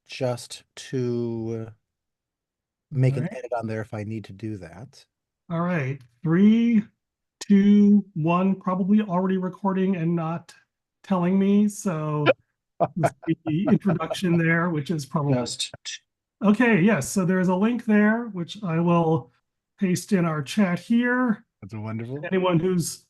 just to All make an right. edit on there if I need to do that. All right. Three, two, one, probably already recording and not telling me. So let's see the introduction there, which is probably Just okay. Yes. So there's a link there, which I will paste in our chat here. that's wonderful. Anyone who's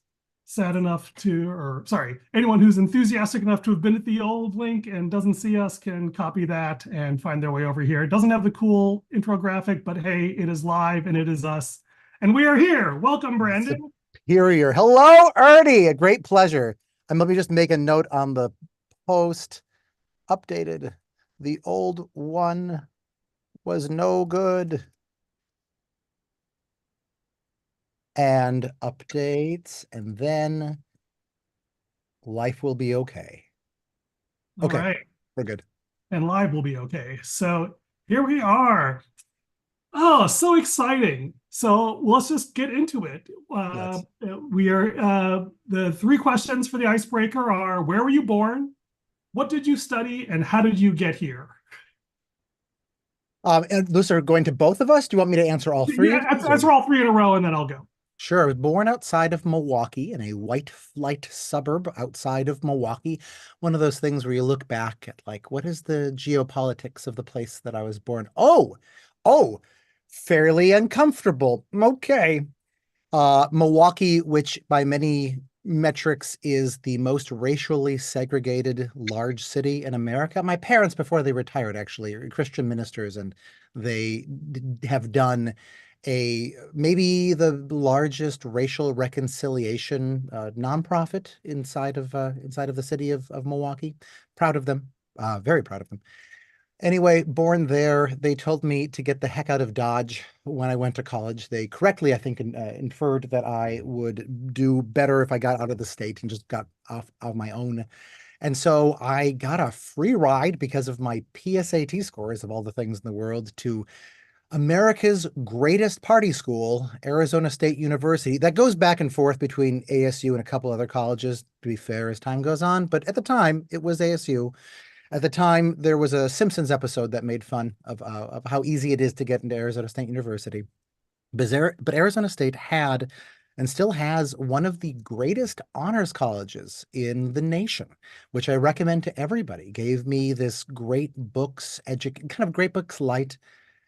sad enough to, or sorry, anyone who's enthusiastic enough to have been at the old link and doesn't see us can copy that and find their way over here. It doesn't have the cool intro graphic, but hey, it is live and it is us. And we are here. Welcome, Brandon. Superior. Hello, Ernie. A great pleasure. And let me just make a note on the post. Updated. The old one was no good. And updates, and then life will be okay. All Okay, right. we're good. And live will be okay. So here we are. Oh, so exciting. So let's just get into it. Let's. We are, the three questions for the icebreaker are: where were you born? What did you study? And how did you get here? And those are going to both of us. Do you want me to answer all three Yeah, of that's, these? that's Or? for all three in a row, and then I'll go. Sure. I was born outside of Milwaukee in a white flight suburb outside of Milwaukee. One of those things where you look back at like, what is the geopolitics of the place that I was born? Oh, fairly uncomfortable. Okay. Milwaukee, which by many metrics is the most racially segregated large city in America. My parents, before they retired, actually, are Christian ministers, and they have done a maybe the largest racial reconciliation nonprofit inside of the city of Milwaukee. Proud of them, very proud of them. Anyway, born there, they told me to get the heck out of Dodge when I went to college. They correctly, I think, inferred that I would do better if I got out of the state and just got off of my own. And so I got a free ride because of my PSAT scores of all the things in the world to America's greatest party school, Arizona State University. That goes back and forth between ASU and a couple other colleges, to be fair, as time goes on. But at the time, it was ASU. At the time, there was a Simpsons episode that made fun of how easy it is to get into Arizona State University. But Arizona State had and still has one of the greatest honors colleges in the nation, which I recommend to everybody. Gave me this great books, kind of great books light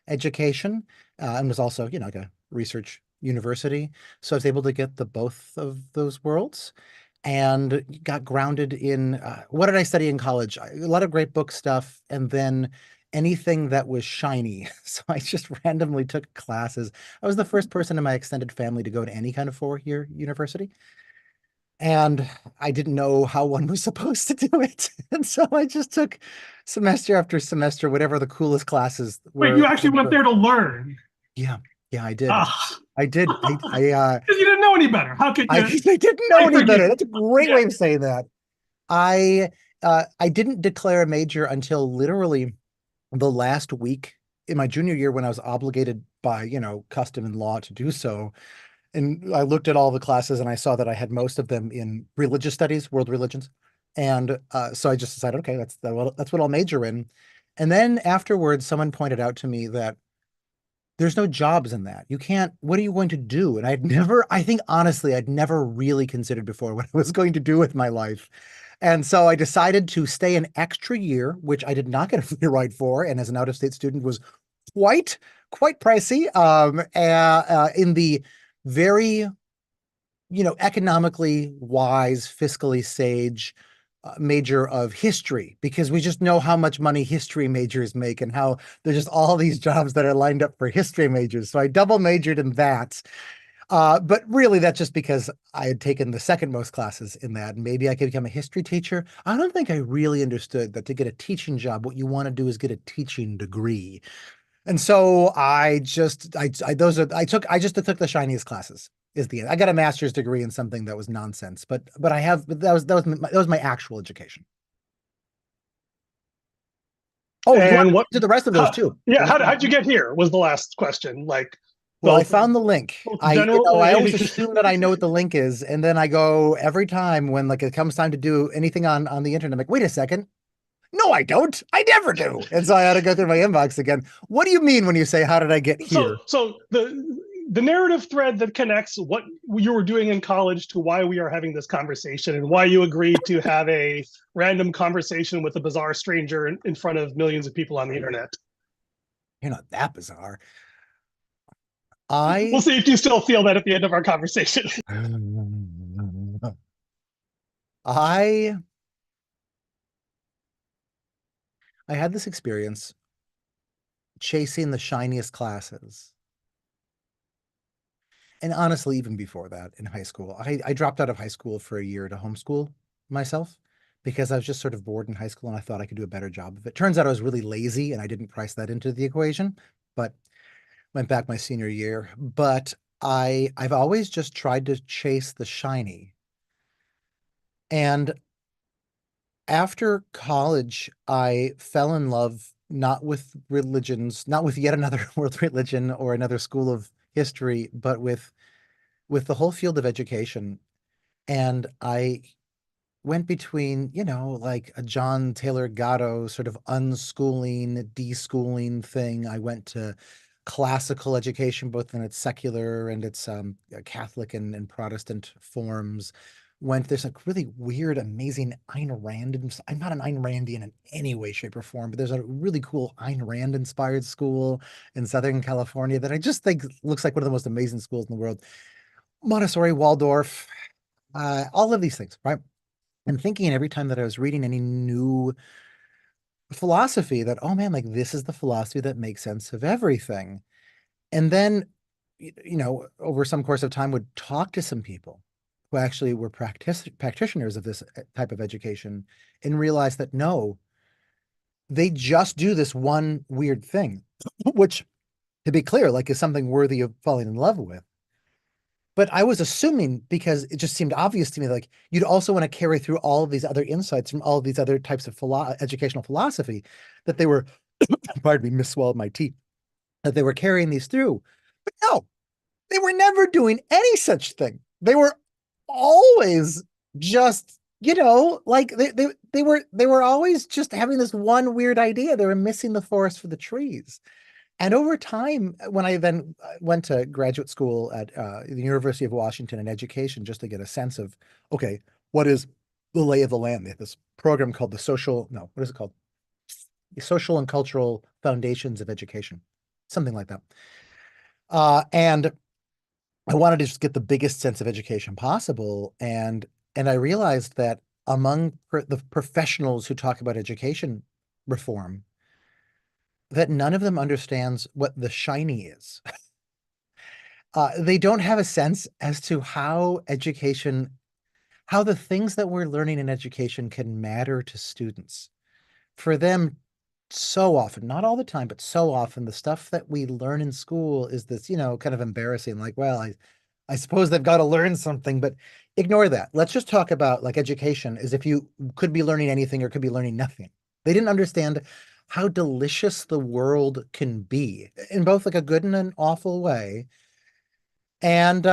education, and was also, like a research university. So I was able to get the both of those worlds and got grounded in what did I study in college? A lot of great book stuff, and then anything that was shiny. So I just randomly took classes. I was the first person in my extended family to go to any kind of four-year university. And I didn't know how one was supposed to do it. And so I just took semester after semester, whatever the coolest classes Wait, were. you actually went there to learn? Yeah, yeah, I did. Ah, I did. because you didn't know any better. How could I, you? I didn't know I any forgive better. you. That's a great Yeah. way of saying that. I didn't declare a major until literally the last week in my junior year when I was obligated by, custom and law to do so. And I looked at all the classes and I saw that I had most of them in religious studies, world religions. And so I just decided, okay, that's what I'll major in. And then afterwards, someone pointed out to me that there's no jobs in that. You can't, what are you going to do? And I think honestly, I'd never really considered before what I was going to do with my life. And so I decided to stay an extra year, which I did not get a free ride for. And as an out-of-state student was quite, quite pricey. In the very, economically wise, fiscally sage major of history, because we just know how much money history majors make and how there's just all these jobs that are lined up for history majors. So I double majored in that. But really, that's just because I had taken the second most classes in that. And maybe I could become a history teacher. I don't think I really understood that to get a teaching job, what you want to do is get a teaching degree. And so I just took the shiniest classes is the end. I got a master's degree in something that was nonsense, but that was my actual education. Oh, you want And what? to the rest of those too? Yeah. How'd you get here? Was the last question. Like Well, I both found the link. both I, general. I always assume that I know what the link is, and then I go every time when like it comes time to do anything on the internet. I'm like, wait a second, No, I don't. I never do. And so I had to go through my inbox again. What do you mean when you say, how did I get So here? so the narrative thread that connects what you were doing in college to why we are having this conversation and why you agreed to have a random conversation with a bizarre stranger in front of millions of people on the internet. You're not that bizarre. We'll I see if you still feel that at the end of our conversation. I I had this experience chasing the shiniest classes. And honestly, even before that in high school, I dropped out of high school for a year to homeschool myself because I was just sort of bored in high school and I thought I could do a better job of it. Turns out I was really lazy and I didn't price that into the equation, but went back my senior year. But I've always just tried to chase the shiny. And after college, I fell in love not with religions, not with yet another world religion or another school of history, but with the whole field of education. And I went between, like a John Taylor Gatto sort of unschooling, deschooling thing. I went to classical education, both in its secular and its Catholic and Protestant forms. Went there's like really weird, amazing Ayn Rand. I'm not an Ayn Randian in any way, shape, or form, but there's a really cool Ayn Rand inspired school in Southern California that I just think looks like one of the most amazing schools in the world. Montessori, Waldorf, all of these things, right? And thinking every time that I was reading any new philosophy that, oh man, like this is the philosophy that makes sense of everything. And then, over some course of time would talk to some people who actually were practitioners of this type of education and realize that no, they just do this one weird thing, which to be clear, like is something worthy of falling in love with. But I was assuming because it just seemed obvious to me, like you'd also want to carry through all of these other insights from all of these other types of educational philosophy that they were, pardon me, misswallowed my tea, that they were carrying these through. But no, they were never doing any such thing. They were always just, like they were always just having this one weird idea. They were missing the forest for the trees. And over time, when I then went to graduate school at the University of Washington in education, just to get a sense of, okay, what is the lay of the land? They have this program called the social, no, what is it called? The Social and Cultural Foundations of Education, something like that. And I wanted to just get the biggest sense of education possible. And I realized that among the professionals who talk about education reform, that none of them understands what the shiny is. They don't have a sense as to how the things that we're learning in education can matter to students. For them, so often, not all the time, but so often, the stuff that we learn in school is this, kind of embarrassing. Like, well, I suppose they've got to learn something, but ignore that. Let's just talk about like education as if you could be learning anything or could be learning nothing. They didn't understand how delicious the world can be in both like a good and an awful way. And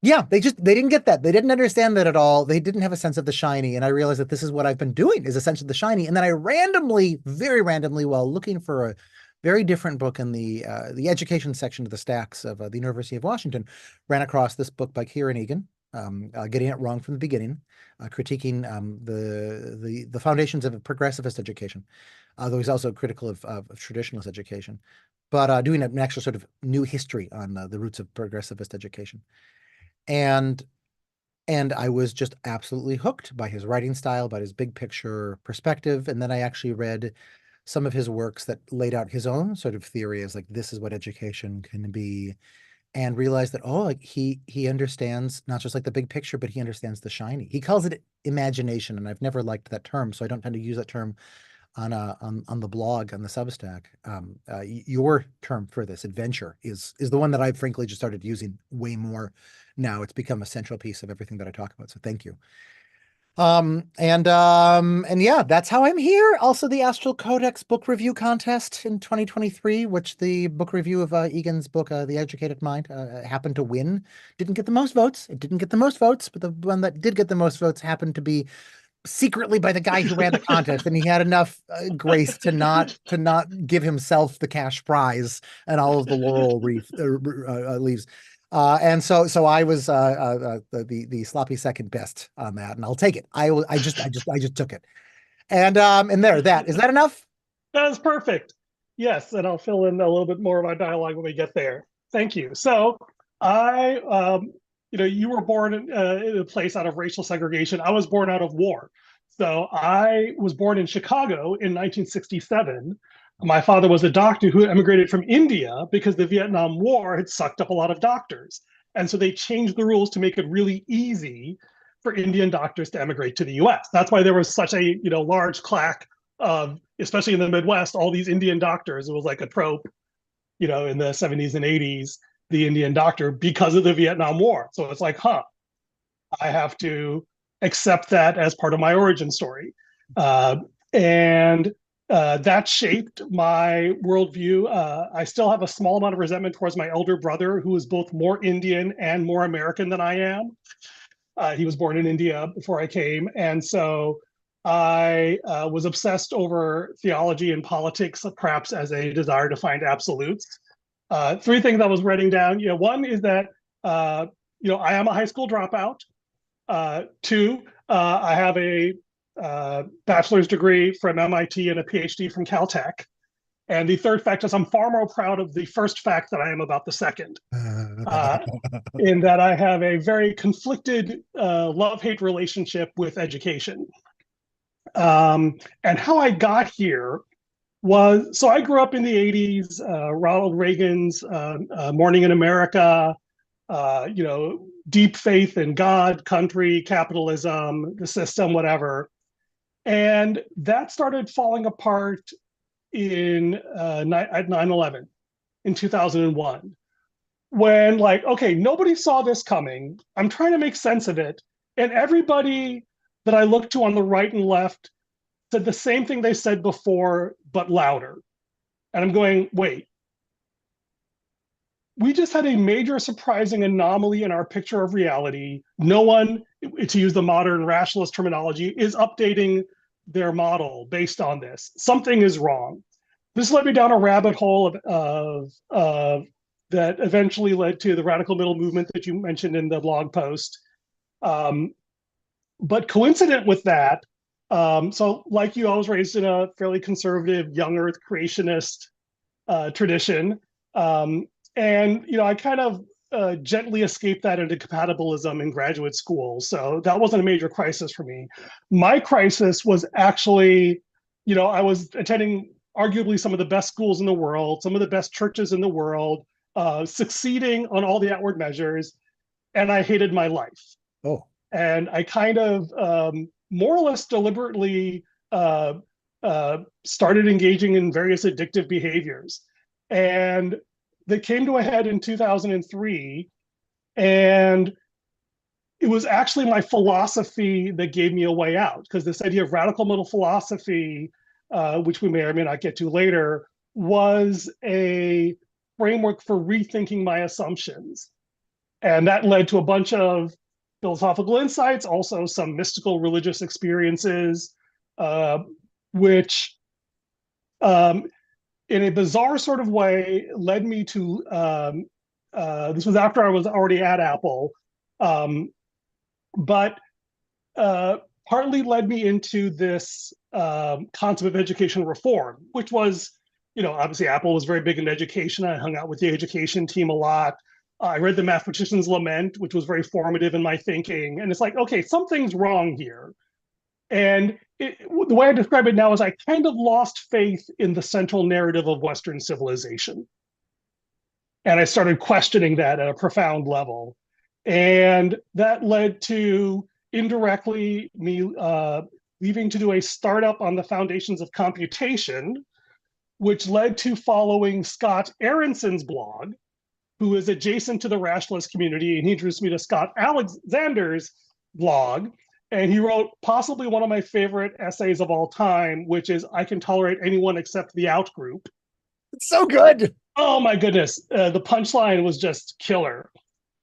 yeah, they didn't get that. They didn't understand that at all. They didn't have a sense of the shiny. And I realized that this is what I've been doing is essentially the shiny. And then I randomly, very randomly, while looking for a very different book in the education section of the stacks of the University of Washington, ran across this book by Kieran Egan, Getting It Wrong from the Beginning, critiquing the foundations of a progressivist education, though he's also critical of traditionalist education, but doing an actual sort of new history on the roots of progressivist education. And and I was just absolutely hooked by his writing style, by his big picture perspective. And then I actually read some of his works that laid out his own sort of theory as like this is what education can be, and realized that oh, like he understands not just like the big picture, but he understands the shiny. He calls it imagination, and I've never liked that term, so I don't tend to use that term on the blog on the Substack. Your term for this adventure is the one that I've frankly just started using way more now. It's become a central piece of everything that I talk about. So thank you. And yeah, that's how I'm here. Also, the Astral Codex book review contest in 2023, which the book review of Egan's book, The Educated Mind, happened to win. Didn't get the most votes. It didn't get the most votes, but the one that did get the most votes happened to be secretly by the guy who ran the contest, and he had enough grace to not give himself the cash prize and all of the laurel leaves. And so I was the sloppy second best on that, and I'll take it. I just took it. And there, that is that enough? That is perfect. Yes, and I'll fill in a little bit more of my dialogue when we get there. Thank you. So I, you were born in a place out of racial segregation. I was born out of war. So I was born in Chicago in 1967. My father was a doctor who emigrated from India because the Vietnam War had sucked up a lot of doctors. And so they changed the rules to make it really easy for Indian doctors to emigrate to the US. That's why there was such a large claque of, especially in the Midwest, all these Indian doctors. It was like a trope, in the 70s and 80s, the Indian doctor, because of the Vietnam War. So it's like, I have to accept that as part of my origin story. And that shaped my worldview. I still have a small amount of resentment towards my elder brother, who is both more Indian and more American than I am. He was born in India before I came. And so I was obsessed over theology and politics, perhaps as a desire to find absolutes. Three things I was writing down. One is that I am a high school dropout. Two, I have a bachelor's degree from MIT and a PhD from Caltech. And the third fact is I'm far more proud of the first fact than I am about the second. In that I have a very conflicted love-hate relationship with education. And how I got here was, so I grew up in the 80s, Ronald Reagan's Morning in America, deep faith in God, country, capitalism, the system, whatever. And that started falling apart at 9/11 in 2001. When okay, nobody saw this coming. I'm trying to make sense of it. And everybody that I looked to on the right and left said the same thing they said before, but louder. And I'm going, wait, we just had a major surprising anomaly in our picture of reality. No one, to use the modern rationalist terminology, is updating their model based on this. Something is wrong. This led me down a rabbit hole of that eventually led to the radical middle movement that you mentioned in the blog post. But coincident with that, so like you, I was raised in a fairly conservative, young earth creationist tradition. And, I kind of gently escaped that into compatibilism in graduate school. So that wasn't a major crisis for me. My crisis was actually, I was attending arguably some of the best schools in the world, some of the best churches in the world, succeeding on all the outward measures, and I hated my life. Oh. And I kind of more or less deliberately started engaging in various addictive behaviors. And they came to a head in 2003. And it was actually my philosophy that gave me a way out, because this idea of radical middle philosophy, which we may or may not get to later, was a framework for rethinking my assumptions. And that led to a bunch of philosophical insights, also some mystical religious experiences, which in a bizarre sort of way led me to, this was after I was already at Apple, but partly led me into this concept of education reform, which was, obviously Apple was very big in education. I hung out with the education team a lot. I read The Mathematician's Lament, which was very formative in my thinking. And it's like, okay, something's wrong here. And the way I describe it now is I kind of lost faith in the central narrative of Western civilization. And I started questioning that at a profound level. And that led to indirectly me leaving to do a startup on the foundations of computation, which led to following Scott Aronson's blog, who is adjacent to the rationalist community. And he introduced me to Scott Alexander's blog. And he wrote possibly one of my favorite essays of all time, which is I Can Tolerate Anyone Except the Out Group. It's so good. Oh my goodness. The punchline was just killer.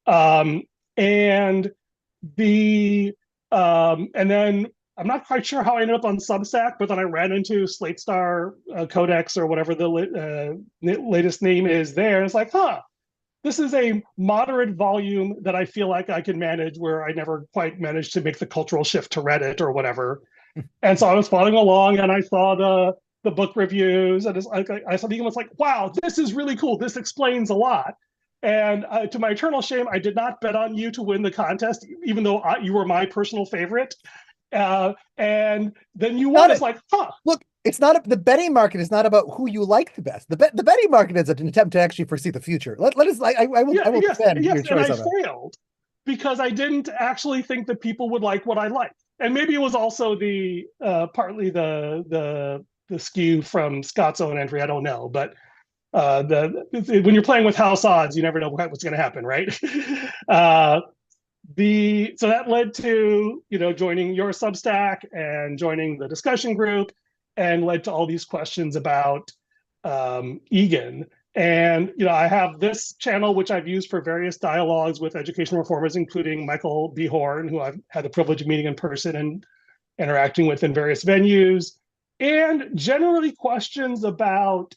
And then I'm not quite sure how I ended up on Substack, but then I ran into Slate Star Codex or whatever the latest name is there. And it's like, huh, this is a moderate volume that I feel like I can manage, where I never quite managed to make the cultural shift to Reddit or whatever. And so I was following along, and I saw the book reviews, and I saw the was like, wow, this is really cool. This explains a lot. And to my eternal shame, I did not bet on you to win the contest, even though you were my personal favorite. And then you won. Not It's it. like, huh? Look, it's not the betting market is not about who you like the best. The betting market is an attempt to actually foresee the future. Let us Yeah, I will yes, defend yes. your And choice I on that. failed because I didn't actually think that people would like what I like. And maybe it was also the partly the skew from Scott's own entry. I don't know, but when you're playing with house odds, you never know what's going to happen, right? So that led to joining your Substack and joining the discussion group, and led to all these questions about Egan. And I have this channel which I've used for various dialogues with education reformers, including Michael B. Horn, who I've had the privilege of meeting in person and interacting with in various venues, and generally questions about,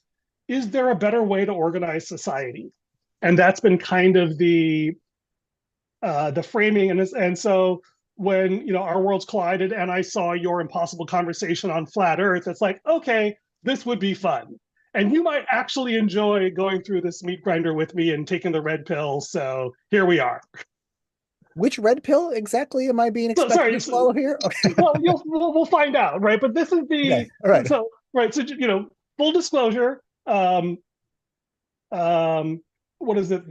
is there a better way to organize society? And that's been kind of the framing. And so when our worlds collided and I saw your impossible conversation on flat Earth, it's like, okay, this would be fun. And you might actually enjoy going through this meat grinder with me and taking the red pill. So here we are. Which red pill exactly am I being So expected sorry. to swallow here? Okay. Well, we'll find out, right? But this is Okay. the All right. so right. So full disclosure. Um, what is it?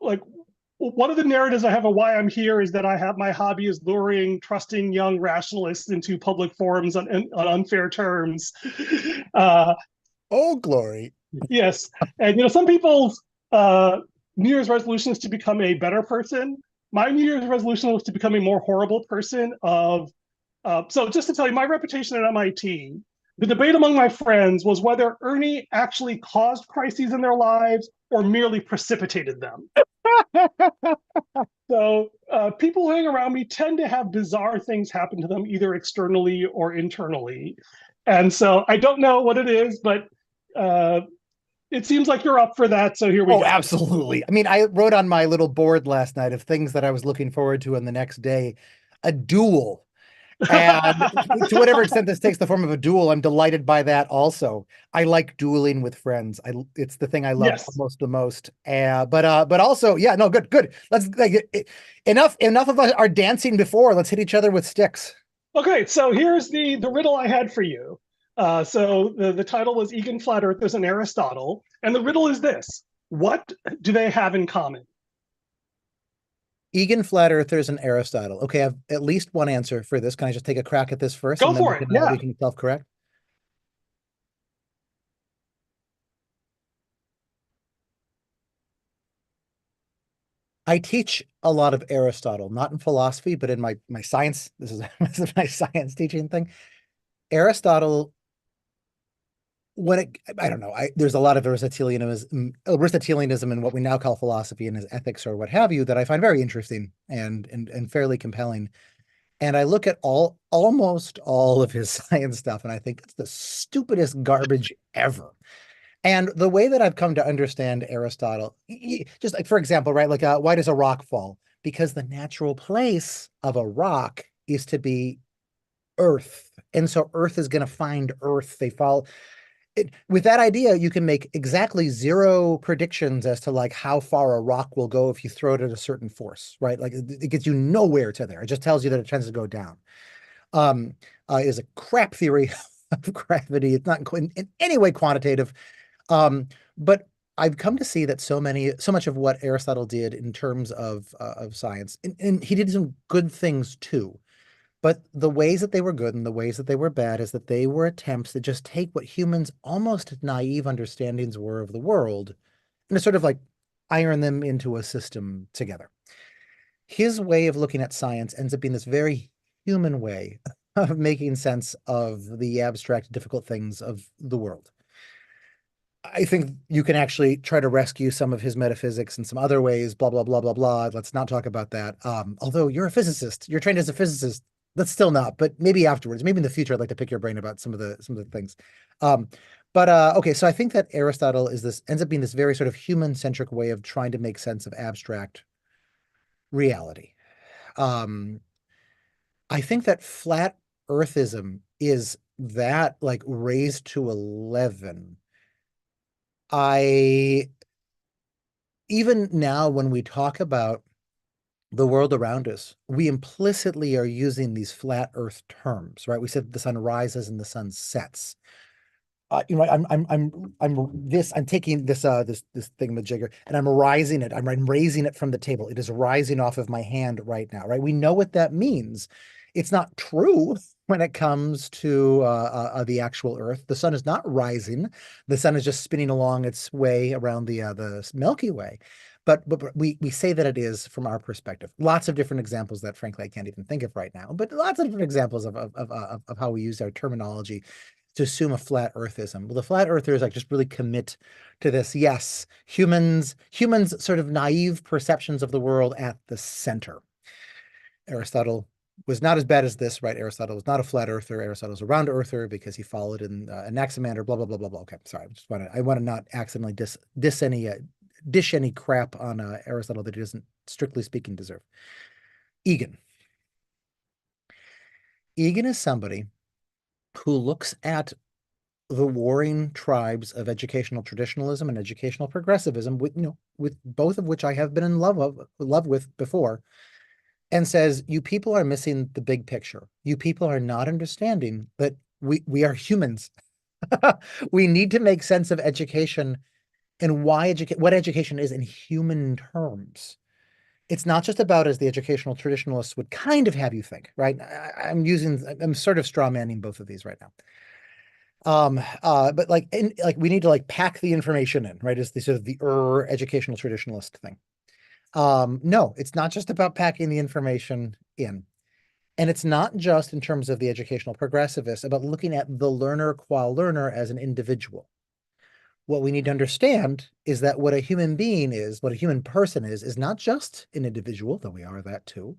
Like, one of the narratives I have of why I'm here is that I have my hobby is luring trusting young rationalists into public forums on unfair terms. Uh, Oh, glory. yes, and some people's New Year's resolution is to become a better person. My New Year's resolution was to become a more horrible person. So just to tell you, my reputation at MIT, the debate among my friends was whether Ernie actually caused crises in their lives or merely precipitated them. So people who hang around me tend to have bizarre things happen to them, either externally or internally. And so I don't know what it is, but it seems like you're up for that. So here we Oh, go. absolutely. I mean, I wrote on my little board last night of things that I was looking forward to in the next day, a duel. And to whatever extent this takes the form of a duel, I'm delighted by that also. I like dueling with friends. It's the thing I love Yes. almost the most. But also, yeah, no, good, good. Let's like enough of us are dancing before. Let's hit each other with sticks. Okay, so here's the riddle I had for you. So the title was Egan Flat Earthers and Aristotle, and the riddle is this: what do they have in common? Egan, flat earthers, and Aristotle. Okay, I have at least one answer for this. Can I just take a crack at this first, Go and then for it. Yeah. we can self-correct? I teach a lot of Aristotle, not in philosophy, but in my science. This is, this is my science teaching thing. Aristotle, I don't know, there's a lot of Aristotelianism in what we now call philosophy and his ethics or what have you that I find very interesting and fairly compelling. And I look at almost all of his science stuff, and I think it's the stupidest garbage ever. And the way that I've come to understand Aristotle, just like, for example, right, like why does a rock fall? Because the natural place of a rock is to be Earth. And so Earth is going to find Earth. They fall. With that idea, you can make exactly zero predictions as to like how far a rock will go if you throw it at a certain force, right? Like it gets you nowhere to there. It just tells you that it tends to go down. Um, is a crap theory of gravity. It's not in any way quantitative. But I've come to see that so much of what Aristotle did in terms of science, and he did some good things too. But the ways that they were good and the ways that they were bad is that they were attempts to just take what humans' almost naive understandings were of the world and to sort of like iron them into a system together. His way of looking at science ends up being this very human way of making sense of the abstract, difficult things of the world. I think you can actually try to rescue some of his metaphysics in some other ways, blah, blah, blah, blah, blah. Let's not talk about that. Although you're a physicist, you're trained as a physicist. Let's still not, but maybe afterwards, maybe in the future, I'd like to pick your brain about some of the things. Um, but okay, so I think that Aristotle ends up being this very sort of human-centric way of trying to make sense of abstract reality. Um, I think that flat earthism is that like raised to 11. I even now when we talk about the world around us, we implicitly are using these flat earth terms, right? We said the sun rises and the sun sets. I'm taking this thingamajigger and I'm rising it. I'm raising it from the table. It is rising off of my hand right now, right? We know what that means. It's not true when it comes to the actual Earth. The sun is not rising. The sun is just spinning along its way around the Milky Way. But we say that it is from our perspective. Lots of different examples that, frankly, I can't even think of right now. But lots of different examples of how we use our terminology to assume a flat earthism. Well, the flat earthers like just really commit to this. Yes, humans sort of naive perceptions of the world at the center. Aristotle was not as bad as this, right? Aristotle was not a flat earther. Aristotle's a round earther because he followed in Anaximander, blah, blah, blah, blah, blah. Okay, sorry. I want to not accidentally dish any crap on Aristotle that he doesn't, strictly speaking, deserve. Egan. Egan is somebody who looks at the warring tribes of educational traditionalism and educational progressivism, with both of which I have been in love with before, and says, you people are missing the big picture. You people are not understanding that we are humans. We need to make sense of education and what education is in human terms. It's not just about, as the educational traditionalists would kind of have you think, right? I'm sort of straw manning both of these right now. But like we need to like pack the information in, right? Is the sort of the educational traditionalist thing. No, it's not just about packing the information in. And it's not just in terms of the educational progressivist about looking at the learner qua learner as an individual. What we need to understand is that what a human being is, what a human person is not just an individual, though we are that too,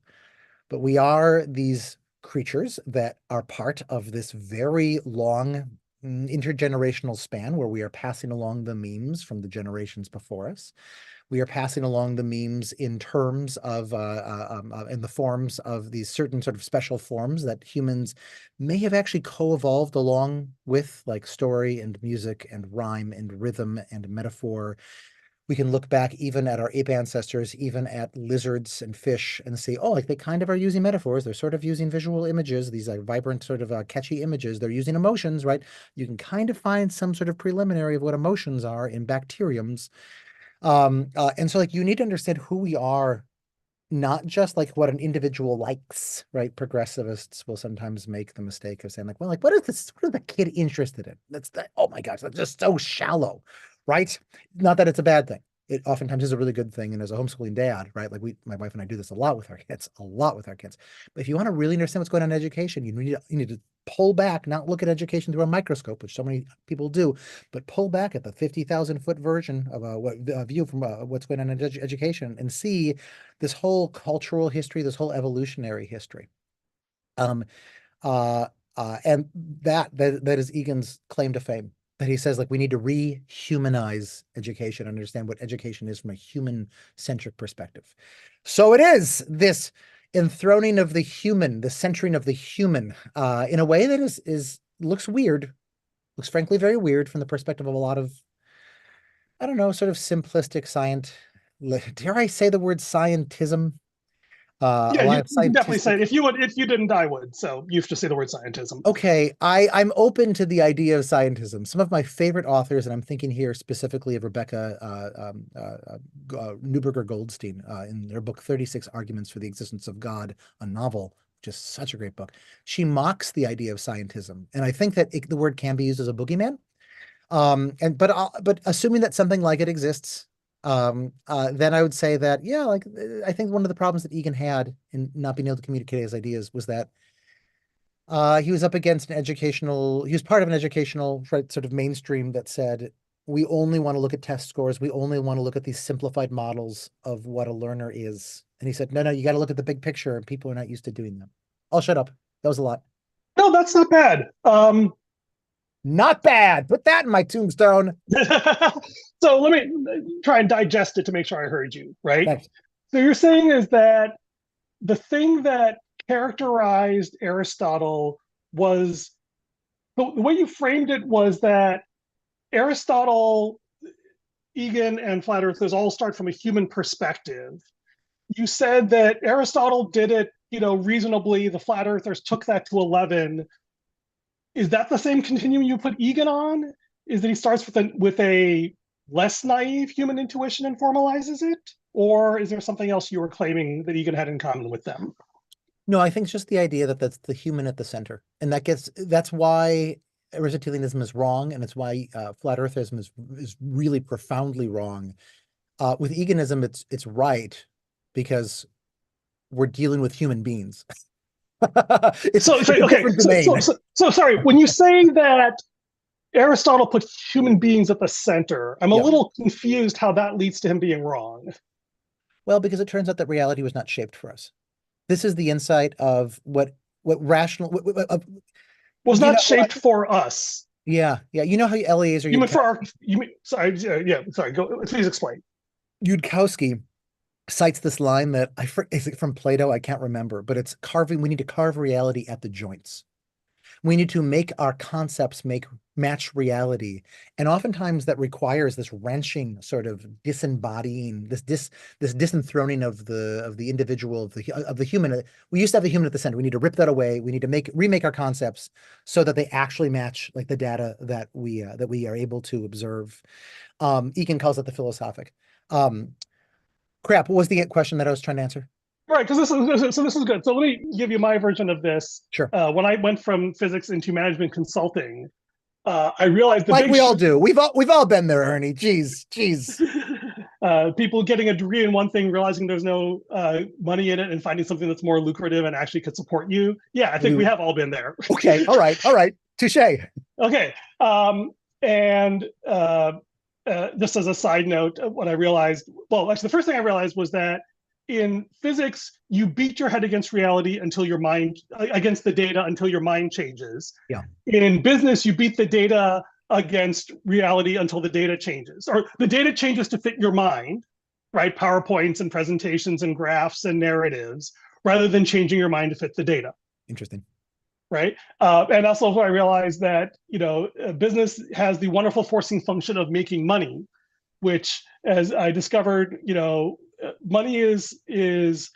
but we are these creatures that are part of this very long intergenerational span where we are passing along the memes from the generations before us. We are passing along the memes in terms of in the forms of these certain sort of special forms that humans may have actually co-evolved along with, like story and music and rhyme and rhythm and metaphor. We can look back even at our ape ancestors, even at lizards and fish, and see, oh, like they kind of are using metaphors. They're sort of using visual images, these like vibrant, sort of catchy images. They're using emotions, right? You can kind of find some sort of preliminary of what emotions are in bacteriums. And so like you need to understand who we are, not just like what an individual likes, right? Progressivists will sometimes make the mistake of saying like, well, like what is the kid interested in? Oh my gosh, that's just so shallow, right? Not that it's a bad thing. It oftentimes is a really good thing. And as a homeschooling dad, right? Like my wife and I do this a lot with our kids, a lot with our kids. But if you want to really understand what's going on in education, you need to pull back, not look at education through a microscope, which so many people do, but pull back at the 50,000-foot version of a view from what's going on in education and see this whole cultural history, this whole evolutionary history. Um, uh, and that is Egan's claim to fame. That he says, like, we need to rehumanize education, understand what education is from a human-centric perspective. So it is this enthroning of the human, the centering of the human, in a way that is looks weird, looks frankly very weird from the perspective of a lot of, I don't know, sort of simplistic science. Dare I say the word scientism? A Yeah, lot you, of you can definitely say it. scientific. If you didn't, I would. So you have to say the word scientism. Okay, I'm open to the idea of scientism. Some of my favorite authors, and I'm thinking here specifically of Rebecca Neuberger Goldstein in their book 36 Arguments for the Existence of God, a novel, just such a great book. She mocks the idea of scientism, and I think that the word can be used as a boogeyman. But assuming that something like it exists, then I would say that yeah, like I think one of the problems that Egan had in not being able to communicate his ideas was that he was up against he was part of an educational, right, sort of mainstream that said we only want to look at test scores. We only want to look at these simplified models of what a learner is. And he said, no, you got to look at the big picture, and people are not used to doing that. I'll shut up. That was a lot. No, that's not bad. Not bad. Put that in my tombstone. So let me try and digest it to make sure I heard you, right? Thanks. So you're saying is that the thing that characterized Aristotle was the way you framed it was that Aristotle, Egan, and flat earthers all start from a human perspective. You said that Aristotle did it, reasonably. The flat earthers took that to 11. Is that the same continuum you put Egan on? Is that he starts with a less naive human intuition and formalizes it? Or is there something else you were claiming that Egan had in common with them? No, I think it's just the idea that that's the human at the center. And that's why Aristotelianism is wrong, and it's why flat earthism is really profoundly wrong. With Eganism, it's right because we're dealing with human beings. It's a Okay. different domain. So sorry, when you say that Aristotle put human beings at the center, I'm a Yeah. little confused how that leads to him being wrong. Well, because it turns out that reality was not shaped for us. This is the insight of what rational Was you know not shaped for us. yeah. You know how Eliezer You mean for our? You mean sorry? Yeah. Sorry. Go. Please explain. Yudkowsky cites this line that is it from Plato? I can't remember, but it's carving. We need to carve reality at the joints. We need to make our concepts match reality, and oftentimes that requires this wrenching sort of disembodying, this disenthroning of the individual, of the human. We used to have the human at the center. We need to rip that away. We need to remake our concepts so that they actually match like the data that we are able to observe. Egan calls it the philosophic. Crap, what was the question that I was trying to answer? Right, because this is good. So let me give you my version of this. Sure. When I went from physics into management consulting, I realized the Like big we all do. We've all been there, Ernie. Jeez. people getting a degree in one thing, realizing there's no money in it, and finding something that's more lucrative and actually could support you. Yeah, I think we have all been there. Okay. All right. Touche. Okay. And just as a side note, what I realized, well, actually, the first thing I realized was that in physics, you beat your head against reality until your mind, against the data until your mind changes. Yeah. In business, you beat the data against reality until the data changes, or the data changes to fit your mind, right? PowerPoints and presentations and graphs and narratives, rather than changing your mind to fit the data. Interesting. Right. And also I realized that, business has the wonderful forcing function of making money, which, as I discovered, money is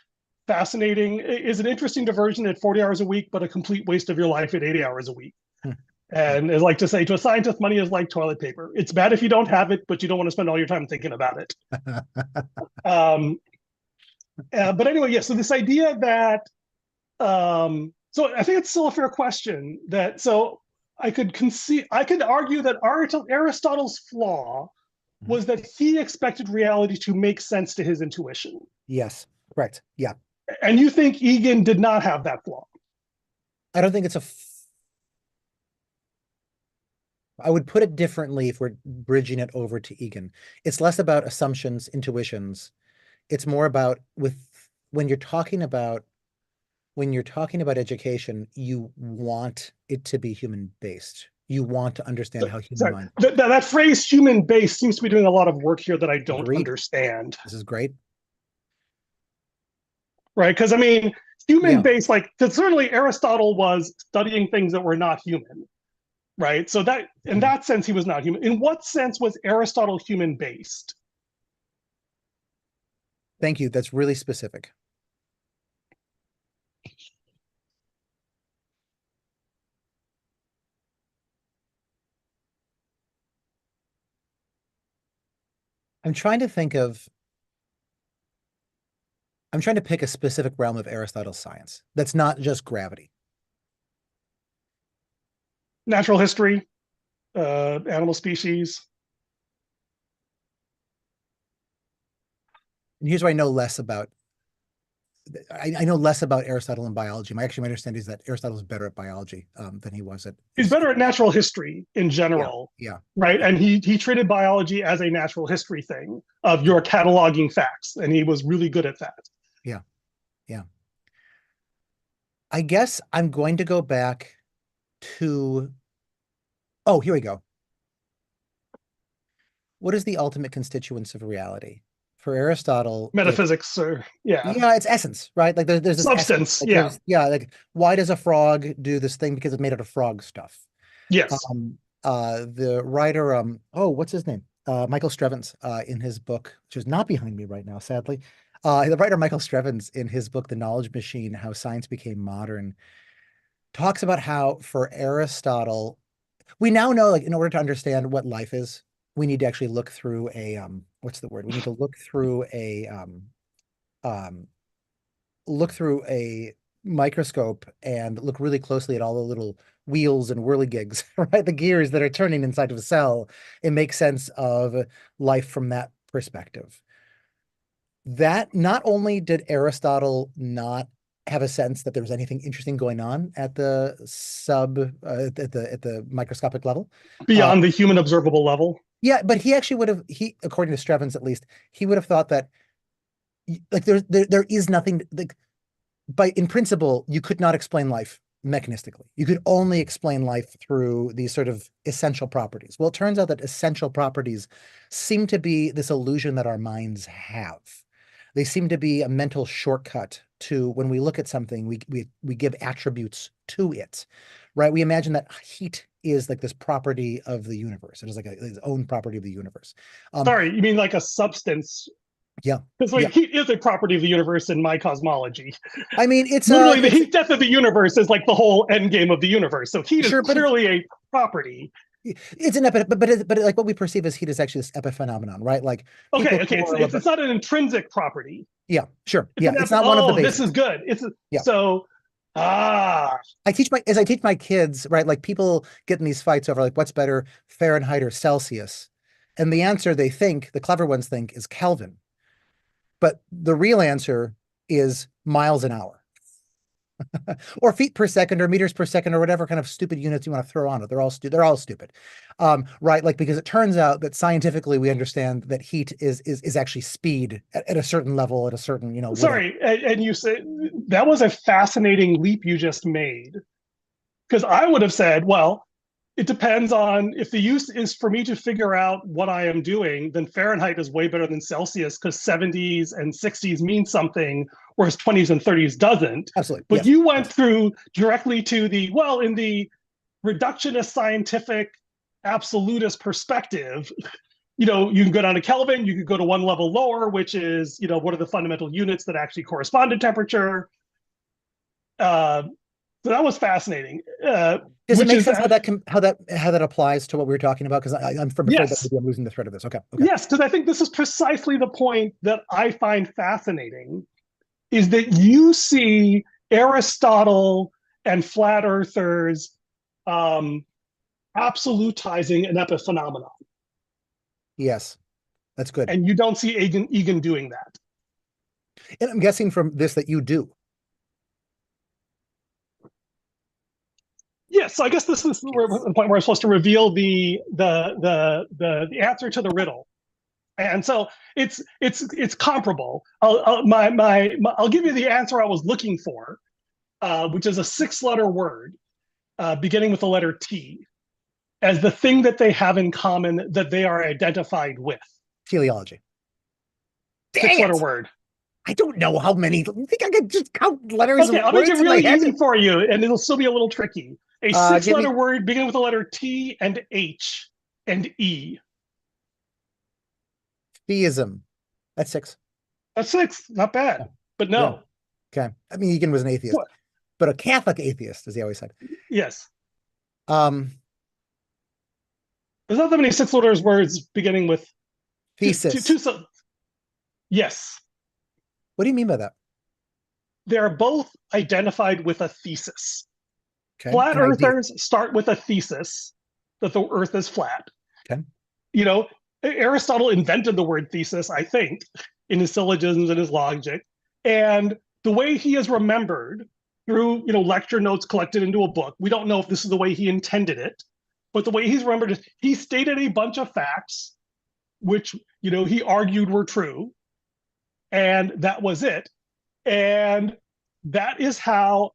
fascinating, is an interesting diversion at 40 hours a week, but a complete waste of your life at 80 hours a week. And as I like to say to a scientist, money is like toilet paper. It's bad if you don't have it, but you don't want to spend all your time thinking about it. But anyway, yeah. So this idea that, so I think it's still a fair question. So I could argue that Aristotle's flaw was that he expected reality to make sense to his intuition. Yes, correct. Yeah. And you think Egan did not have that flaw? I don't think I would put it differently if we're bridging it over to Egan. It's less about assumptions, intuitions. It's more about when you're talking about education, you want it to be human based. You want to understand how human mind. That phrase "human based" seems to be doing a lot of work here that I don't understand. This is great. Right, because I mean, human based, like, because certainly Aristotle was studying things that were not human, right? So that in that sense, he was not human. In what sense was Aristotle human based? Thank you. That's really specific. I'm trying to pick a specific realm of Aristotle's science that's not just gravity. Natural history, animal species. And here's where I know less about I know less about Aristotle and biology. My understanding is that Aristotle is better at biology than he was at He's his. better at natural history in Yeah, general, yeah, right? yeah, And he treated biology as a natural history thing of yeah, your cataloging facts, and he was really good at that. yeah, yeah. I guess I'm going to go back to. Oh, here we go. What is the ultimate constituents of reality? For Aristotle, it's Metaphysics, or yeah, yeah, it's essence, right? Like there's this essence. substance, Like yeah, there's yeah, like why does a frog do this thing? Because it's made out of frog stuff. yes. The writer, oh, what's his name? Michael Strevens, in his book, which is not behind me right now, sadly. The writer Michael Strevens, in his book, The Knowledge Machine: How Science Became Modern, talks about how for Aristotle, we now know, like, in order to understand what life is, we need to actually look through a what's the word? We need to um, look through a microscope and look really closely at all the little wheels and whirligigs, right? The gears that are turning inside of a cell. It makes sense of life from that perspective. That not only did Aristotle not have a sense that there was anything interesting going on at the at the microscopic level. Uh, Beyond the human observable level. yeah, but he actually would have according to Strevens at least, he would have thought that like there is nothing like by in principle, you could not explain life mechanistically. You could only explain life through these sort of essential properties. Well, it turns out that essential properties seem to be this illusion that our minds have. They seem to be a mental shortcut to when we look at something, we give attributes to it, right? We imagine that heat is like this property of the universe. It is like its own property of the universe. Um, Sorry, you mean like a substance? yeah, Because yeah. like heat is a property of the universe in my cosmology. I mean, Literally, the it's heat death of the universe is like the whole end game of the universe. So heat is sure, but clearly a property. it's an epi, but like what we perceive as heat is actually this epiphenomenon, right? Like people Okay, okay, quarrel about, it's not an intrinsic property. yeah, sure, It's yeah, an it's not one of the oh, this is basics. good. Yeah, So ah I teach my kids, right? Like people get in these fights over like what's better, Fahrenheit or Celsius, and the answer they think, the clever ones think, is Kelvin, but the real answer is miles an hour. Or feet per second or meters per second or whatever kind of stupid units you want to throw on it. They're all stupid. Right? Like because it turns out that scientifically we understand that heat is actually speed at a certain level at a certain, whatever. sorry, and you said that was a fascinating leap you just made because I would have said, well, it depends on if the use is for me to figure out what I am doing, then Fahrenheit is way better than Celsius because 70s and 60s mean something, whereas 20s and 30s doesn't. Absolutely. But Yes. you went Yes. through directly to the, well, in the reductionist scientific absolutist perspective, you can go down to Kelvin, you could go to one level lower, which is, what are the fundamental units that actually correspond to temperature? Uh, so that was fascinating. Does it Which make is sense that, how that applies to what we were talking about? Because I'm afraid that yes, maybe I'm losing the thread of this. Okay. Okay. yes, because I think this is precisely the point that I find fascinating is that you see Aristotle and flat earthers um, absolutizing an epiphenomenon, Yes. That's good. and you don't see Egan doing that. And I'm guessing from this that you do. Yes, so I guess this is the Yes. point where I'm supposed to reveal the answer to the riddle, and so it's comparable. I'll give you the answer I was looking for, which is a six-letter word beginning with the letter T, as the thing that they have in common that they are identified with. Teleology. Dang Six-letter it. word. I don't know how many. You think I could just count letters Okay, of I'll make it words in my really head? easy for you, and it'll still be a little tricky. A Give six-letter me word beginning with the letter T and H and E. theism. That's six. That's six. Not Yeah. bad. But Yeah. no. Okay. I mean, Egan was an atheist, What? but a Catholic atheist, as he always said. Yes. Um, There's not that many six-letter words beginning with two thesis. yes. What do you mean by that? They're both identified with a thesis. Okay. Flat An idea. earthers start with a thesis that the earth is flat. Okay. You know, Aristotle invented the word thesis, I think, in his syllogisms and his logic. And the way he is remembered through, lecture notes collected into a book. We don't know if this is the way he intended it, but the way he's remembered is he stated a bunch of facts, which, he argued were true, and that was it. And that is how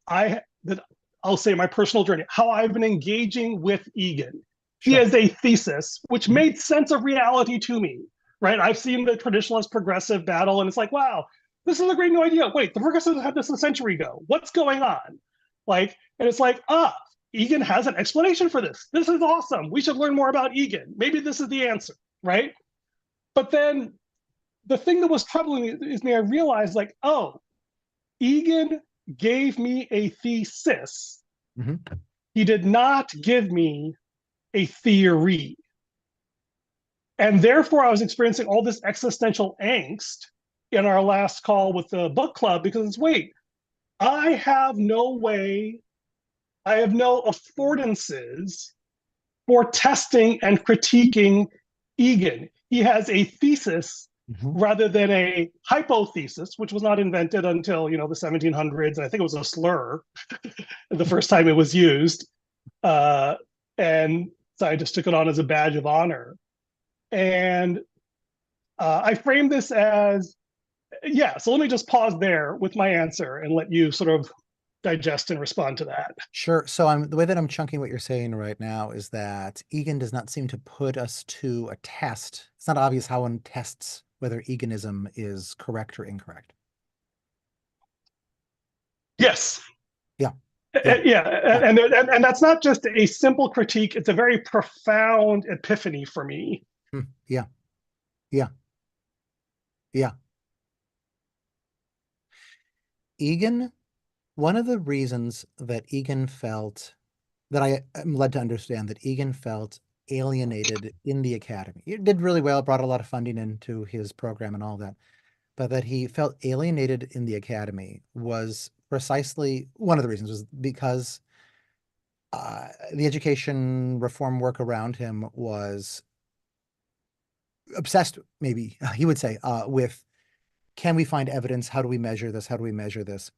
I'll say my personal journey, how I've been engaging with Egan. He Sure. has a thesis which Mhm. made sense of reality to me, right? I've seen the traditionalist progressive battle, and it's like, wow, this is a great new idea. Wait, the progressives had this a century ago. What's going on? And it's like, Egan has an explanation for this. This is awesome. We should learn more about Egan. Maybe this is the answer, right? But then the thing that was troubling is me, I realized like, oh, Egan gave me a thesis. Mhm. He did not give me a theory. And therefore, I was experiencing all this existential angst in our last call with the book club because wait, I have no way, I have no affordances for testing and critiquing Egan. He has a thesis Mhm. rather than a hypothesis, which was not invented until the 1700s. And I think it was a slur the first time it was used, and scientists took it on as a badge of honor. And I framed this as, yeah. So let me just pause there with my answer and let you sort of digest and respond to that. Sure. So the way that I'm chunking what you're saying right now is that Egan does not seem to put us to a test. It's not obvious how one tests whether Eganism is correct or incorrect. Yes. Yeah. Yeah. Yeah, Yeah. and that's not just a simple critique; it's a very profound epiphany for me. Yeah. Yeah. Yeah. Egan, one of the reasons that Egan felt that I am led to understand that Egan felt alienated in the academy. He did really well, brought a lot of funding into his program and all that, but that he felt alienated in the academy was precisely one of the reasons was because the education reform work around him was obsessed, maybe he would say, with can we find evidence? How do we measure this? How do we measure this?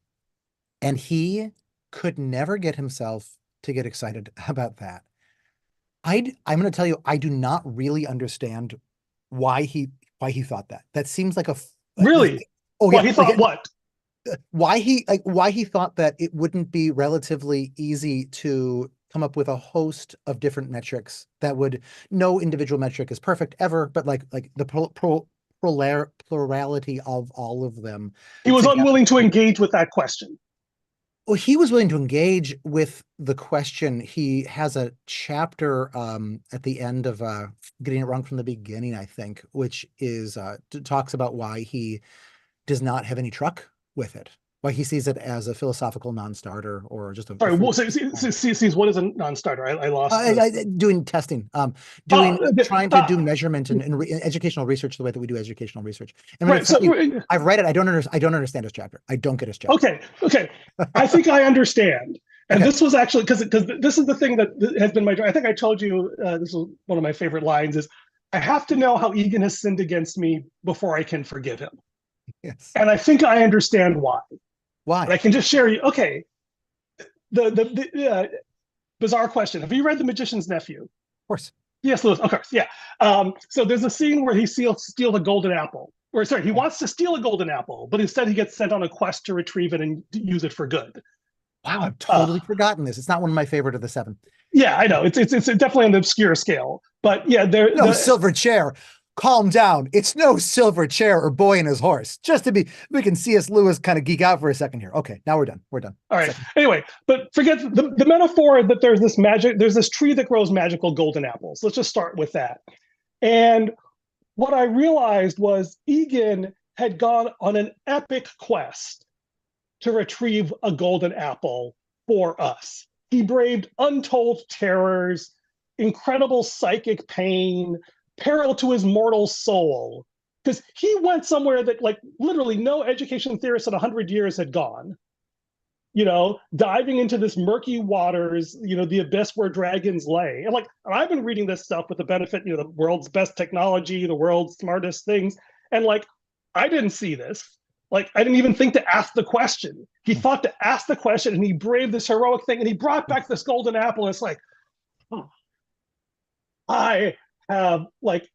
And he could never get himself to get excited about that. I'm going to tell you, I do not really understand why he thought that. That seems like Really? oh Well, yeah, he thought what? why he thought that it wouldn't be relatively easy to come up with a host of different metrics that would no individual metric is perfect ever, but like the plurality of all of them He was together. unwilling to engage with that question. Well, he was willing to engage with the question. He has a chapter at the end of getting it wrong from the beginning, I think, which is talks about why he does not have any truck with it. Why he sees it as a philosophical non-starter or just a Sorry, fool. well, what is a non-starter? I lost the. Doing testing, Oh, trying to do measurement and educational research the way that we do educational research. And when right. it's telling So, you, I've read it. I don't understand his chapter. I don't get his chapter. okay. I think I understand. And Okay. this was actually because this is the thing that has been my. I think I told you this was one of my favorite lines is I have to know how Egan has sinned against me before I can forgive him. Yes. And I think I understand why. And Why? I can just share you. Okay, the bizarre question: have you read The Magician's Nephew? Of course. Yes, Lewis. Of course, yeah. So there's a scene where he steals a golden apple. Or sorry, he wants to steal a golden apple, but instead he gets sent on a quest to retrieve it and use it for good. Wow, I've Uh, totally forgotten this. It's not one of my favorite of the seven. yeah, I know it's definitely on the obscure scale, but yeah, No silver chair. Calm down. It's no silver chair or boy and his horse. Just to be, we can C.S. Lewis kind of geek out for a second here. Okay, now we're done. We're done. all right. Second. Anyway, but forget the metaphor that there's this tree that grows magical golden apples. Let's just start with that. And what I realized was Egan had gone on an epic quest to retrieve a golden apple for us. He braved untold terrors, incredible psychic pain, peril to his mortal soul, because he went somewhere that, like, literally no education theorist in 100 years had gone. Diving into this murky waters, the abyss where dragons lay. And I've been reading this stuff with the benefit, the world's best technology, the world's smartest things. And I didn't see this. Like, I didn't even think to ask the question. He thought to ask the question, and he braved this heroic thing, and he brought back this golden apple. And it's like, oh, I have like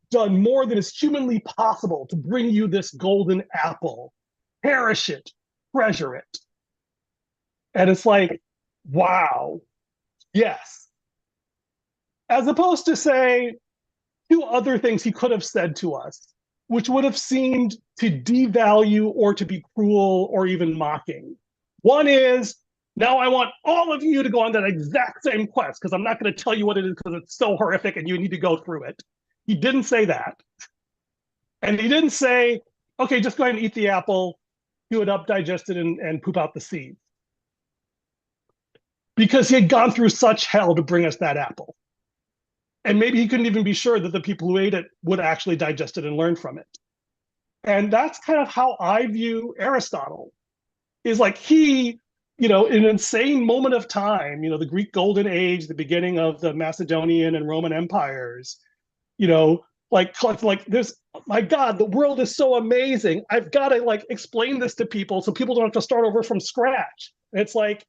done more than is humanly possible to bring you this golden apple. Cherish it, treasure it. And it's like, wow, yes. As opposed to say two other things he could have said to us, which would have seemed to devalue or to be cruel or even mocking. One is, now I want all of you to go on that exact same quest because I'm not going to tell you what it is because it's so horrific and you need to go through it. He didn't say that. And he didn't say, okay, just go ahead and eat the apple, chew it up, digest it, and poop out the seeds. Because he had gone through such hell to bring us that apple. And maybe he couldn't even be sure that the people who ate it would actually digest it and learn from it. And that's kind of how I view Aristotle, is like he, in an insane moment of time, the Greek Golden Age, the beginning of the Macedonian and Roman empires, like there's, my God, the world is so amazing. I've got to like explain this to people so people don't have to start over from scratch. And it's like,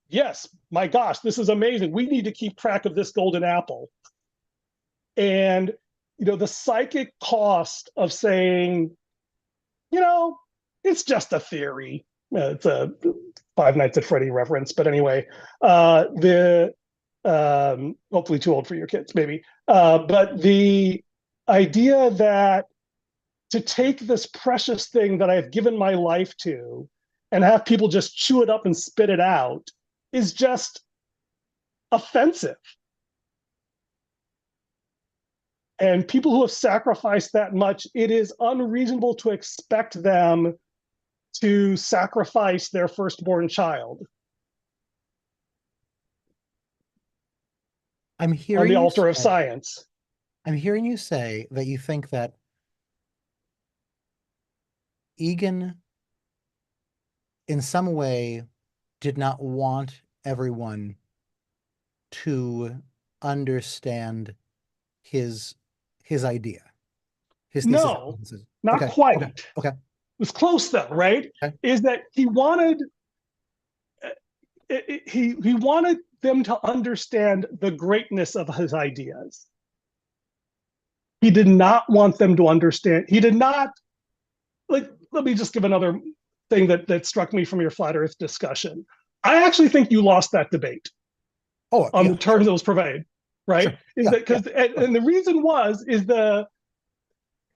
yes, my gosh, this is amazing. We need to keep track of this golden apple. And, the psychic cost of saying, it's just a theory. It's a Five Nights at Freddy reference, but anyway, hopefully too old for your kids, maybe. But the idea that to take this precious thing that I've given my life to and have people just chew it up and spit it out is just offensive. And people who have sacrificed that much, it is unreasonable to expect them to sacrifice their firstborn child I'm on hearing the you altar of say, science. I'm hearing you say that you think that Egan in some way did not want everyone to understand his his idea, his thesis. No, not Okay, okay, quite. okay, It was close though, right? okay. Is that he wanted he wanted them to understand the greatness of his ideas. He did not want them to understand. He did not like. Let me just give another thing that struck me from your flat Earth discussion. I actually think you lost that debate Oh, on yeah, the terms sure, that was provided. Right? sure. Is Yeah, that yeah. because and the reason is the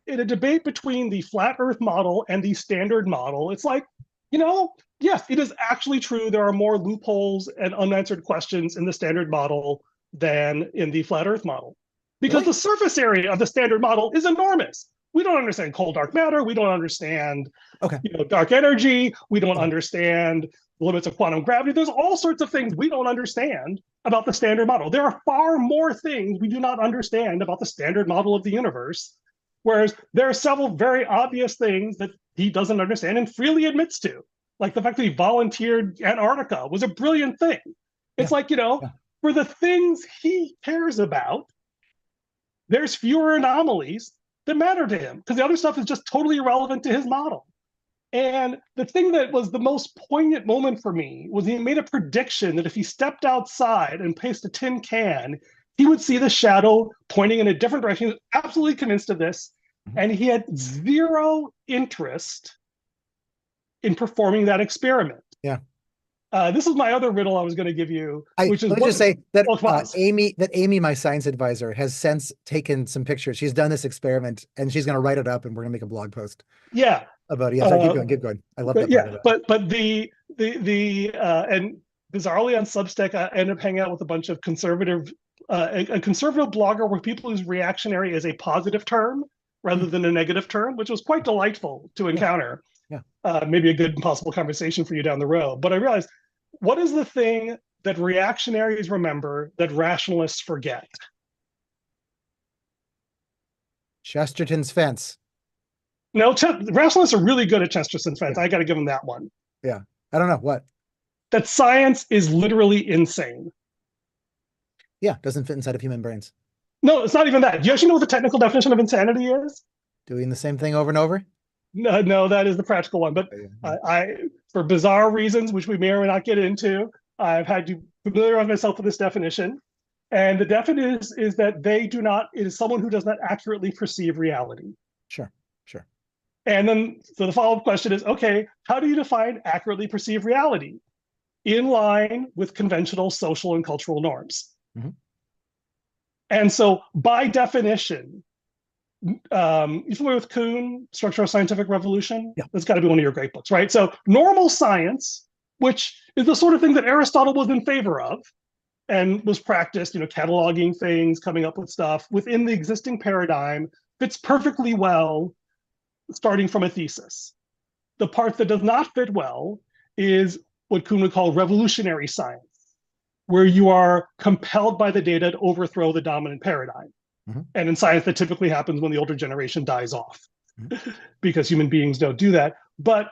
in a debate between the flat Earth model and the standard model, it's like, yes, it is actually true. There are more loopholes and unanswered questions in the standard model than in the flat Earth model, because Really? the surface area of the standard model is enormous. We don't understand cold dark matter. We don't understand, Okay, dark energy. We don't okay. understand the limits of quantum gravity. There's all sorts of things we don't understand about the standard model. There are far more things we do not understand about the standard model of the universe. Whereas there are several very obvious things that he doesn't understand and freely admits to. Like the fact that he volunteered Antarctica was a brilliant thing. It's Yeah, like, yeah. for the things he cares about, there's fewer anomalies that matter to him because the other stuff is just totally irrelevant to his model. And the thing that was the most poignant moment for me was he made a prediction that if he stepped outside and placed a tin can, he would see the shadow pointing in a different direction. He was absolutely convinced of this. Mhm. And he had zero interest in performing that experiment. Yeah. This is my other riddle I was going to give you, I which is let me what. just say that Oh, pause. Amy, my science advisor, has since taken some pictures. She's done this experiment and she's going to write it up and we're going to make a blog post Yeah. about it. Yeah, sorry, keep Uh, going, keep going. I love but that part yeah, of it. but the and bizarrely on Substack, I ended up hanging out with a bunch of conservative, a conservative blogger where people use reactionary as a positive term rather Hmm. than a negative term, which was quite delightful to Yeah, encounter. yeah. Maybe a good and possible conversation for you down the road. But I realized, what is the thing that reactionaries remember that rationalists forget? Chesterton's fence. No, rationalists are really good at Chesterton's Yeah, fence. I got to give them that one. yeah. I don't know what. That science is literally insane. Yeah, doesn't fit inside of human brains. No, it's not even that. Do you actually know what the technical definition of insanity is? Doing the same thing over and over. No, no, that is the practical one. But Yeah, yeah. I, for bizarre reasons, which we may or may not get into, I've had to familiarize myself with this definition. And the definition is that they do not, it is someone who does not accurately perceive reality. Sure, sure. And then, so the follow up question is okay, how do you define accurately perceive reality? In line with conventional social and cultural norms. Mhm. And so, by definition, you familiar with Kuhn, Structure of Scientific Revolution? Yeah. That's got to be one of your great books, right? So, normal science, which is the sort of thing that Aristotle was in favor of and was practiced, cataloging things, coming up with stuff within the existing paradigm, fits perfectly well starting from a thesis. The part that does not fit well is what Kuhn would call revolutionary science, where you are compelled by the data to overthrow the dominant paradigm. Mhm. And in science, that typically happens when the older generation dies off Mhm. because human beings don't do that. But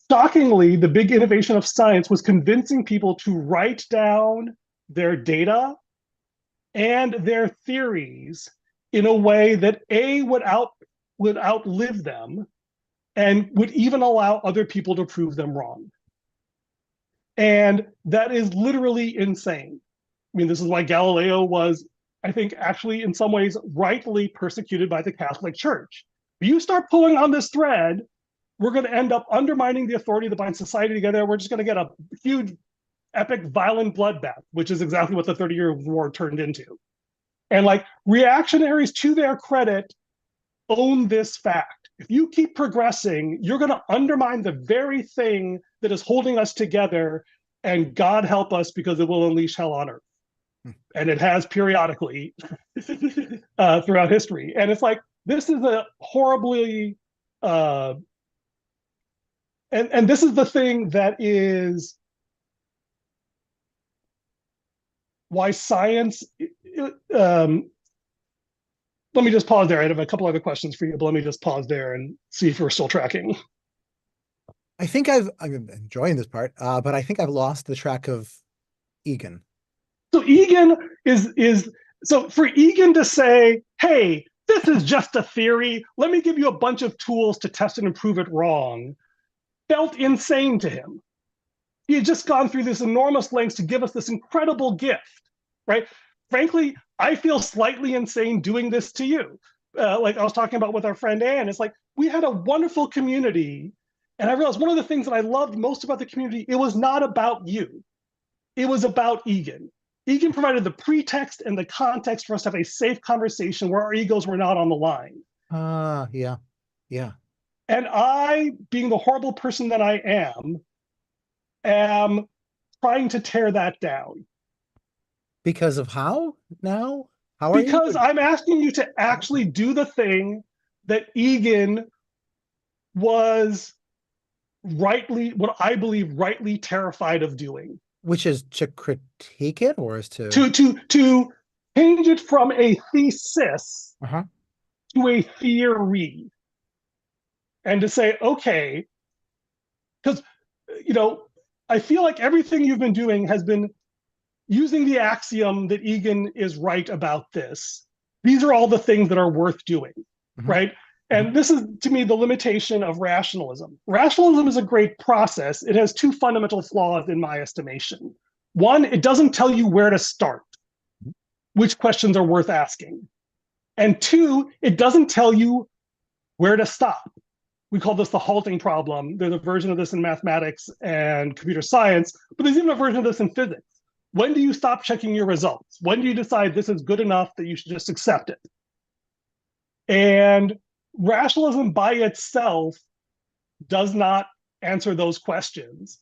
shockingly, the big innovation of science was convincing people to write down their data and their theories in a way that A would outlive them and would even allow other people to prove them wrong. And that is literally insane. I mean, this is why Galileo was, I think, actually in some ways rightly persecuted by the Catholic Church. If you start pulling on this thread, we're going to end up undermining the authority that binds society together. We're just going to get a huge, epic, violent bloodbath, which is exactly what the 30-Year War turned into. And like reactionaries, to their credit, own this fact. If you keep progressing, you're going to undermine the very thing that is holding us together. And God help us because it will unleash hell on earth. And it has periodically throughout history. And it's like, this is a horribly, and this is the thing that is why science, let me just pause there. I have a couple other questions for you, but let me just pause there and see if we're still tracking. I think I'm enjoying this part, but I think I've lost the track of Egan. So Egan is so for Egan to say, "Hey, this is just a theory. Let me give you a bunch of tools to test it and prove it wrong," felt insane to him. He had just gone through this enormous lengths to give us this incredible gift, right? Frankly, I feel slightly insane doing this to you. Like I was talking about with our friend Anne, it's like we had a wonderful community. And I realized one of the things that I loved most about the community, it was not about you. It was about Egan. Egan provided the pretext and the context for us to have a safe conversation where our egos were not on the line. Yeah, yeah. And I, being the horrible person that I am trying to tear that down. Because of how now? How are you? Because I'm asking you to actually do the thing that Egan was rightly, what I believe, rightly terrified of doing. Which is to critique it or is to To change it from a thesis uh-huh. to a theory and to say, okay, because I feel like everything you've been doing has been using the axiom that Egan is right about this. These are all the things that are worth doing, Mhm. right? Mhm. And this is, to me, the limitation of rationalism. Rationalism is a great process. It has two fundamental flaws in my estimation. One, it doesn't tell you where to start, which questions are worth asking. And two, it doesn't tell you where to stop. We call this the halting problem. There's a version of this in mathematics and computer science, but there's even a version of this in physics. When do you stop checking your results? When do you decide this is good enough that you should just accept it? And rationalism by itself does not answer those questions.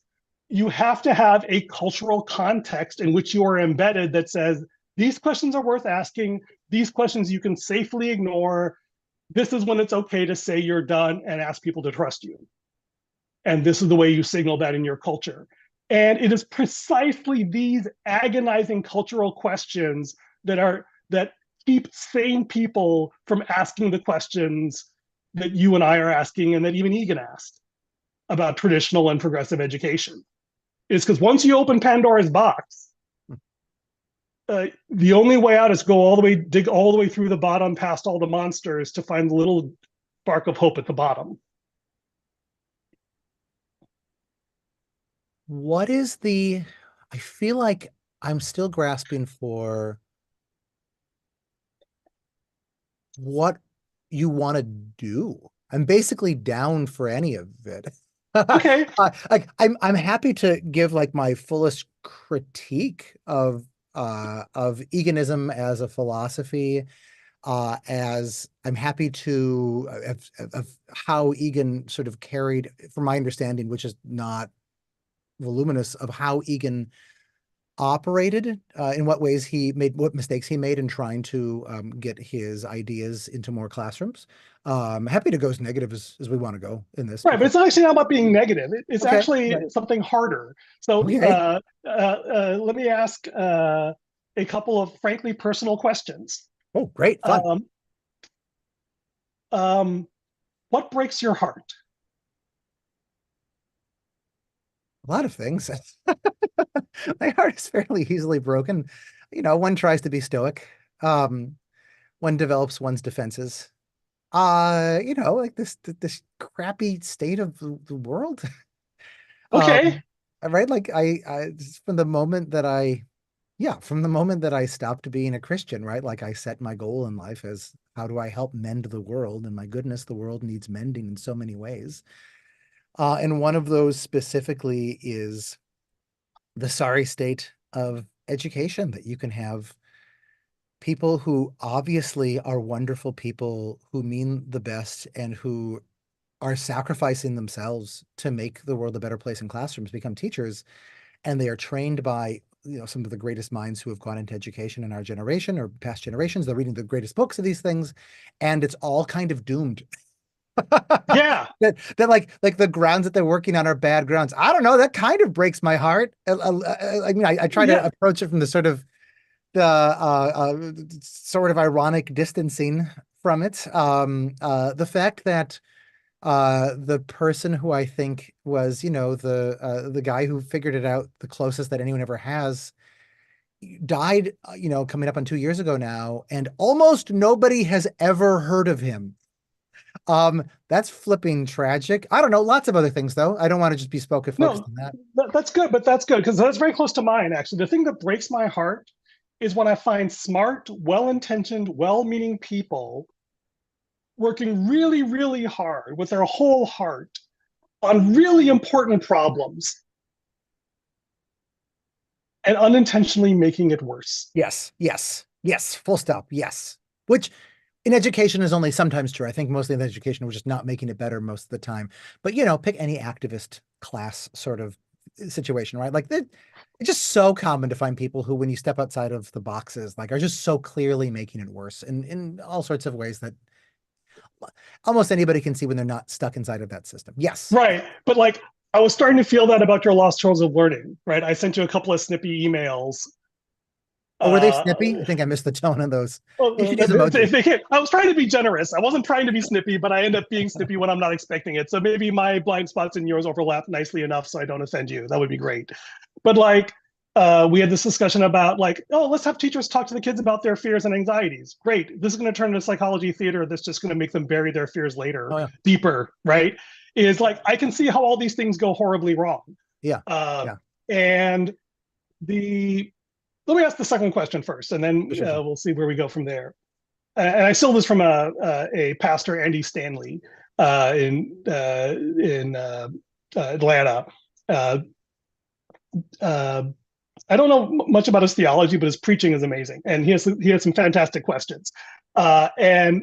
You have to have a cultural context in which you are embedded that says, these questions are worth asking, these questions you can safely ignore. This is when it's okay to say you're done and ask people to trust you. And this is the way you signal that in your culture. And it is precisely these agonizing cultural questions that keep sane people from asking the questions that you and I are asking and that even Egan asked about traditional and progressive education. It's because once you open Pandora's box, the only way out is dig all the way through the bottom, past all the monsters, to find the little spark of hope at the bottom. what is the, I feel like I'm still grasping for what you want to do. I'm basically down for any of it. Okay. I'm happy to give like my fullest critique of Eganism as a philosophy, as I'm happy to of how Egan sort of carried, from my understanding, which is not voluminous, of how Egan operated, in what ways he made, what mistakes he made in trying to get his ideas into more classrooms. Happy to go as negative as we want to go in this Right, but because it's not actually not about being negative. It's okay, actually right. something harder. So Okay. let me ask a couple of frankly personal questions. Oh, great fun. Um, um, what breaks your heart? A lot of things. My heart is fairly easily broken. One tries to be stoic. Um, one develops one's defenses. Like this crappy state of the world. Okay. Um, right? Like from the moment that from the moment that I stopped being a Christian, right? Like I set my goal in life as how do I help mend the world? And my goodness, the world needs mending in so many ways. And one of those specifically is the sorry state of education, that you can have people who obviously are wonderful people who mean the best and who are sacrificing themselves to make the world a better place in classrooms, become teachers, and they are trained by some of the greatest minds who have gone into education in our generation or past generations. They're reading the greatest books of these things, and it's all kind of doomed. Yeah. That like the grounds that they're working on are bad grounds. I don't know. That kind of breaks my heart. I mean, I try to Yeah. approach it from the sort of ironic distancing from it. The fact that the person who I think was, the guy who figured it out the closest that anyone ever has, died, coming up on 2 years ago now, and almost nobody has ever heard of him. That's flipping tragic. I don't know, lots of other things though. I don't want to just be spoken focused No, on that. that's good, but that's good because that's very close to mine, actually. The thing that breaks my heart is when I find smart, well intentioned, well meaning people working really, really hard with their whole heart on really important problems and unintentionally making it worse. Yes, yes, yes, full stop. Yes. Which in education is only sometimes true. I think mostly in education, we're just not making it better most of the time. But pick any activist class sort of situation, right? Like it's just so common to find people who, when you step outside of the boxes, like are just so clearly making it worse in all sorts of ways that almost anybody can see when they're not stuck inside of that system. Yes. Right. But like, I was starting to feel that about your lost chores of learning, right? I sent you a couple of snippy emails. Or were they Uh, snippy? I think I missed the tone on those. You well, should use emojis. I was trying to be generous. I wasn't trying to be snippy, but I end up being snippy when I'm not expecting it. So maybe my blind spots and yours overlap nicely enough so I don't offend you. That would be great. But like, we had this discussion about like, oh, let's have teachers talk to the kids about their fears and anxieties. Great. This is going to turn into psychology theater that's just going to make them bury their fears later, Oh yeah. deeper, right? Is like, I can see how all these things go horribly wrong. Yeah. Uh, Yeah. and the let me ask the second question first, and then Sure, sure, sure. we'll see where we go from there. And I stole this from a pastor, Andy Stanley, in Atlanta. Uh, uh, I don't know much about his theology, but his preaching is amazing, and he has some fantastic questions. And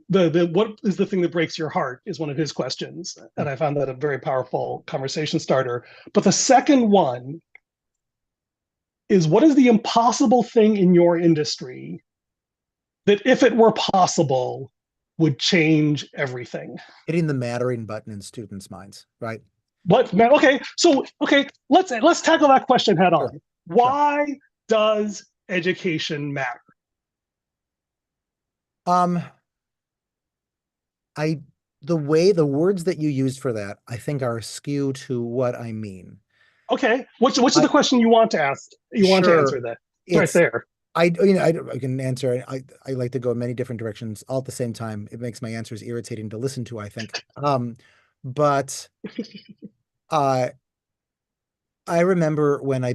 the what is the thing that breaks your heart is one of his questions, Hmm. and I found that a very powerful conversation starter. But the second one is, what is the impossible thing in your industry that, if it were possible, would change everything? Hitting the mattering button in students' minds, right? What man? Okay, so okay, let's tackle that question head Sure. on. Sure. Why does education matter? Um, I the words that you used for that, I think are askew to what I mean. Okay, which is I the question you want to ask? You want to Sure, answer that? It's right it's there. I can answer. I like to go in many different directions all at the same time. It makes my answers irritating to listen to, I think. But uh I remember when when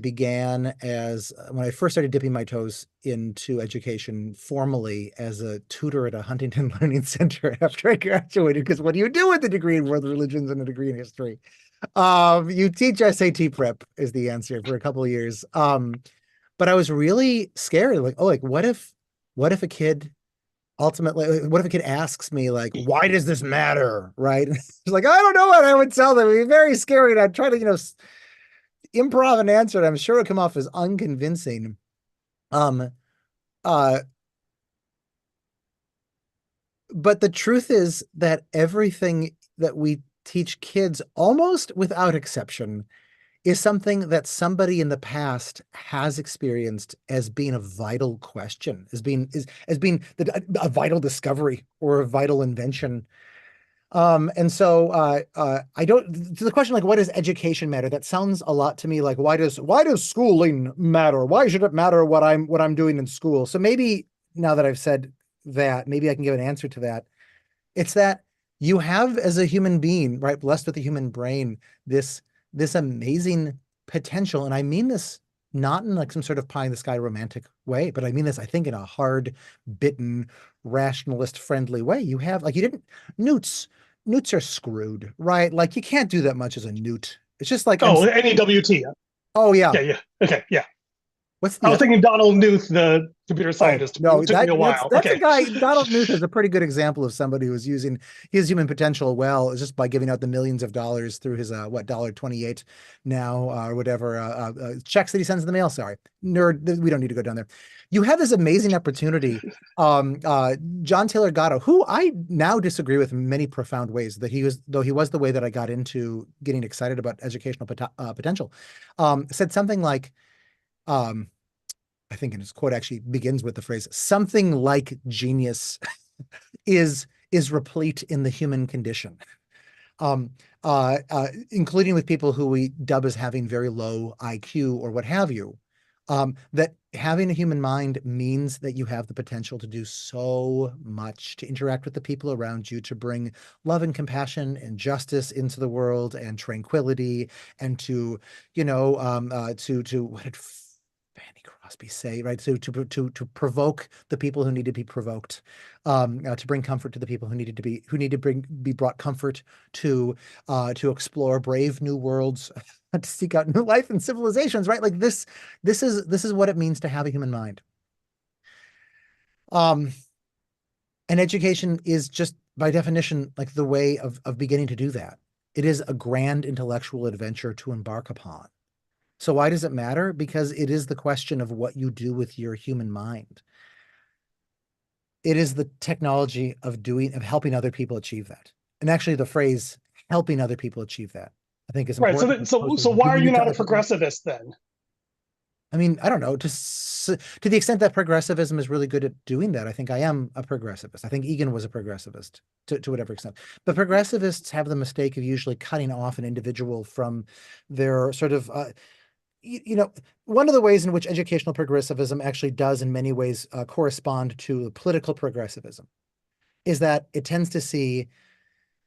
I first started dipping my toes into education formally as a tutor at a Huntington Learning Center after I graduated. Because what do you do with a degree in world religions and a degree in history? You teach SAT prep is the answer for a couple of years. But I was really scared. Like, oh, like what if a kid ultimately, what if a kid asks me like, why does this matter? Right? It's like, I don't know what I would tell them. It'd be very scary. And I'd try to, improv an answer, and I'm sure it'll come off as unconvincing. Um, uh, but the truth is that everything that we teach kids, almost without exception, is something that somebody in the past has experienced as being a vital question, as being a vital discovery or a vital invention. And so I don't to the question like, why does education matter? That sounds a lot to me like, why does schooling matter? Why should it matter what I'm doing in school? So maybe now that I've said that, maybe I can give an answer to that. It's that you have, as a human being, right, blessed with a human brain, this this amazing potential. And I mean this not in like some sort of pie in the sky romantic way, but I mean this, I think, in a hard bitten, rationalist friendly way. You have like you didn't newts, newts are screwed, right? Like you can't do that much as a newt. It's just like Oh, NEWT. oh yeah. Yeah, yeah. Okay, yeah. What's I the was other? thinking Donald Knuth, the computer Oh scientist. no, It took me a while. that's a Okay. guy. Donald Knuth is a pretty good example of somebody who is using his human potential well, just by giving out the millions of dollars through his what $1.28 now or whatever checks that he sends in the mail. Sorry, nerd. We don't need to go down there. You have this amazing opportunity. John Taylor Gatto, who I now disagree with in many profound ways, that he was the way that I got into getting excited about educational potential, said something like. Um, I think in his quote actually begins with the phrase, something like genius is replete in the human condition. Um, Including with people who we dub as having very low IQ or what have you. That having a human mind means that you have the potential to do so much, to interact with the people around you, to bring love and compassion and justice into the world and tranquility, and to, to what did Fanny Crosby say, right? So to provoke the people who need to be provoked, to bring comfort to the people who need to be brought comfort, to explore brave new worlds, to seek out new life and civilizations, right? Like this is what it means to have a human mind. Um, and education is just by definition like the way of beginning to do that. It is a grand intellectual adventure to embark upon. So why does it matter? Because it is the question of what you do with your human mind. It is the technology of helping other people achieve that. And actually the phrase helping other people achieve that, I think, is Right. So, important as opposed to so why are doing you it to not a other people. progressivist then? I mean, I don't know, to the extent that progressivism is really good at doing that, I think I am a progressivist. I think Egan was a progressivist to whatever extent. But progressivists have the mistake of usually cutting off an individual from their sort of one of the ways in which educational progressivism actually does in many ways correspond to political progressivism is that it tends to see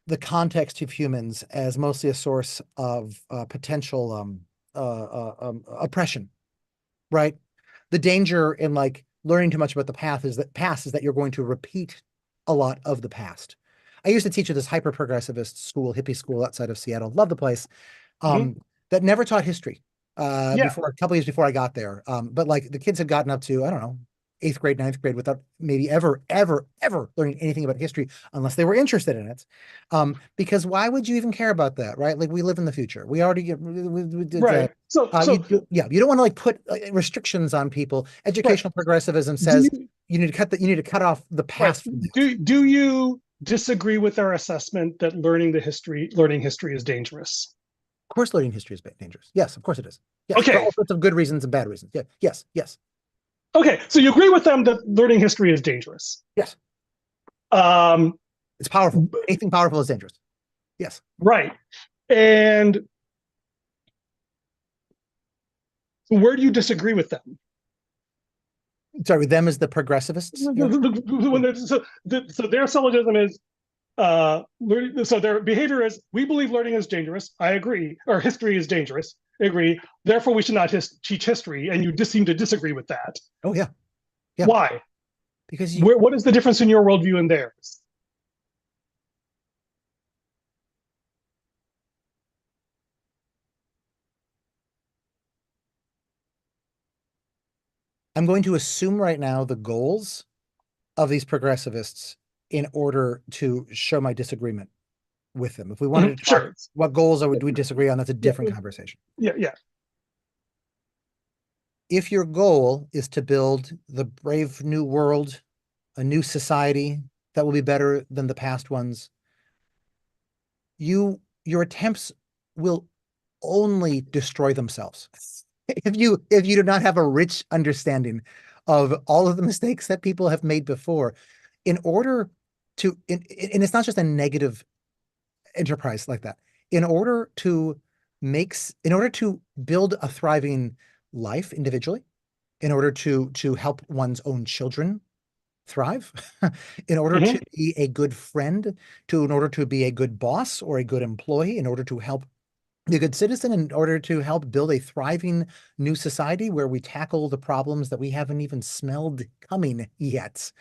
the context of humans as mostly a source of potential oppression, right? The danger in like learning too much about the past is that you're going to repeat a lot of the past. I used to teach at this hyper progressivist school, hippie school outside of Seattle. Love the place. Mhm. That never taught history Yeah. before a couple years before I got there. But like the kids had gotten up to, I don't know, eighth grade, ninth grade without maybe ever learning anything about history unless they were interested in it. Because why would you even care about that, right? Like we live in the future. We already we did Right. So, yeah, you don't want to like put restrictions on people. right. Educational progressivism Do says you, you need to cut off the right. past from you. Do you disagree with our assessment that learning history is dangerous? Of course, learning history is dangerous. Yes, of course it is. Yes, for Okay. all sorts of good reasons and bad reasons. Yeah, yes, yes, Okay. So you agree with them that learning history is dangerous. yes. Um, It's powerful. Anything powerful is dangerous. Yes. right. And where do you disagree with them? Sorry, with them as the progressivists. So their syllogism is so their behavior is we believe learning is dangerous. I agree, or history is dangerous. agree. Therefore, we should not teach history. And you just seem to disagree with that. Oh yeah, yeah. Why? Because What is the difference in your worldview and theirs? I'm going to assume right now the goals of these progressivists in order to show my disagreement with them. If we wanted to talk Sure. what goals would we disagree on, that's a Yeah, different conversation. yeah, yeah. If your goal is to build the brave new world, a new society that will be better than the past ones, your attempts will only destroy themselves. If you do not have a rich understanding of all of the mistakes that people have made before, in order and it's not just a negative enterprise like that. In order to build a thriving life individually, in order to help one's own children thrive, in order to Mm-hmm. be a good friend, in order to be a good boss or a good employee, in order to help be a good citizen, in order to help build a thriving new society where we tackle the problems that we haven't even smelled coming yet.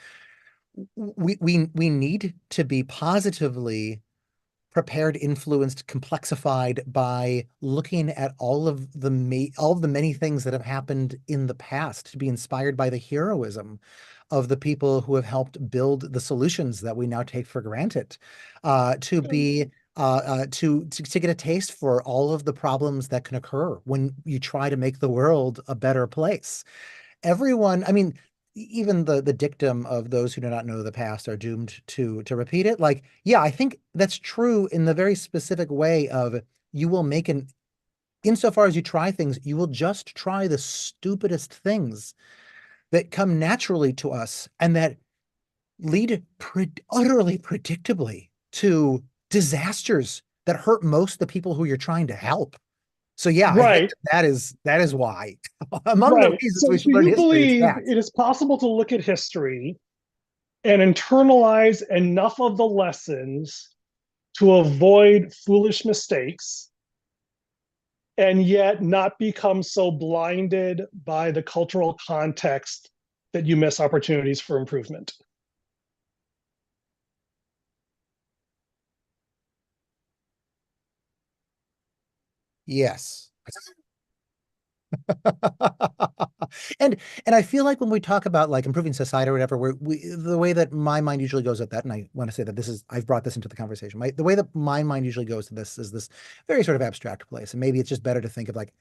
We need to be positively prepared, influenced, complexified by looking at all of the many things that have happened in the past, to be inspired by the heroism of the people who have helped build the solutions that we now take for granted, to be to get a taste for all of the problems that can occur when you try to make the world a better place. Everyone, I mean, even the dictum of those who do not know the past are doomed to repeat it. Like, yeah, I think that's true in the very specific way of you will make an insofar as you try things, you will just try the stupidest things that come naturally to us and that lead utterly predictably to disasters that hurt most the people who you're trying to help. So yeah, I think Right, that is why. Among the right. reasons So, we so should learn you history, it's believe that. it is possible to look at history and internalize enough of the lessons to avoid foolish mistakes and yet not become so blinded by the cultural context that you miss opportunities for improvement. Yes. And and I feel like when we talk about like improving society or whatever, the way that my mind usually goes at that, and I want to say that I've brought this into the conversation. The way that my mind usually goes to this is this very sort of abstract place. And maybe it's just better to think of like,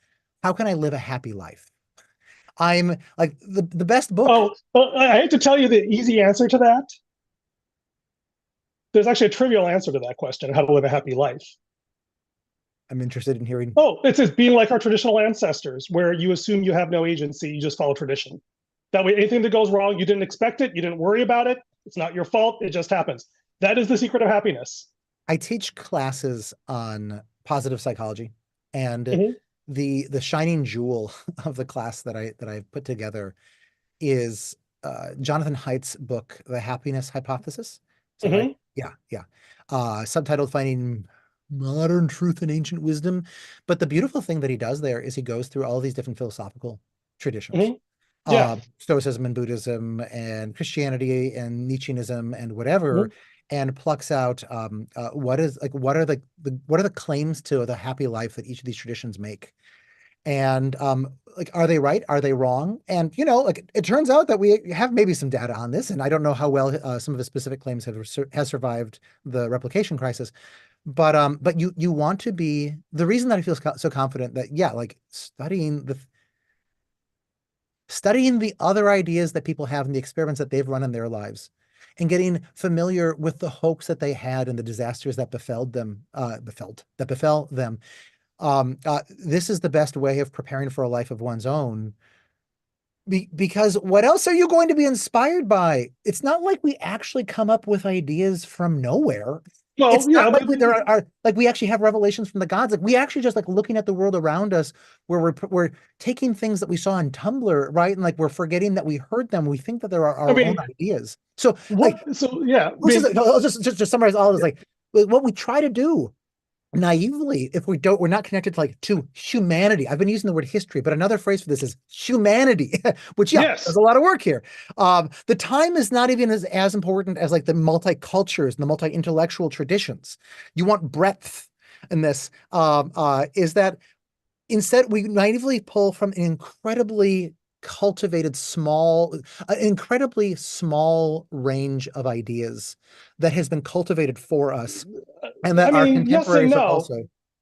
how can I live a happy life? I'm like the best book. Oh, I hate to tell you the easy answer to that. There's actually a trivial answer to that question: how to live a happy life. I'm interested in hearing. Oh, it's being like our traditional ancestors, where you assume you have no agency, you just follow tradition. That way, anything that goes wrong, you didn't expect it, you didn't worry about it. It's not your fault. It just happens. That is the secret of happiness. I teach classes on positive psychology, and Mm-hmm, the shining jewel of the class that I've put together is Jonathan Haidt's book, The Happiness Hypothesis. Is that right? mm-hmm, Yeah, yeah. Subtitled Finding Modern Truth in Ancient Wisdom. But the beautiful thing that he does there is he goes through all these different philosophical traditions, mm-hmm. Yeah. Stoicism and Buddhism and Christianity and Nietzscheanism and whatever, Mm-hmm, and plucks out what are the claims to the happy life that each of these traditions make, and like, are they right? Are they wrong? And like, it turns out that we have maybe some data on this, and I don't know how well some of the specific claims has survived the replication crisis. But you want to be the reason that I feel so confident that yeah, like studying the other ideas that people have and the experiments that they've run in their lives, and getting familiar with the hopes that they had and the disasters that befell them. This is the best way of preparing for a life of one's own. Because what else are you going to be inspired by? It's not like we actually come up with ideas from nowhere. Well, It's not yeah, like but there are like we actually have revelations from the gods. Like we actually just like looking at the world around us, where we're taking things that we saw on Tumblr, right? And like we're forgetting that we heard them. We think that there are I our own mean, ideas. So like, what? So yeah, I which is mean, I'll just summarize all of this. yeah, Like what we try to do naively, if we're not connected to like to humanity. I've been using the word history, but another phrase for this is humanity, which yeah, there's Yes. a lot of work here. The time is not even as important as like the multi-cultures and the multi-intellectual traditions. You want breadth in this. Is that instead we naively pull from an incredibly small range of ideas that has been cultivated for us and I that our mean, yes and contemporaries are no. also.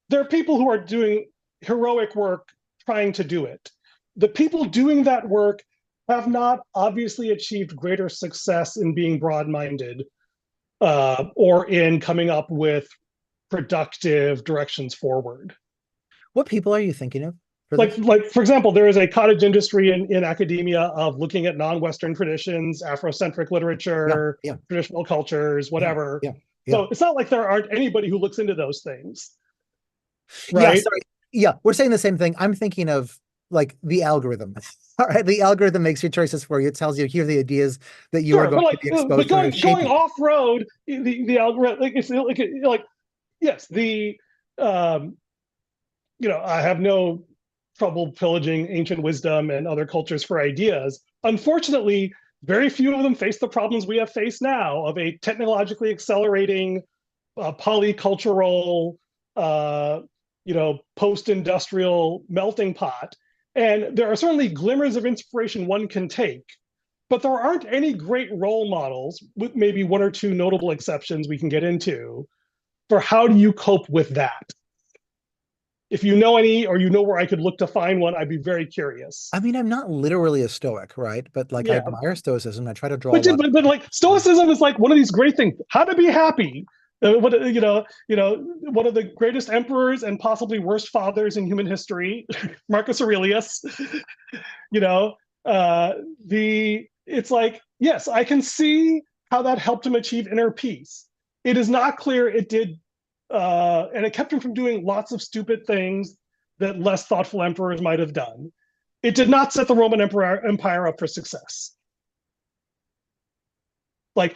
There are people who are doing heroic work trying to do it. The people doing that work have not obviously achieved greater success in being broad-minded or in coming up with productive directions forward. What people are you thinking of for like this? like for example, there is a cottage industry in academia of looking at non-Western traditions, Afrocentric Yeah, literature, yeah, traditional cultures, yeah, whatever. yeah, yeah. So it's not like there aren't anybody who looks into those things, Yeah, right? sorry. Yeah, we're saying the same thing. I'm thinking of like the algorithm. All right, the algorithm makes your choices for you. It tells you here are the ideas that you are Sure, going but to be but exposed to and shape going you. off road, the algorithm like yes, the um, I have no trouble pillaging ancient wisdom and other cultures for ideas. Unfortunately, very few of them face the problems we have faced now of a technologically accelerating, polycultural, uh, post-industrial melting pot. And there are certainly glimmers of inspiration one can take, but there aren't any great role models, with maybe one or two notable exceptions we can get into, for how do you cope with that. If you know any, or you know where I could look to find one, I'd be very curious. I mean, I'm not literally a stoic, right? But like I Yeah, admire stoicism. I try to draw a but lot but like stoicism is like one of these great things. How to be happy. One of the greatest emperors and possibly worst fathers in human history, Marcus Aurelius. You know, uh, the it's like yes, I can see how that helped him achieve inner peace. It is not clear it did, and it kept him from doing lots of stupid things that less thoughtful emperors might have done. It did not set the Roman Empire up for success. Like,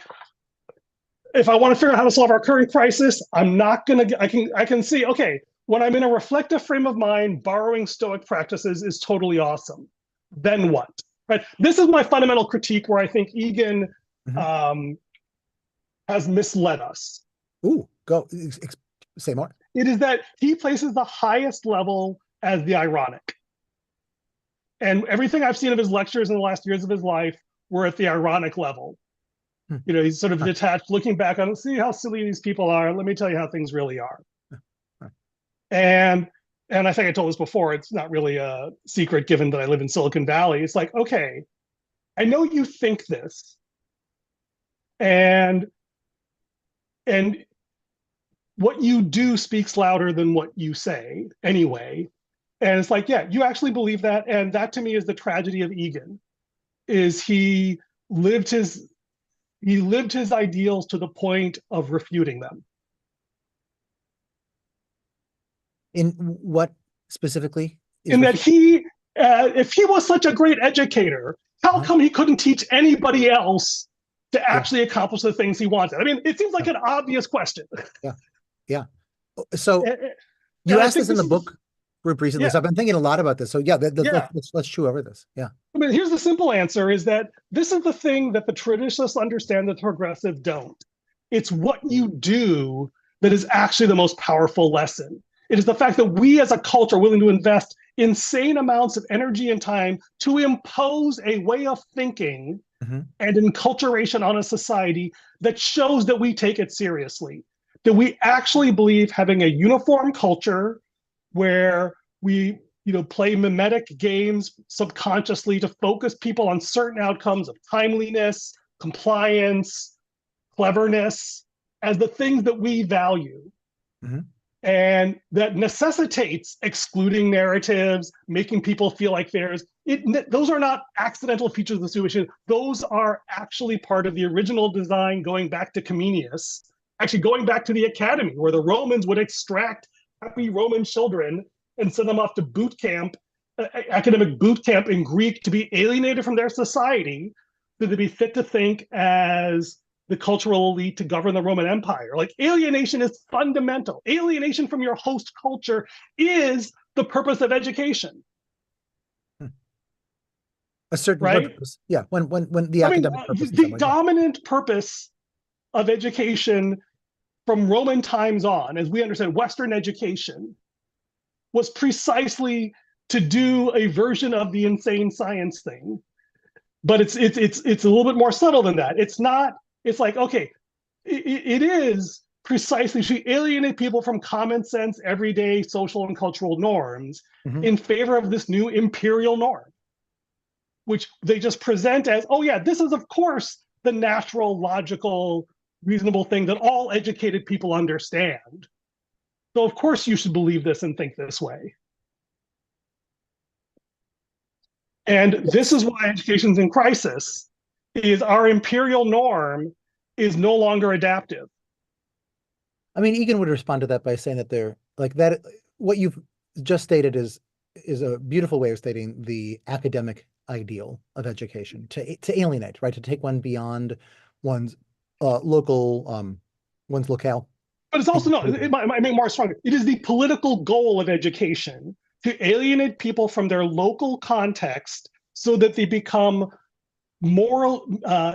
if I want to figure out how to solve our current crisis, I'm not gonna. I can see. Okay, when I'm in a reflective frame of mind, borrowing Stoic practices is totally awesome. Then what? Right. This is my fundamental critique, where I think Egan of. um, has misled us. Ooh, go say more. It is that he places the highest level as the ironic. And everything I've seen of his lectures in the last years of his life were at the ironic level. Hmm. He's sort of detached, looking back on, see how silly these people are. Let me tell you how things really are. And I think I told this before. It's not really a secret, given that I live in Silicon Valley. It's like, okay, I know you think this, and and what you do speaks louder than what you say, anyway. And it's like, yeah, you actually believe that, and that to me is the tragedy of Egan. Is lived his he lived his ideals to the point of refuting them. In what specifically is In that refuted? if he was such a great educator, how Uh-huh. come he couldn't teach anybody else to Yeah, actually accomplish the things he wanted? I mean, it seems yeah, like an obvious question. yeah, yeah. So and, you I asked think this in this the is, book group recently, yeah, so I've been thinking a lot about this. So yeah, yeah. let's chew over this. Yeah. I mean, here's the simple answer is that this is the thing that the traditionalists understand that the progressive don't. It's what you do that is actually the most powerful lesson. It is the fact that we as a culture are willing to invest insane amounts of energy and time to impose a way of thinking Hmm. and enculturation on a society that shows that we take it seriously, that we actually believe having a uniform culture where we play mimetic games subconsciously to focus people on certain outcomes of timeliness, compliance, cleverness as the things that we value. Hmm. And that necessitates excluding narratives, making people feel like those are not accidental features of the situation. Those are actually part of the original design, going back to Comenius, actually going back to the academy, where the Romans would extract happy Roman children and send them off to boot camp, academic boot camp in Greek, to be alienated from their society, so to be fit to think as the cultural elite to govern the Roman Empire. Like alienation is fundamental. Alienation from your host culture is the purpose of education, A certain right? purpose. Yeah, when the I mean, academic purpose in some the way. Yeah. dominant purpose of education from Roman times on, as we understand Western education, was precisely to do a version of the insane science thing. But it's a little bit more subtle than that. It's not. It's like, okay, it is precisely to alienate people from common sense, everyday social and cultural norms Mhm. in favor of this new imperial norm, which they just present as, oh yeah, this is of course the natural, logical, reasonable thing that all educated people understand. So of course you should believe this and think this way. And this Yes. is why education's in crisis, is our imperial norm is no longer adaptive. I mean, Egan would respond to that by saying that they're like that. What you've just stated is a beautiful way of stating the academic ideal of education to alienate, right? To take one beyond one's local one's locale But it's also, and no, it might make more stronger. It is the political goal of education to alienate people from their local context so that they become more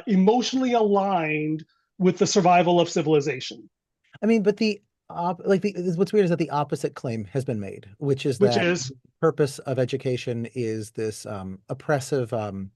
emotionally aligned with the survival of civilization, I mean, but the like the what's weird is that the opposite claim has been made, which is which that is, the purpose of education is this oppressive,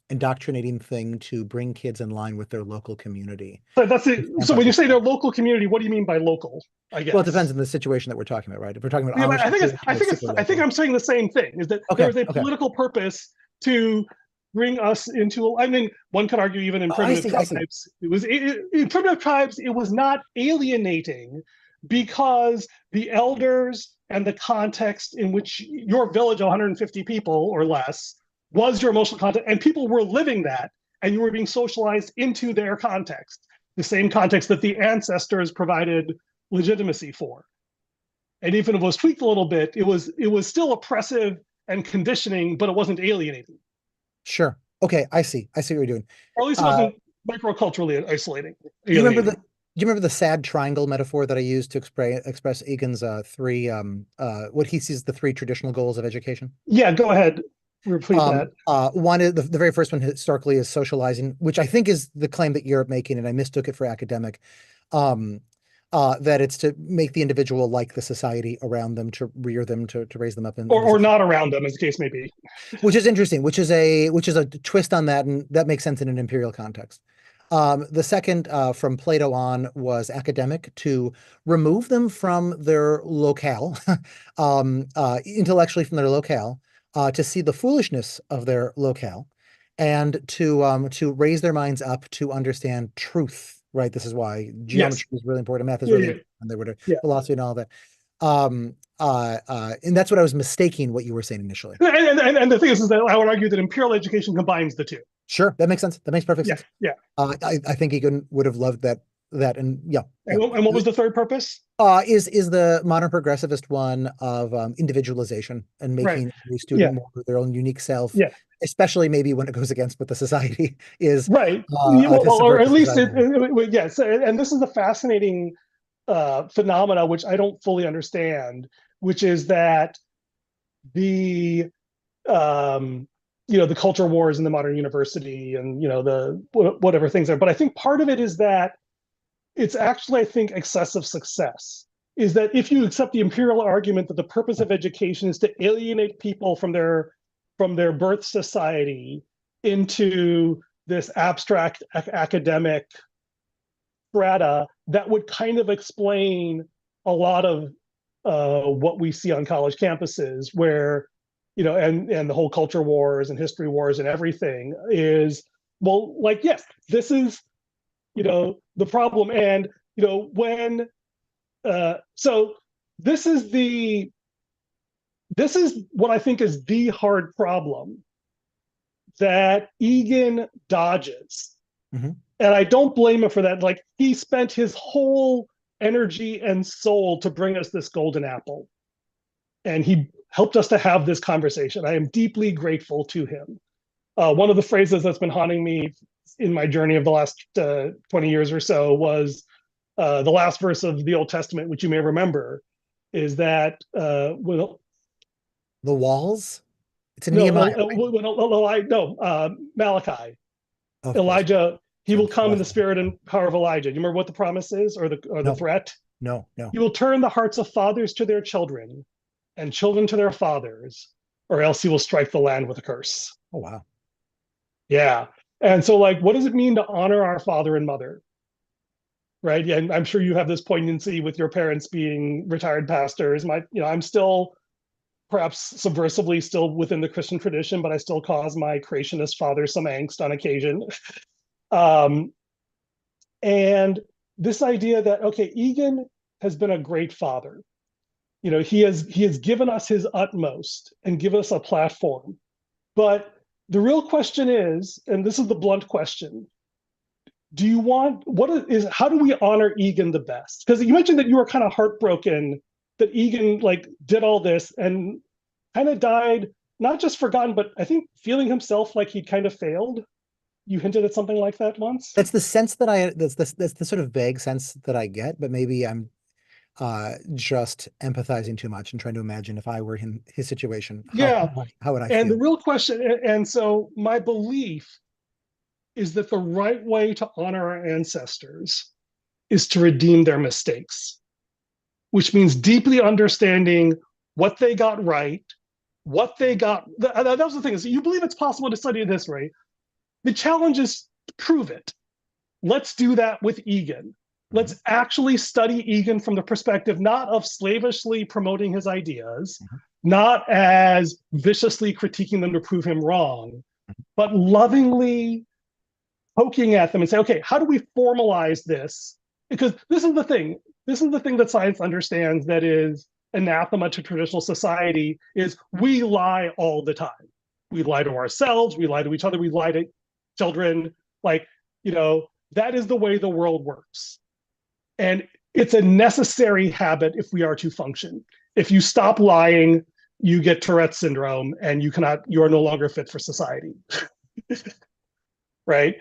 indoctrinating thing to bring kids in line with their local community. so that's it. Stamp So out when you the say their local community, what do you mean by local? I well, it depends guess. on the situation that we're talking about, right? If we're talking about Yeah, Amish I education, it's think super I think local. I'm saying the same thing. Is that there Okay, is a okay. political purpose to bring us into? I mean, one could argue even in Oh, I primitive see, I see. tribes, in primitive tribes it was not alienating because the elders and the context in which your village, 150 people or less, was your emotional context, and people were living that, and you were being socialized into their context, the same context that the ancestors provided legitimacy for. And even if it was tweaked a little bit, it was still oppressive and conditioning, but it wasn't alienating, Sure. Okay, I see. I see what you're doing. or at least it Uh, wasn't microculturally isolating, do you remember the alienating. do you remember the sad triangle metaphor that I used to express Egan's three what he sees the three traditional goals of education? Yeah, go ahead, repeat that. One is the very first one historically is socializing, which I think is the claim that you're making, and I mistook it for academic. Um, that it's to make the individual like the society around them, to rear them, to raise them up in the Or society, not around them, as the case may be. which is interesting, which is a twist on that, and that makes sense in an imperial context. The second, from Plato on, was academic, to remove them from their locale, intellectually from their locale, to see the foolishness of their locale, and to raise their minds up to understand truth. Right. This is why Yes. geometry is really important. Math is Yeah, really yeah, important. And they were to yeah. philosophy and all that. And that's what I was mistaking what you were saying initially. And the thing is that I would argue that imperial education combines the two. Sure, that makes sense. That makes perfect Yeah, sense. yeah. I think Egan would have loved that, and yeah, yeah. And what was the third purpose? Is the modern progressivist one of individualization and Right. making every student Yeah, more of their own unique self, yeah. especially maybe when it goes against what the society is, Right. Yeah, well, to or subvert at the least society. yes. And this is the fascinating phenomena which I don't fully understand, which is that the um, the culture wars in the modern university, and the whatever things are. But I think part of it is that it's actually, I think, excessive success. Is that if you accept the imperial argument that the purpose of education is to alienate people from their birth society into this abstract academic strata, that would kind of explain a lot of what we see on college campuses, where and the whole culture wars and history wars and everything is, well, like, yes, this is the problem. And when so this is what I think is the hard problem that Egan dodges. Mhm. And I don't blame him for that. Like, he spent his whole energy and soul to bring us this golden apple, and he helped us to have this conversation. I am deeply grateful to him. One of the phrases that's been haunting me in my journey of the last 20 years or so was the last verse of the Old Testament, which you may remember, is that The walls? It's in no, Nehemiah, right? Malachi, Of course. Elijah, he Sorry, will I'm come in the lost. spirit and power of Elijah. Do you remember what the promise is, or the No, threat? no, no. He will turn the hearts of fathers to their children and children to their fathers, or else he will strike the land with a curse. Oh, wow. Yeah. And so, like, what does it mean to honor our father and mother? Right. Yeah, and I'm sure you have this poignancy with your parents being retired pastors. I'm still perhaps subversively still within the Christian tradition, but I still cause my creationist father some angst on occasion. Um, and this idea that, okay, Egan has been a great father. He has given us his utmost and given us a platform. But the real question is, and this is the blunt question, do you want what is how do we honor Egan the best? Because you mentioned that you were kind of heartbroken that Egan like did all this and kind of died, not just forgotten, but I think feeling himself like he'd kind of failed. You hinted at something like that once. That's the sense that that's the sort of vague sense that I get, but maybe I'm just empathizing too much and trying to imagine if I were in his situation, Yeah. how would I And the feel? real question, and so my belief is that the right way to honor our ancestors is to redeem their mistakes, which means deeply understanding what they got right, what they got. That was the thing is you believe it's possible to study this right. The challenge is prove it. Let's do that with Egan. Mhm, Let's actually study Egan from the perspective not of slavishly promoting his ideas, mhm, not as viciously critiquing them to prove him wrong, but lovingly poking at them and say, okay, how do we formalize this? Because this is the thing. This is the thing that science understands that is anathema to traditional society is we lie all the time. We lie to ourselves, we lie to each other, we lie to children. Like, that is the way the world works. And it's a necessary habit if we are to function. If you stop lying, you get Tourette's syndrome and you are no longer fit for society. Right.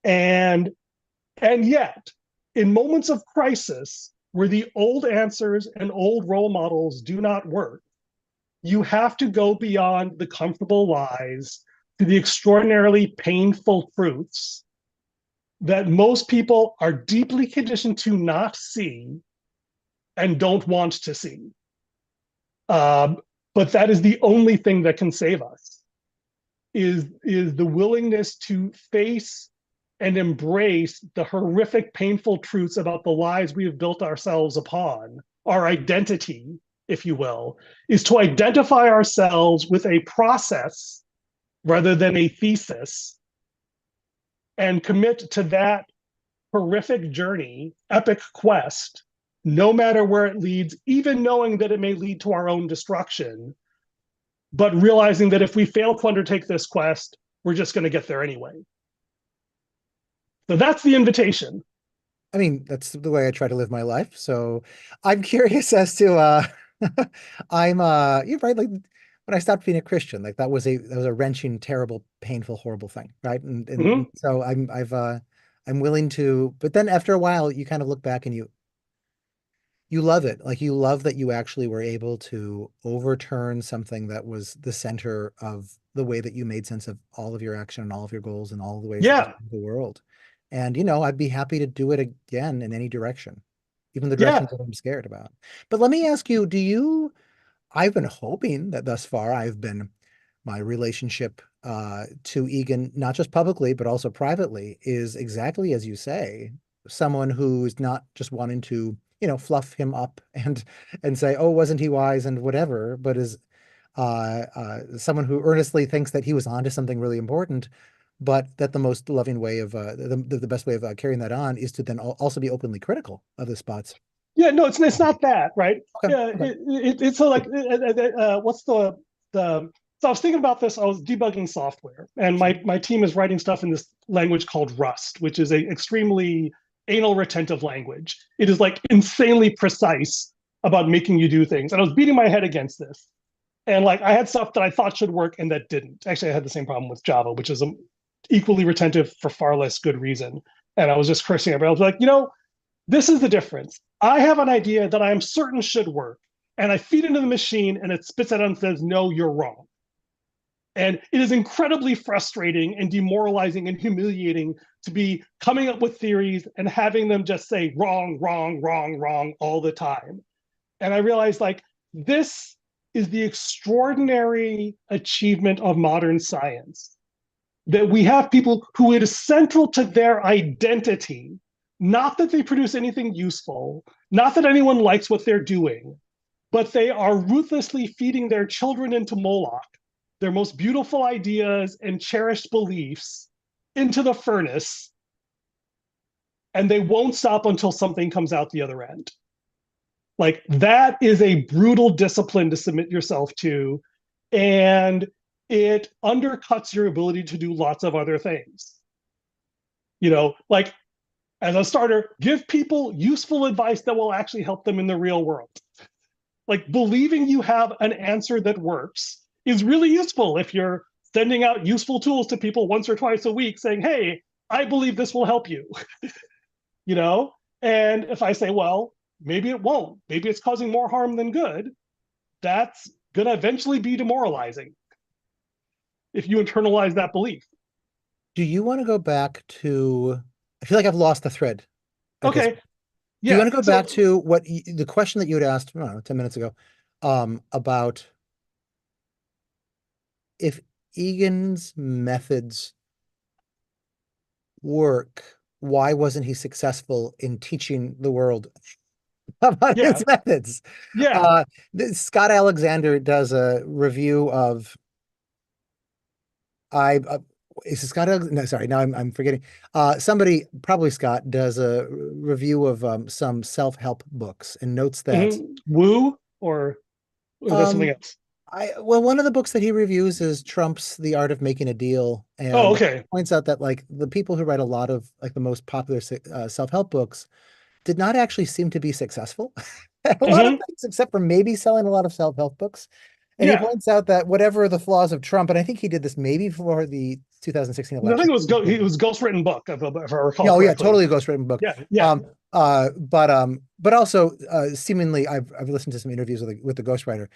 And and yet, in moments of crisis where the old answers and old role models do not work, you have to go beyond the comfortable lies to the extraordinarily painful truths that most people are deeply conditioned to not see and don't want to see. Um, but that is the only thing that can save us is the willingness to face and embrace the horrific, painful truths about the lies we have built ourselves upon, our identity, if you will, is to identify ourselves with a process rather than a thesis and commit to that horrific journey, epic quest, no matter where it leads, even knowing that it may lead to our own destruction, but realizing that if we fail to undertake this quest, we're just going to get there anyway. So that's the invitation. I mean, that's the way I try to live my life. So I'm curious as to you're right, like when I stopped being a Christian, like that was a wrenching, terrible, painful, horrible thing, right? And Mm-hmm. so I'm willing to, but then after a while you kind of look back and you love it. Like you love that you actually were able to overturn something that was the center of the way that you made sense of all of your action and all of your goals and all of the ways that you Yeah, see the world. And I'd be happy to do it again in any direction, even the yeah, directions that I'm scared about. But let me ask you, I've been hoping that thus far my relationship to Egan, not just publicly, but also privately, is exactly as you say, someone who's not just wanting to, fluff him up and say, oh, wasn't he wise and whatever, but is someone who earnestly thinks that he was onto something really important, but that the most loving way of the best way of carrying that on is to then also be openly critical of the spots. yeah. No, it's not that, right? Okay, Yeah, okay. it's so like what's the so I was thinking about this. I was debugging software, and Sure. my team is writing stuff in this language called Rust, which is a extremely anal retentive language. It is like insanely precise about making you do things. And I was beating my head against this. And like I had stuff that I thought should work and that didn't. Actually, I had the same problem with Java, which is equally retentive for far less good reason. And I was just cursing everybody. I was like, this is the difference. I have an idea that I am certain should work, and I feed into the machine, and it spits it out and says, "No, you're wrong." And it is incredibly frustrating and demoralizing and humiliating to be coming up with theories and having them just say wrong, wrong, wrong, wrong all the time. And I realized like this is the extraordinary achievement of modern science, that we have people who it is central to their identity, not that they produce anything useful, not that anyone likes what they're doing, but they are ruthlessly feeding their children into Moloch, their most beautiful ideas and cherished beliefs into the furnace, and they won't stop until something comes out the other end. Like that is a brutal discipline to submit yourself to, and it undercuts your ability to do lots of other things. Like as a starter, give people useful advice that will actually help them in the real world. Like believing you have an answer that works is really useful if you're sending out useful tools to people once or twice a week saying, hey, I believe this will help you. And if I say, well, maybe it won't, maybe it's causing more harm than good, that's going to eventually be demoralizing if you internalize that belief. Do you want to go back to, I feel like I've lost the thread at this Okay. point. Do you Yeah. want to go back to the question that you had asked, I don't know, 10 minutes ago, about if Egan's methods work, why wasn't he successful in teaching the world about Yeah. his methods? Yeah. Scott Alexander does a review of I is it Scott? No, sorry, now I'm forgetting. Somebody, probably Scott, does a review of some self-help books and notes that Woo or that's something um else. one of the books that he reviews is Trump's The Art of Making a Deal, Oh, and okay. points out that like the people who write a lot of like the most popular self-help books did not actually seem to be successful at a lot of Mm-hmm. things, except for maybe selling a lot of self-help books. And he Yeah. points out that whatever the flaws of Trump, and I think he did this maybe for the 2016 I think election. it was Ghostwritten book, if I recall Yeah, oh yeah, correctly. totally a ghostwritten book. Yeah, yeah, But also seemingly I've listened to some interviews with the ghostwriter,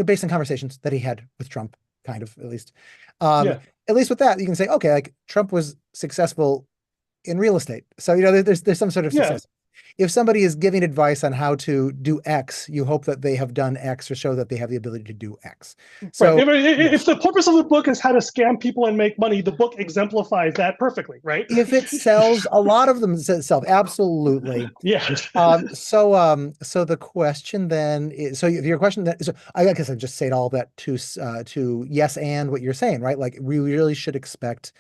based on conversations that he had with Trump, kind of at least. Um, yeah, at least with that, you can say, okay, like Trump was successful in real estate. So, there's some sort of yeah. success. If somebody is giving advice on how to do X, you hope that they have done X or show that they have the ability to do X. Right. So, If yes. the purpose of the book is how to scam people and make money, the book exemplifies that perfectly, right? If it sells, a lot of them sell, absolutely. Yeah. So the question then is, so your question that, so I guess I just say all that to yes and what you're saying, right? Like we really should expect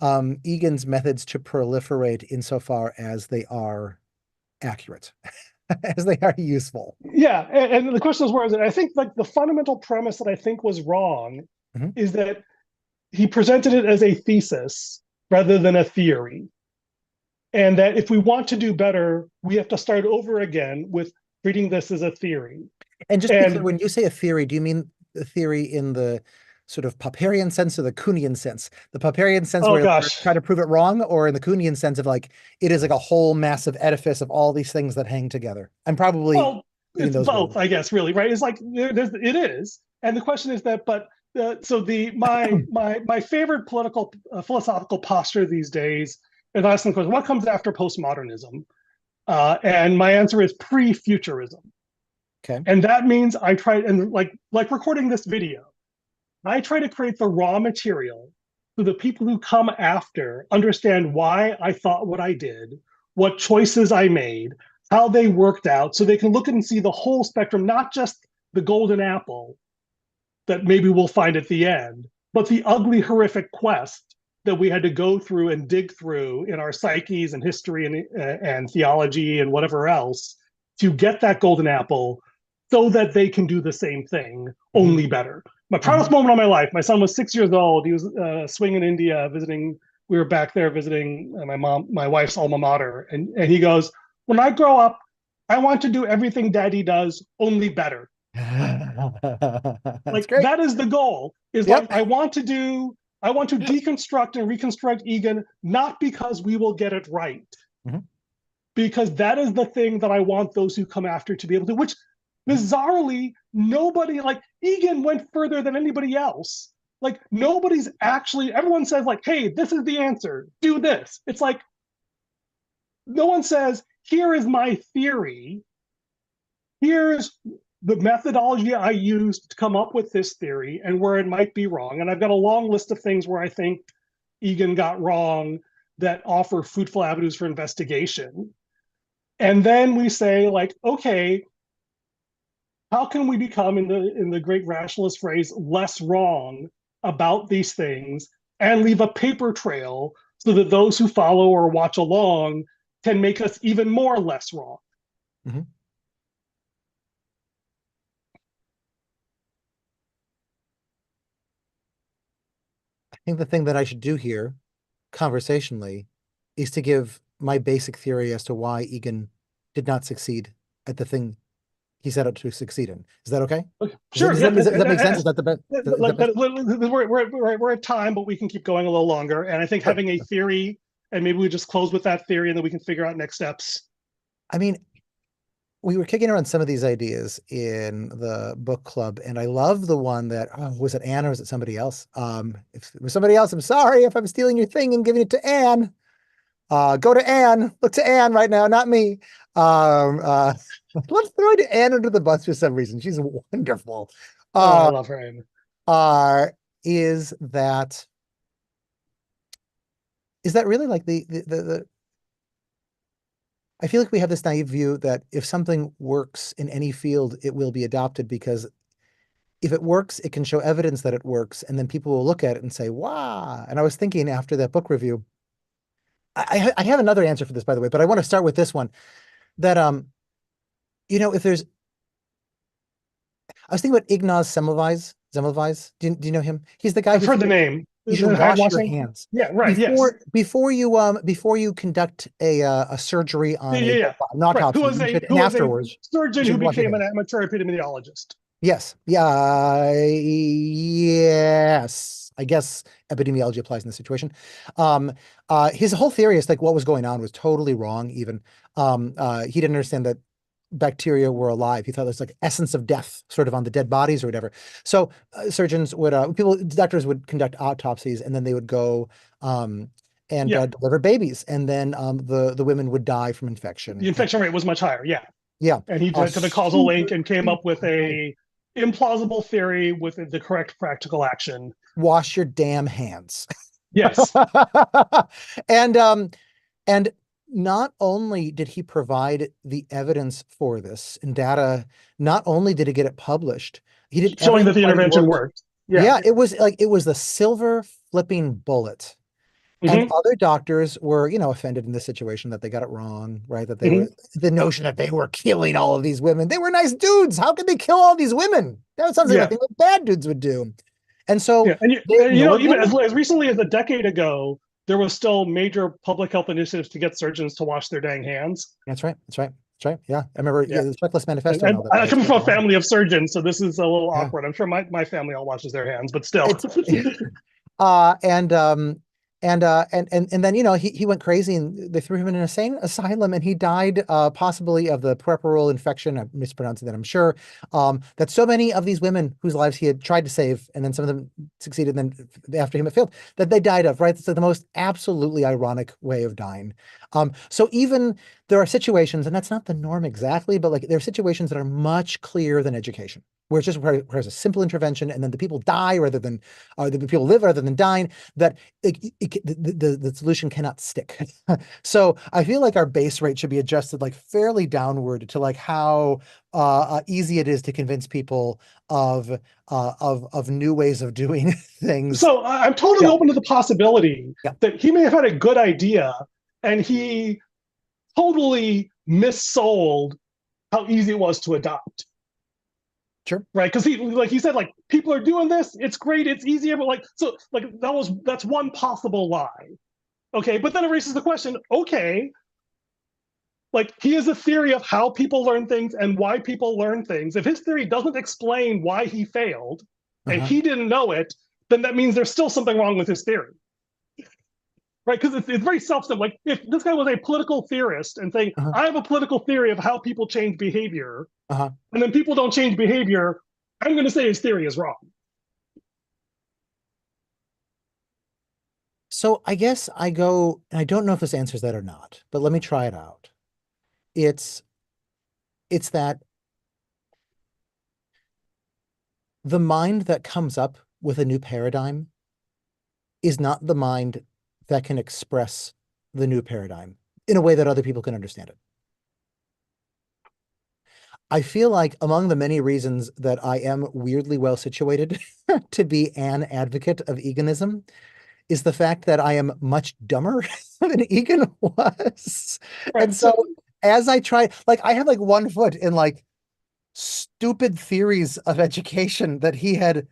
Egan's methods to proliferate insofar as they are accurate, as they are useful. Yeah. And the question is, where is it? I think like the fundamental premise that I think was wrong Mhm. is that he presented it as a thesis rather than a theory. And that if we want to do better, we have to start over again with treating this as a theory. And just to be clear, And when you say a theory, do you mean the theory in the sort of Popperian sense or the Kuhnian sense? The Popperian sense oh where we're gosh, trying to prove it wrong, or in the Kuhnian sense of like it is like a whole massive edifice of all these things that hang together? I'm probably well, getting it's those both, wrong. I guess, really, right? It's like it is. And the question is that, but so the my favorite political philosophical posture these days is asking the question, what comes after postmodernism? And my answer is pre-futurism. Okay. And that means I try, and like recording this video, I try to create the raw material so the people who come after understand why I thought what I did, what choices I made, how they worked out, so they can look and see the whole spectrum, not just the golden apple that maybe we'll find at the end, but the ugly, horrific quest that we had to go through and dig through in our psyches and history and theology and whatever else to get that golden apple so that they can do the same thing, Mhm. only better. My proudest Mhm. moment of my life, my son was 6 years old. He was swinging in India visiting. We were back there visiting my wife's alma mater. And he goes, when I grow up, I want to do everything daddy does, only better. That's Like great. that is the goal. Is like Yep. I want to deconstruct and reconstruct Egan, not because we will get it right, Mhm. because that is the thing that I want those who come after to be able to, which bizarrely, nobody like Egan went further than anybody else. Like nobody's actually, everyone says, like, hey, this is the answer, do this. It's like, no one says, here is my theory, here's the methodology I used to come up with this theory and where it might be wrong. And I've got a long list of things where I think Egan got wrong that offer fruitful avenues for investigation. And then we say, like, okay, how can we become, in the great rationalist phrase, less wrong about these things and leave a paper trail so that those who follow or watch along can make us even more less wrong? Mhm. I think the thing that I should do here, conversationally, is to give my basic theory as to why Egan did not succeed at the thing he set out to succeed in. Is that okay? Okay, Does that, sure, does yeah. that, does that, does that make sense? Is that the best? Is that Like best? that, we're at time, but we can keep going a little longer. And I think Sure. having a theory, and maybe we just close with that theory, and then we can figure out next steps. I mean, we were kicking around some of these ideas in the book club, and I love the one that, oh, was it Anne or was it somebody else? If it was somebody else, I'm sorry if I'm stealing your thing and giving it to Anne. Go to Anne. Look to Anne right now, not me. Um, uh, let's throw to Anne under the bus for some reason. She's wonderful. Oh, I Uh, love her. And uh, is that is that really like the I feel like we have this naive view that if something works in any field, it will be adopted because if it works, it can show evidence that it works, and then people will look at it and say, "Wow!" And I was thinking after that book review, I have another answer for this, by the way, but I want to start with this one. That if there's, I was thinking about Ignaz Semmelweis. Semmelweis, do you know him? He's the guy I've who heard said the name. you should Hand wash your washing. hands Yeah, right. Yes. before you conduct a surgery Yeah, on yeah, yeah. an Right. autopsy. You should, Who and was a afterwards, you surgeon who should wash your became an hands. amateur epidemiologist. Yes. Yeah. Yes. I guess epidemiology applies in this situation. Um, his whole theory is like what was going on was totally wrong, even. He didn't understand that bacteria were alive. He thought it was like essence of death, sort of on the dead bodies or whatever. So surgeons would, doctors would conduct autopsies, and then they would go and Yeah. deliver babies, and then the women would die from The infection. And infection rate was much higher. Yeah. yeah, And he took a causal link super, and came up with super high. a implausible theory with the correct practical action. Wash your damn hands. Yes. And and not only did he provide the evidence for this and data, not only did he get it published, he did Showing that the everything in the intervention world. worked. Yeah. Yeah, it was the silver flipping bullet. And Hmm. other doctors were, offended in this situation that they got it wrong, right? That they Hmm. were the notion that they were killing all of these women. They were nice dudes. How could they kill all these women? That sounds like a Yeah. thing that bad dudes would do. And so Yeah. they And ignored even him. as recently as a decade ago, there was still major public health initiatives to get surgeons to wash their dang hands. That's right. That's right. That's right. Yeah. I remember, yeah, Yeah. the Checklist And, Manifesto and and all that I was come quite from a a while. family of surgeons, so this is a little Yeah. awkward. I'm sure my family all washes their hands, but still. It's uh and um and then he went crazy and they threw him in an insane asylum and he died possibly of the puerperal infection. I'm mispronouncing that, I'm sure. That so many of these women whose lives he had tried to save and then some of them succeeded and then after him it failed, that they died of, right? It's like the most absolutely ironic way of dying. So even there are situations, and that's not the norm exactly, but like there are situations that are much clearer than education, where it's just requires a simple intervention and then the people die rather than the people live rather than dying, that the solution cannot stick. So I feel like our base rate should be adjusted like fairly downward to like how easy it is to convince people of new ways of doing things. So I'm totally Yeah, open to the possibility yeah, that he may have had a good idea and he totally missold how easy it was to adopt. sure. Right. Because he said, like, people are doing this, it's great, it's easier, but like, so like that's one possible lie. Okay. But then it raises the question, okay, Like he has a theory of how people learn things and why people learn things. If his theory doesn't explain why he failed and Uh-huh. he didn't know it, then that means there's still something wrong with his theory, right? Because it's very self-stem. Like if this guy was a political theorist and saying, Uh-huh. I have a political theory of how people change behavior, Uh-huh. and then people don't change behavior, I'm going to say his theory is wrong. So I guess I go, and I don't know if this answers that or not, but let me try it out. It's it's that the mind that comes up with a new paradigm is not the mind that can express the new paradigm in a way that other people can understand it. I feel like among the many reasons that I am weirdly well situated to be an advocate of eganism is the fact that I am much dumber than Egan was. And Right. so So as I try, like I have like one foot in like stupid theories of education that he had.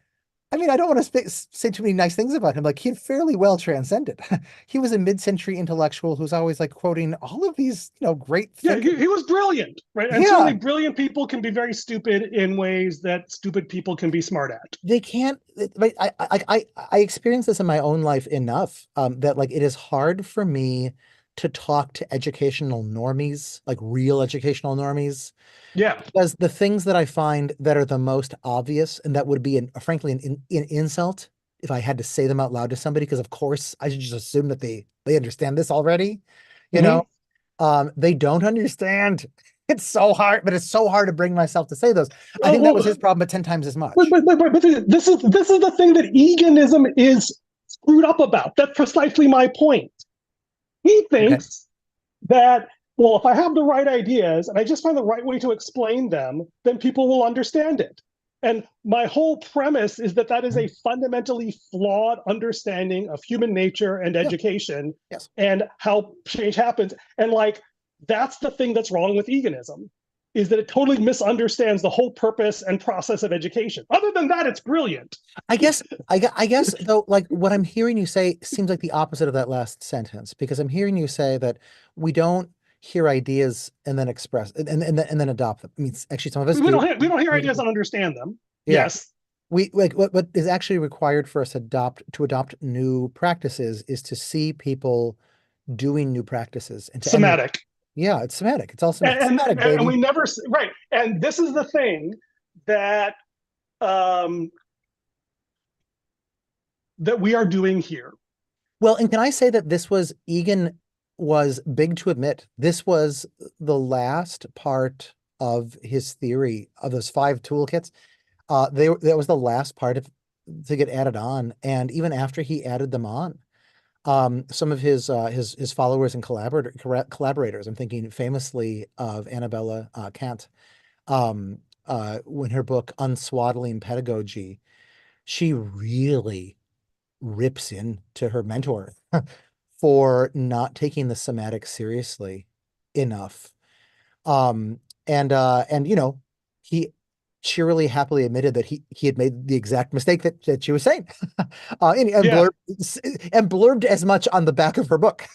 I mean, I don't want to say too many nice things about him. Like he had fairly well transcended. He was a mid-century intellectual who's always like quoting all of these, great yeah, thinkers. he was brilliant, right? And Yeah, certainly brilliant people can be very stupid in ways that stupid people can be smart at. they can't. Like, I experienced this in my own life enough that like it is hard for me to talk to educational normies, like real educational normies, Yeah. because the things that I find that are the most obvious, and that would be frankly an insult if I had to say them out loud to somebody, because of course I should just assume that they understand this already, you know. Mm-hmm. They don't understand. It's so hard, but it's so hard to bring myself to say those. I Oh, think that was his well, problem, but 10 times as much. but this is the thing that eganism is screwed up about. That's precisely my point. He Okay. thinks that, well, if I have the right ideas and I just find the right way to explain them, then people will understand it. And my whole premise is that that is Mhm. a fundamentally flawed understanding of human nature and Yeah. education Yes. and how change happens. And like, that's the thing that's wrong with eganism, is that it totally misunderstands the whole purpose and process of education. Other than that, it's brilliant. I guess though, like what I'm hearing you say seems like the opposite of that last sentence, because I'm hearing you say that we don't hear ideas and then express and then adopt them. I mean, actually, some of us do. We don't hear ideas and understand them. Yeah. Yes, We like what is actually required for us adopt new practices is to see people doing new practices and to emulate. somatic. Yeah, it's somatic. It's all and, somatic, and we baby. never right. And this is the thing that um, that we are doing here. Well, and can I say that this was Egan was big to admit this was the last part of his theory of those five toolkits. That was the last part of to get added on, and even after he added them on, some of his followers and collaborators. I'm thinking famously of Annabella Kant, when her book Unswaddling Pedagogy, she really rips into her mentor for not taking the somatic seriously enough. Um, and he cheerily, happily admitted that he had made the exact mistake that she was saying, and Yeah, blurbed as much on the back of her book.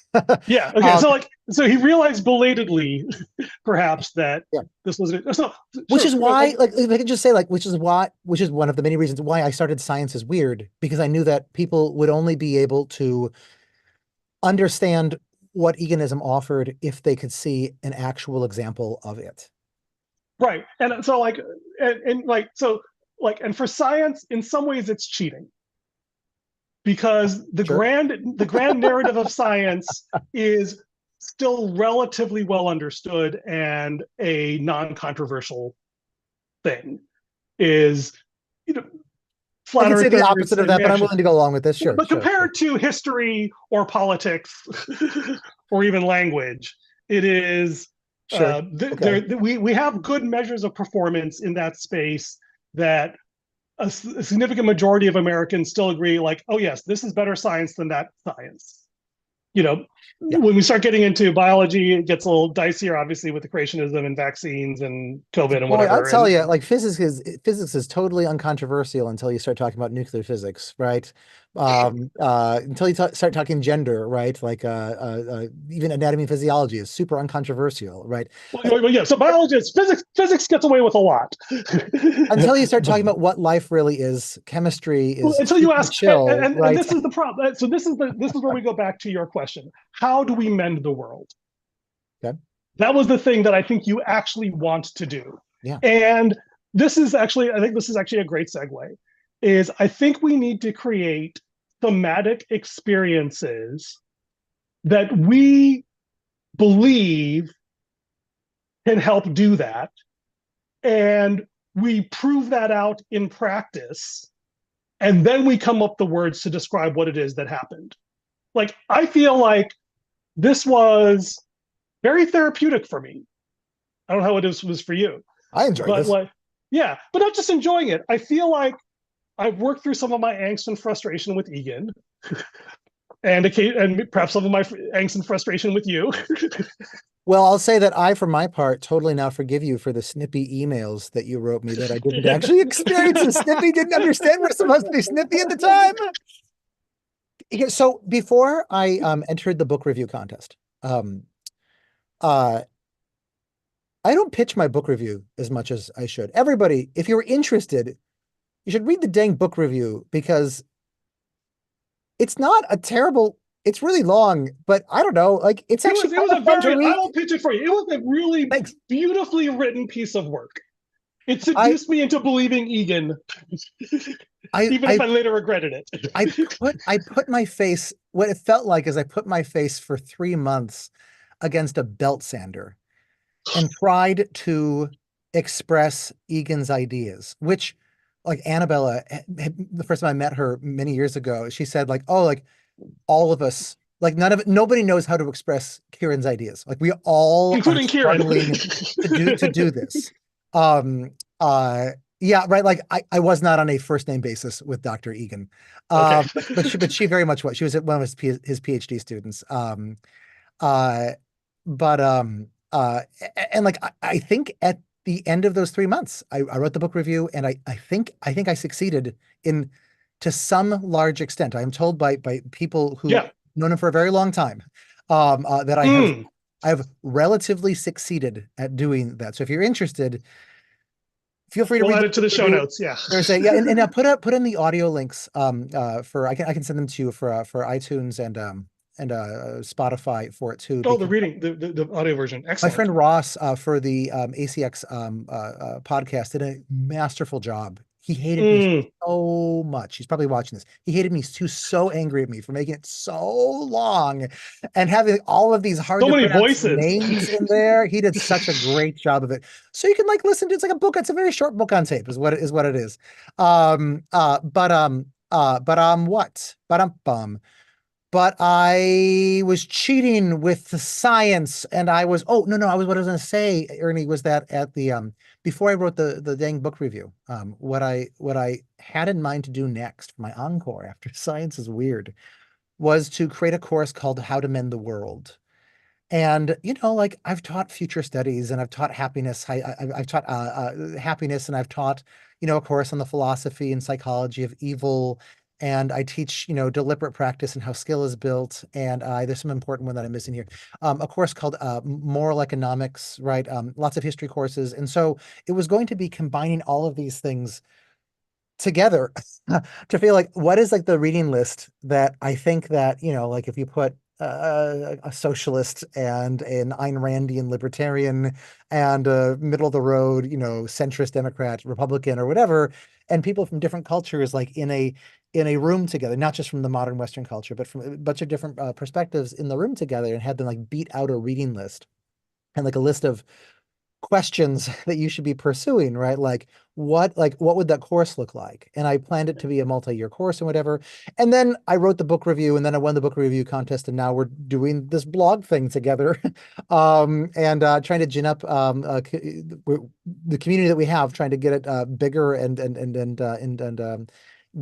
yeah. Okay, Um, so like, so he realized belatedly, perhaps, that yeah, this was so which sure. is why, like, if I could just say, like, which is one of the many reasons why I started Science is Weird, because I knew that people would only be able to understand what eganism offered if they could see an actual example of it. Right, and so like, and like so like, and for science, in some ways, it's cheating because Sure. the grand narrative of science is still relatively well understood and a non-controversial thing is, you know, I flat could say the earthers opposite of and that, but I'm reaction. willing to go along with this. Sure, But sure, sure. compared to history or politics or even language, it is Sure. Okay. we have good measures of performance in that space that a significant majority of Americans still agree, like, oh yes, this is better science than that science. You know, Yeah. when we start getting into biology, it gets a little dicier, obviously, with the creationism and vaccines and COVID and Boy, I'll whatever. tell And you, like physics is totally uncontroversial until you start talking about nuclear physics, right? Until you start talking gender, right? Like even anatomy and physiology is super uncontroversial, right? Like, Well, yeah. So biology is physics. Physics gets away with a lot. until you start talking about what life really is, chemistry Well, is until you super ask, chill, and right? this is the problem. So this is where we go back to your question. How do we mend the world? Okay. That was the thing that I think you actually want to do. Yeah. And this is actually, I think this is actually a great segue, is I think we need to create thematic experiences that we believe can help do that. And we prove that out in practice. And then we come up the words to describe what it is that happened. Like, I feel like this was very therapeutic for me. I don't know how it was for you, I enjoyed but this. like, yeah, but not just enjoying it. I feel like I've worked through some of my angst and frustration with Egan, and perhaps some of my angst and frustration with you. Well, I'll say that I, for my part, totally now forgive you for the snippy emails that you wrote me that I didn't actually experience as snippy, didn't understand we're supposed to be snippy at the time. Yeah, so before I entered the book review contest, um, uh, I don't pitch my book review as much as I should. Everybody, if you're interested, you should read the dang book review because it's not a terrible, it's really long, but I don't know, like it's actually It kind was of a fun to very, I read. will pitch it for you. It was a really Thanks. beautifully written piece of work. It I seduced me into believing Egan, I even if I I later regretted I it. put my face, what it felt like is I put my face for 3 months against a belt sander and tried to express Egan's ideas, which like Annabella, the first time I met her many years ago, she said like, oh, like all of us, like nobody knows how to express Kieran's ideas. Like we all are Including Kieran. struggling to do this. Um, uh, yeah, right. Like I was not on a first name basis with Dr. Egan. Okay. But she very much was. She was one of his PhD students. Uh, but and like I think at the end of those 3 months, I wrote the book review, and I think I succeeded in to some large extent. I am told by people who Yeah. known him for a very long time, that Mm. I have relatively succeeded at doing that. So if you're interested, feel free to We'll read add the it to the book show review. notes. Yeah. There's a, yeah, and put in the audio links for I can send them to you for iTunes and Spotify for it too, Oh, the because reading, the audio version. my Excellent. friend Ross for the ACX podcast did a masterful job. He hated me Mm. so much. He's probably watching this. He hated me. He was so angry at me for making it so long and having all of these hard So to many pronounce voices. names in there. He did such a great job of it. So you can like listen to, it's like a book. It's a very short book on tape is what it is. What? But I was cheating with the science, and I was, oh, no, no, what I was going to say, Ernie, was that at the before I wrote the dang book review, what I had in mind to do next for my encore after Science is Weird was to create a course called How to Mend the World. And like I've taught future studies, and I've taught happiness. I've taught happiness, and I've taught a course on the philosophy and psychology of evil. And I teach deliberate practice and how skill is built. And there's some important one that I'm missing here. A course called Moral Economics, right? Lots of history courses, and so it was going to be combining all of these things together to feel like what is like the reading list that I think that, like if you put a socialist and an Ayn Randian libertarian and a middle of the road, centrist Democrat, Republican or whatever, and people from different cultures like in a room together, not just from the modern Western culture, but from a bunch of different perspectives in the room together, and had them like beat out a reading list and like a list of questions that you should be pursuing, right? Like what would that course look like? And I planned it to be a multi-year course and whatever. And then I wrote the book review, and then I won the book review contest, and now we're doing this blog thing together. And trying to gin up the community that we have, trying to get it bigger and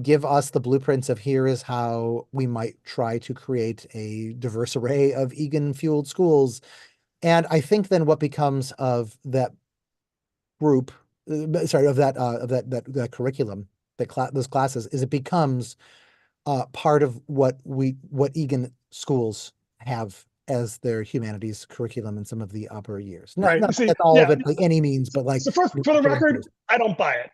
give us the blueprints of here is how we might try to create a diverse array of Egan fueled schools. And I think then what becomes of that group, sorry, of that curriculum, those classes, is it becomes part of what Egan schools have as their humanities curriculum in some of the upper years. Not Right. not You see, that's all of yeah. it by any means, but like So for the certain record, schools. I don't buy it.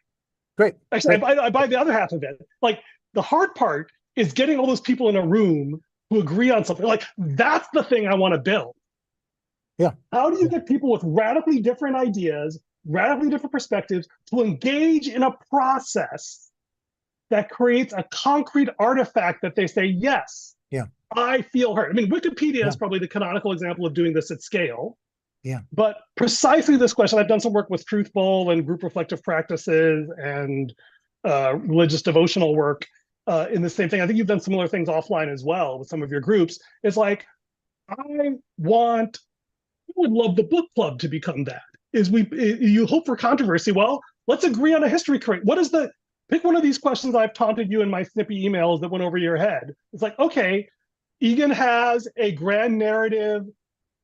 Great, Actually, great, I buy the other half of it. Like the hard part is getting all those people in a room who agree on something. Like that's the thing I want to build. yeah, How do you yeah, get people with radically different ideas, radically different perspectives to engage in a process that creates a concrete artifact that they say, yes, yeah, I feel heard? I mean, Wikipedia yeah, is probably the canonical example of doing this at scale. yeah. But precisely this question, I've done some work with Truth Bowl and group reflective practices and religious devotional work in the same thing. I think you've done similar things offline as well with some of your groups. It's like, I would love the book club to become that. You hope for controversy? Well, let's agree on a history curriculum. What is the pick one of these questions I've taunted you in my snippy emails that went over your head? It's like, okay, Egan has a grand narrative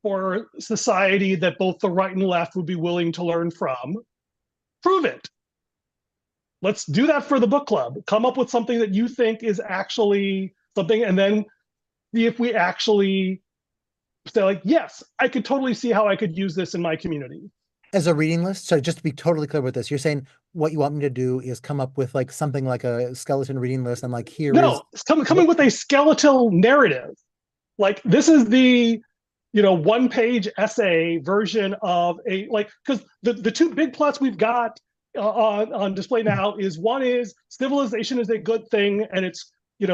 for society that both the right and left would be willing to learn from. Prove it. Let's do that for the book club. Come up with something that you think is actually something, and then see if we actually say, like, yes, I could totally see how I could use this in my community. As a reading list, so just to be totally clear with this, you're saying what you want me to do is come up with like something like a skeleton reading list, and like here is No, coming with a skeletal narrative. Like this is the one-page essay version of a like because the two big plots we've got on display now is one is civilization is a good thing and it's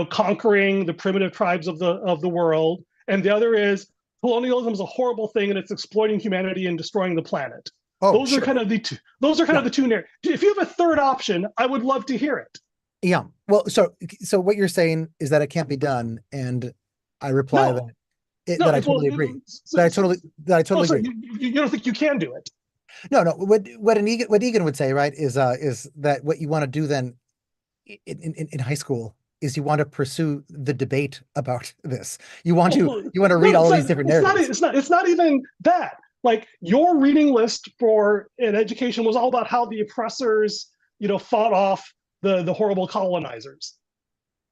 conquering the primitive tribes of the world, and the other is colonialism is a horrible thing and it's exploiting humanity and destroying the planet. oh Those are sure, kind of the two. Those are kind yeah, of the two narratives. If you have a third option, I would love to hear it. yeah. Well, so what you're saying is that it can't be done, and I reply that No, no. I totally agree. So, so, That I totally so agree. you don't think you can do it? No, no. What Egan would say, right, is that what you want to do then in high school is you want to pursue the debate about this. Oh, You want to no, read all these different narratives. It's not even that. Like your reading list for an education was all about how the oppressors, fought off the horrible colonizers.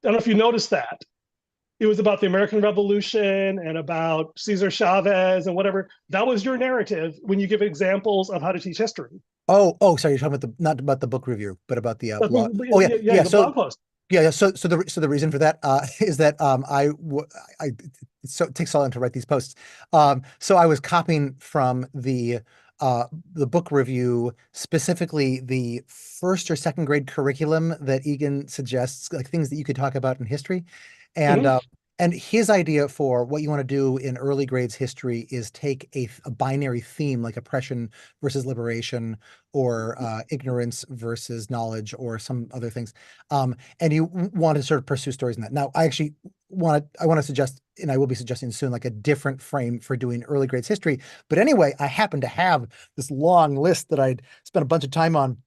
I don't know if you noticed that. It was about the American Revolution and about Cesar Chavez and whatever. That was your narrative when you give examples of how to teach history. Oh, sorry, you're talking about the not about the book review, but about the blog. Oh yeah, Yeah, yeah. the blog post. Yeah. So the reason for that is that I so it takes so long to write these posts. So I was copying from the book review, specifically the first or second grade curriculum that Egan suggests, like things that you could talk about in history, and Mm-hmm. his idea for what you want to do in early grades history is take a binary theme like oppression versus liberation, or ignorance versus knowledge, or some other things, and you want to sort of pursue stories in that. Now, I want to suggest, and I will be suggesting soon, like a different frame for doing early grades history. But anyway, I happen to have this long list that I'd spent a bunch of time on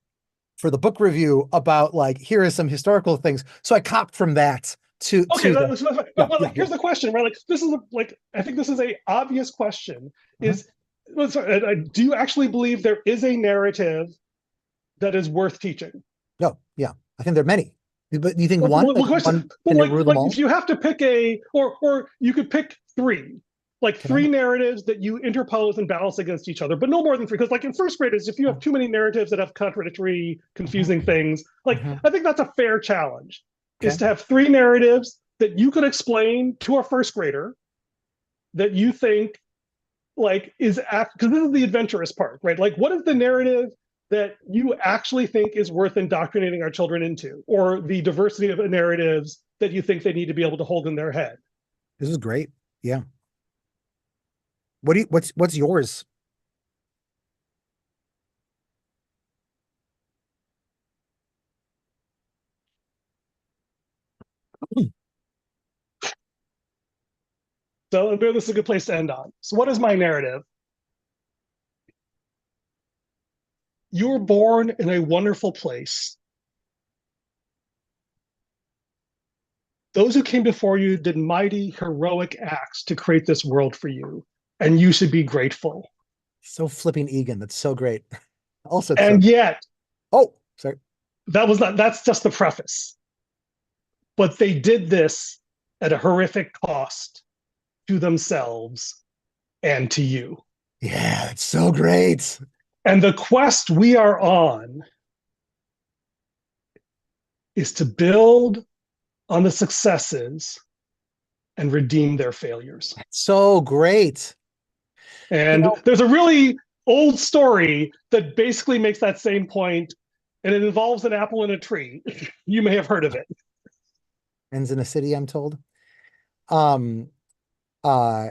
for the book review about like here is some historical things. So I copped from that Okay, to the yeah, but yeah, like yeah. here's the question, right? Like this is like I think this is a obvious question. Mhm. Is do you actually believe there is a narrative that is worth teaching? No, yeah. I think there are many. But do you think one, Well, like question, one but can rule them like all? if you have to pick or you could pick three, like Can I? three narratives that you interpose and balance against each other, but no more than three. Because like in first graders, if you have too many narratives that have contradictory, Mhm, confusing things, like mhm. I think that's a fair challenge, is Okay. to have three narratives that you could explain to a first grader that you think like is because this is the adventurous part, right? Like what is the narrative that you actually think is worth indoctrinating our children into, or the diversity of narratives that you think they need to be able to hold in their head? This is great. Yeah. What's yours? So this is a good place to end on. So what is my narrative? You were born in a wonderful place. Those who came before you did mighty, heroic acts to create this world for you, and you should be grateful. So flipping Egan. That's so great. Also, so And yet, oh, sorry. that's just the preface. but they did this at a horrific cost to themselves and to you. Yeah, it's so great. And the quest we are on is to build on the successes and redeem their failures. So great. You And know, there's a really old story that basically makes that same point, and it involves an apple in a tree. You may have heard of it. ends in a city, I'm told. Um, uh,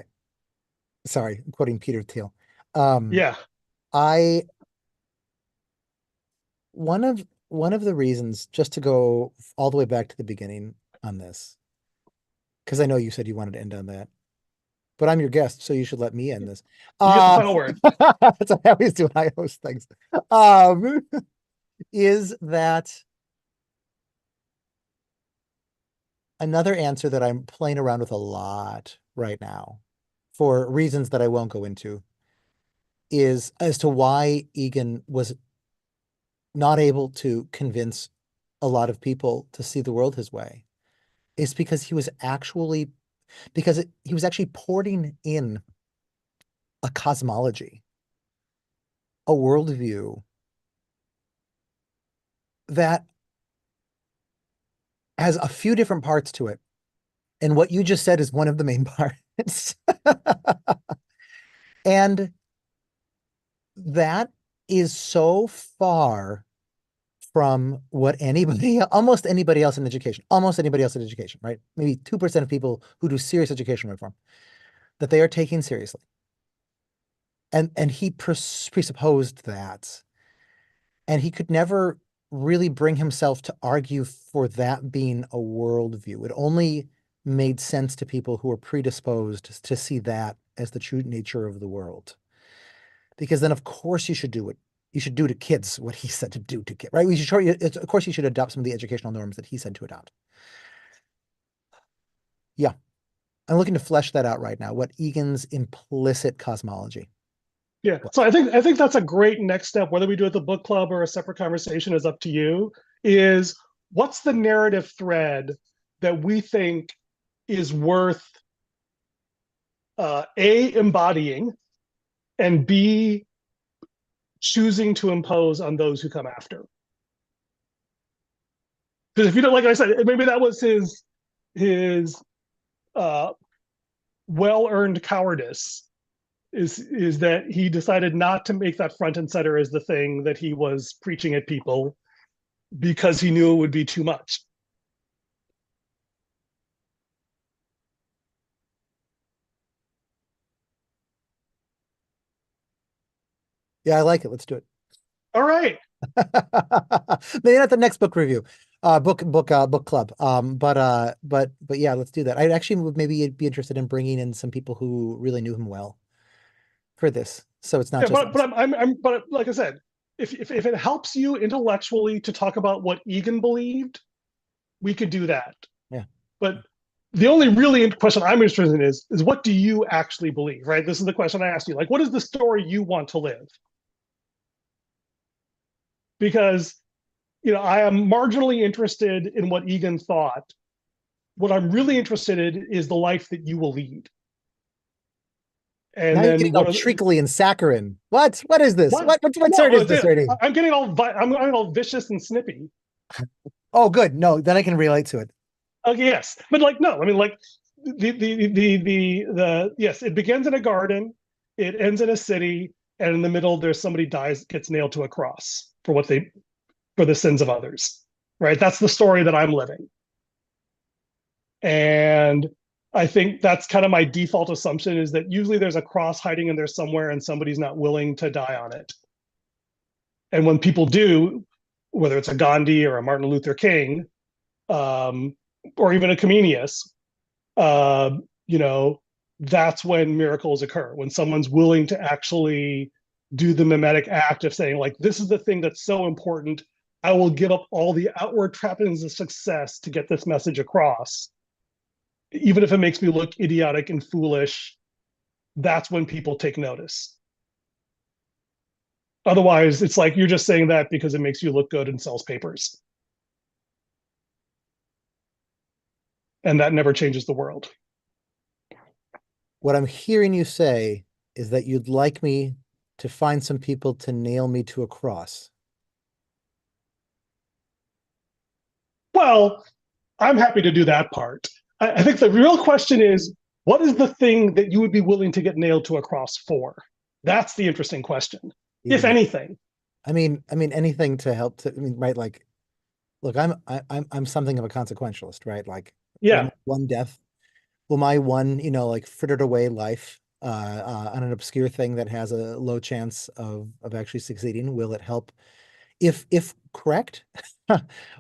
sorry, I'm quoting Peter Thiel. Um, Yeah. I one of the reasons, just to go all the way back to the beginning on this, because I know you said you wanted to end on that, but I'm your guest, so you should let me end this. You get the Uh, final word. that's what I always do when I host things. Um, is that another answer that I'm playing around with a lot right now for reasons that I won't go into is as to why Egan was not able to convince a lot of people to see the world his way is because he was actually porting in a cosmology, a worldview that has a few different parts to it. And what you just said is one of the main parts. And that is so far from what almost anybody else in education, right? Maybe 2% of people who do serious education reform, that they are taking seriously. And he presupposed that. And he could never really bring himself to argue for that being a worldview. It only made sense to people who were predisposed to see that as the true nature of the world. Because then, of course, you should do to kids what he said to do to kids, right? Of course, you should adopt some of the educational norms that he said to adopt. Yeah, I'm looking to flesh that out right now. What Egan's implicit cosmology Yeah. So was. I think that's a great next step. Whether we do it at the book club or a separate conversation is up to you. Is what's the narrative thread that we think is worth a embodying and b choosing to impose on those who come after. Because if you don't, like I said, maybe that was his uh, well earned cowardice is that he decided not to make that front and center as the thing that he was preaching at people because he knew it would be too much. Yeah, I like it. Let's do it. All right. Maybe not the next book review, book club. But yeah, let's do that. I actually would maybe be interested in bringing in some people who really knew him well for this, so it's not Yeah, just but us. I'm but like I said, if it helps you intellectually to talk about what Egan believed, we could do that. Yeah. But the only really question I'm interested in is what do you actually believe, right? This is the question I asked you. Like, what is the story you want to live? Because I am marginally interested in what Egan thought. What I'm really interested in is the life that you will lead. Now And you're then getting all what are the, treacly and saccharine. What is this? what? What No, turn is this rating? I'm getting all vicious and snippy. Oh, good. No, then I can relate to it. Okay, yes, but like no, I mean like the yes, it begins in a garden, it ends in a city, and in the middle there's somebody dies, gets nailed to a cross for the sins of others. Right? That's the story that I'm living. And I think that's kind of my default assumption is that usually there's a cross hiding in there somewhere and somebody's not willing to die on it. And when people do, whether it's a Gandhi or a Martin Luther King, um, or even a Comenius, uh, you know, that's when miracles occur, when someone's willing to actually do the mimetic act of saying, like, this is the thing that's so important. I will give up all the outward trappings of success to get this message across. Even if it makes me look idiotic and foolish, that's when people take notice. Otherwise, it's like you're just saying that because it makes you look good and sells papers. and that never changes the world. What I'm hearing you say is that you'd like me to find some people to nail me to a cross. Well, I'm happy to do that part. I think the real question is, what is the thing that you would be willing to get nailed to a cross for? That's the interesting question, if Even anything. I mean anything to help to, I mean, right, like, look, I'm something of a consequentialist, right? Like, will Yeah, my one death, will my one, like, frittered away life on an obscure thing that has a low chance of actually succeeding, will it help, if correct,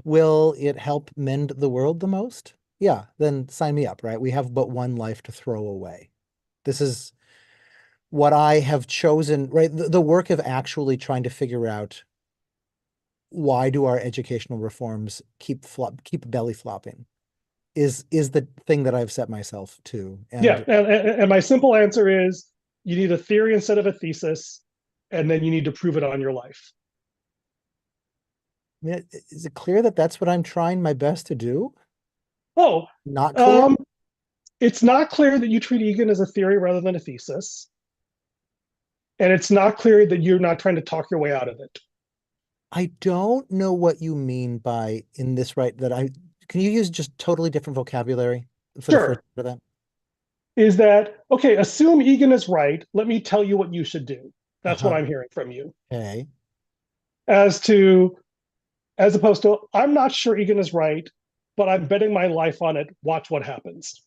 will it help mend the world the most? Yeah, then sign me up, right? We have but one life to throw away. This is what I have chosen, right? The work of actually trying to figure out, why do our educational reforms keep belly flopping, is the thing that I've set myself to. yeah. And And my simple answer is you need a theory instead of a thesis, and then you need to prove it on your life. I mean, is it clear that that's what I'm trying my best to do? Oh, Not clear? um, it's not clear that you treat Egan as a theory rather than a thesis. And it's not clear that you're not trying to talk your way out of it. I don't know what you mean by in this, right? That I can you use just totally different vocabulary for the first Sure. part of that? Is that, okay, assume Egan is right. Let me tell you what you should do. That's what Uh-huh. I'm hearing from you. Okay. As to, as opposed to, I'm not sure Egan is right, but I'm betting my life on it. Watch what happens.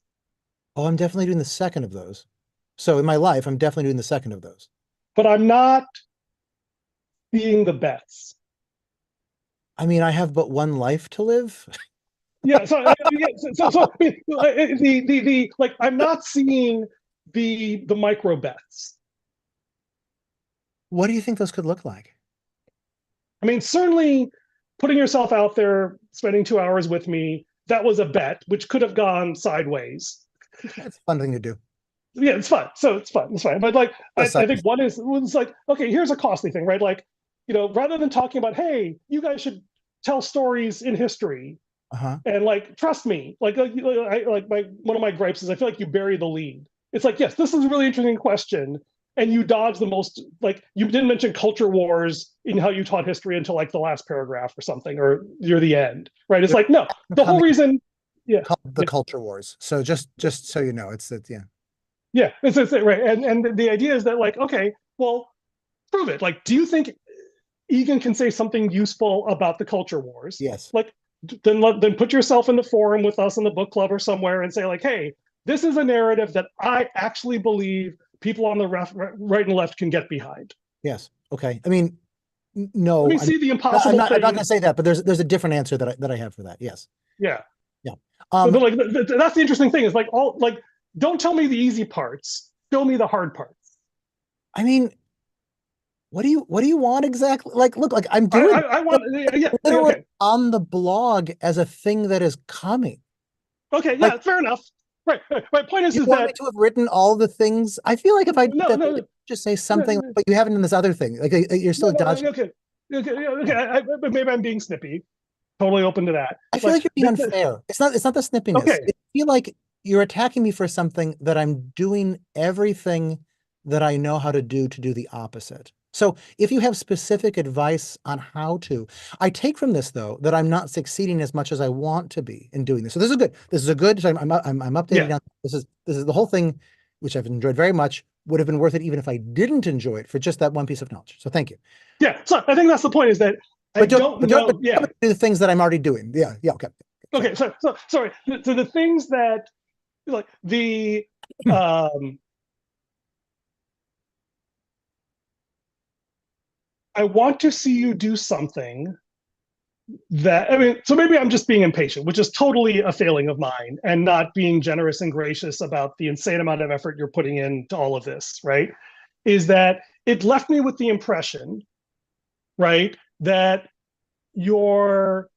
Oh, I'm definitely doing the second of those. So in my life, I'm definitely doing the second of those. But I'm not seeing the bets. I mean, I have but one life to live. Yeah, the like I'm not seeing the micro bets. What do you think those could look like? I mean, certainly putting yourself out there, spending 2 hours with me, that was a bet, which could have gone sideways. That's a fun thing to do. Yeah, it's fun. So it's fun. It's fine. But like, That's I think one is it's like, okay, here's a costly thing, right? Like, rather than talking about, hey, you guys should tell stories in history, uh-huh. and like, trust me, like my one of my gripes is I feel like you bury the lead. It's like, yes, this is a really interesting question, and you dodge the most. Like, you didn't mention culture wars in how you taught history until like the last paragraph or something, or near the end, right? It's There's like, no, a the whole comic reason, yeah, called The yeah, Culture Wars. So just so you know, it's that, yeah. yeah, it's right. And the idea is that like, okay, well, prove it. Like, do you think Egan can say something useful about the culture wars? Yes. Like, then put yourself in the forum with us in the book club or somewhere and say like, hey, this is a narrative that I actually believe people on the right and left can get behind. Yes. Okay. I mean, Let no, me see the I'm impossible not going to thing. say that, but there's a different answer that I have for that. Yes. Yeah, Yeah. but Um, like that's the interesting thing is like all like don't tell me the easy parts, show me the hard parts. I mean, what do you want exactly? Like, look, like, I'm I doing I, I want yeah, literally okay, on the blog as a thing that is coming. okay, Like, yeah, fair enough. Right. My point you is want me that to have written all the things? I feel like if I did no that, no they would no just say no something, but you haven't in this other thing. Like, you're no, still no dodging. okay okay Yeah. maybe I'm being snippy. Totally open to that. I feel Like like you're being unfair. It's not the snippiness. okay, I feel like you're attacking me for something that I'm doing everything that I know how to do the opposite. So if you have specific advice on how to, I take from this though that I'm not succeeding as much as I want to be in doing this. So this is good. This is a good. So I'm updating yeah, now. This is the whole thing, which I've enjoyed very much. Would have been worth it even if I didn't enjoy it for just that one piece of knowledge. So thank you. yeah. So I think that's the point is that I But don't don't but don't but know. Yeah. don't do the things that I'm already doing. Yeah, yeah, okay. Sorry. Okay. So sorry. So the things that like the um I want to see you do something that I mean, so maybe I'm just being impatient, which is totally a failing of mine, and not being generous and gracious about the insane amount of effort you're putting into all of this, right? Is that it left me with the impression, right, that your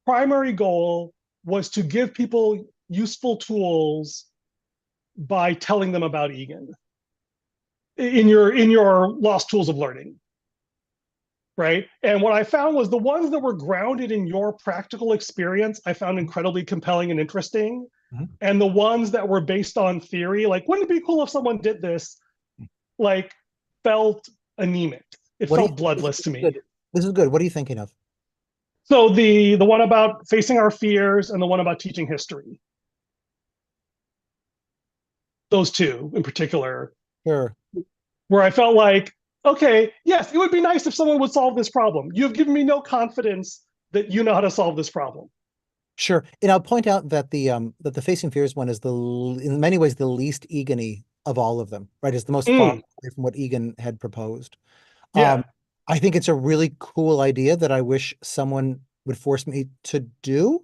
primary goal was to give people useful tools by telling them about Egan in your lost tools of learning, right? And what I found was the ones that were grounded in your practical experience, I found incredibly compelling and interesting. Mhm. And the ones that were based on theory, like, wouldn't it be cool if someone did this? Like, felt anemic. It What do you, felt bloodless this to is good. me. This is good. What are you thinking of? So the one about facing our fears and the one about teaching history, those two in particular, Sure. where I felt like, okay, yes, it would be nice if someone would solve this problem. You've given me no confidence that you know how to solve this problem. Sure. And I'll point out that the Facing Fears one is in many ways the least Egan-y of all of them, right? It's the most far Mm, away from what Egan had proposed. yeah. Um, I think it's a really cool idea that I wish someone would force me to do.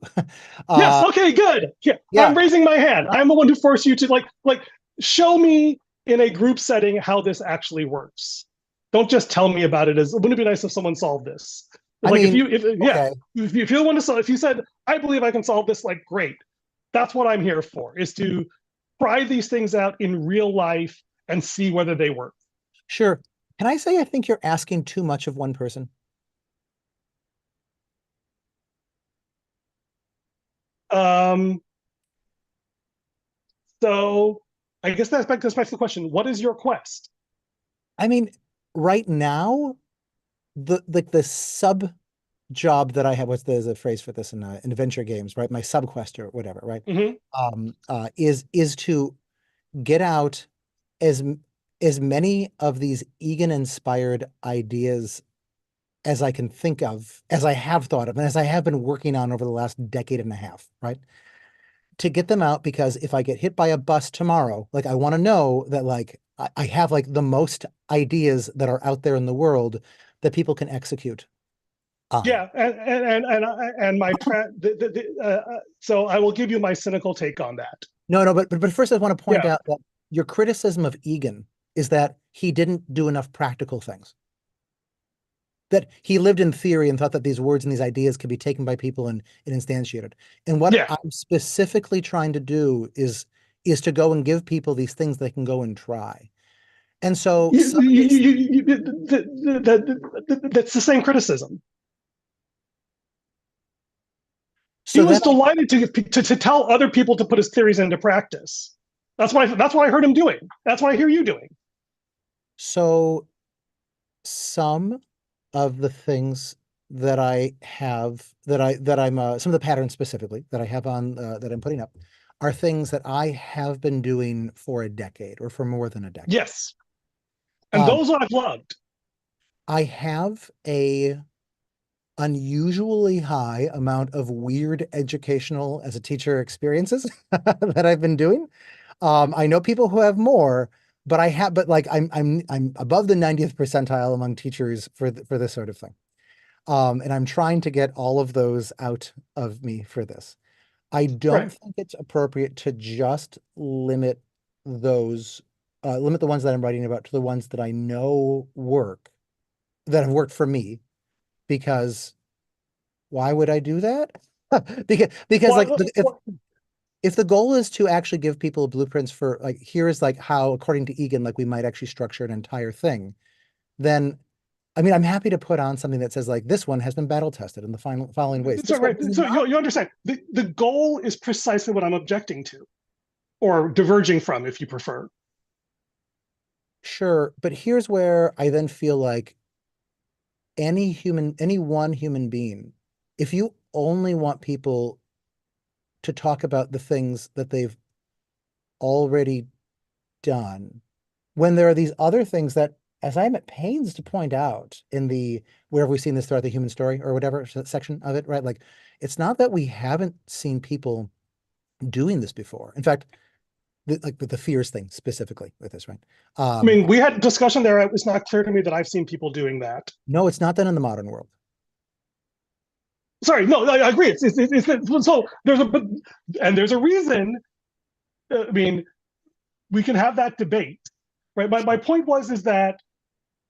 Yes. Uh, Okay. Good. Yeah. I'm yeah, raising my hand. I'm the one who forced you to like show me in a group setting how this actually works. Don't just tell me about it. As wouldn't it be nice if someone solved this? I Like if mean, you if yeah okay, if you want to solve, if you said I believe I can solve this, like great. That's what I'm here for, is to try these things out in real life and see whether they work. sure. Can I say I think you're asking too much of one person? Um, so I guess that's back to the question. What is your quest? I mean, right now, the sub job that I have, there's a phrase for this in adventure games, right? My sub quest or whatever, right? Mm-hmm. Is to get out as as many of these Egan inspired ideas as I can think of, as I have thought of, and as I have been working on over the last decade and a half, right? To get them out, because if I get hit by a bus tomorrow, like I want to know that like I have like the most ideas that are out there in the world that people can execute on. Yeah, and my so I will give you my cynical take on that. No, no, but first I want to point Yeah, out that your criticism of Egan is that he didn't do enough practical things. That he lived in theory and thought that these words and these ideas could be taken by people and instantiated. And what yeah. I'm specifically trying to do is to go and give people these things they can go and try. And so some of these, That's the same criticism. He so then was delighted to tell other people to put his theories into practice. That's why I heard him doing. That's what I hear you doing. so some of the things that I have that I'm some of the patterns specifically that I have on that I'm putting up are things that I have been doing for a decade or for more than a decade. Yes, and Um, those I've loved. I have a unusually high amount of weird educational as a teacher experiences that I've been doing. I know people who have more, but like I'm above the 90th percentile among teachers for this sort of thing. And I'm trying to get all of those out of me for this. I don't Right. think it's appropriate to just those, limit the ones that I'm writing about to the ones that I know work, that have worked for me, because why would I do that? Because like Well, if the goal is to actually give people blueprints for like here's like how according to Egan like we might actually structure an entire thing, then I mean I'm happy to put on something that says like this one has been battle tested in the final following ways. so This one right. is So not. you understand the goal is precisely what I'm objecting to, or diverging from, if you prefer. Sure, but here's where I then feel like any one human being, if you only want people to talk about the things that they've already done, when there are these other things that, as I'm at pains to point out in the where have we seen this throughout the human story or whatever section of it, right? Like, it's not that we haven't seen people doing this before. In fact, like with the fears thing specifically with this, right? I Um, mean, we had a discussion there. It was not clear to me that I've seen people doing that. no, it's not done in the modern world. Sorry, no, I agree. So there's a reason. I mean, we can have that debate, right? My point was is that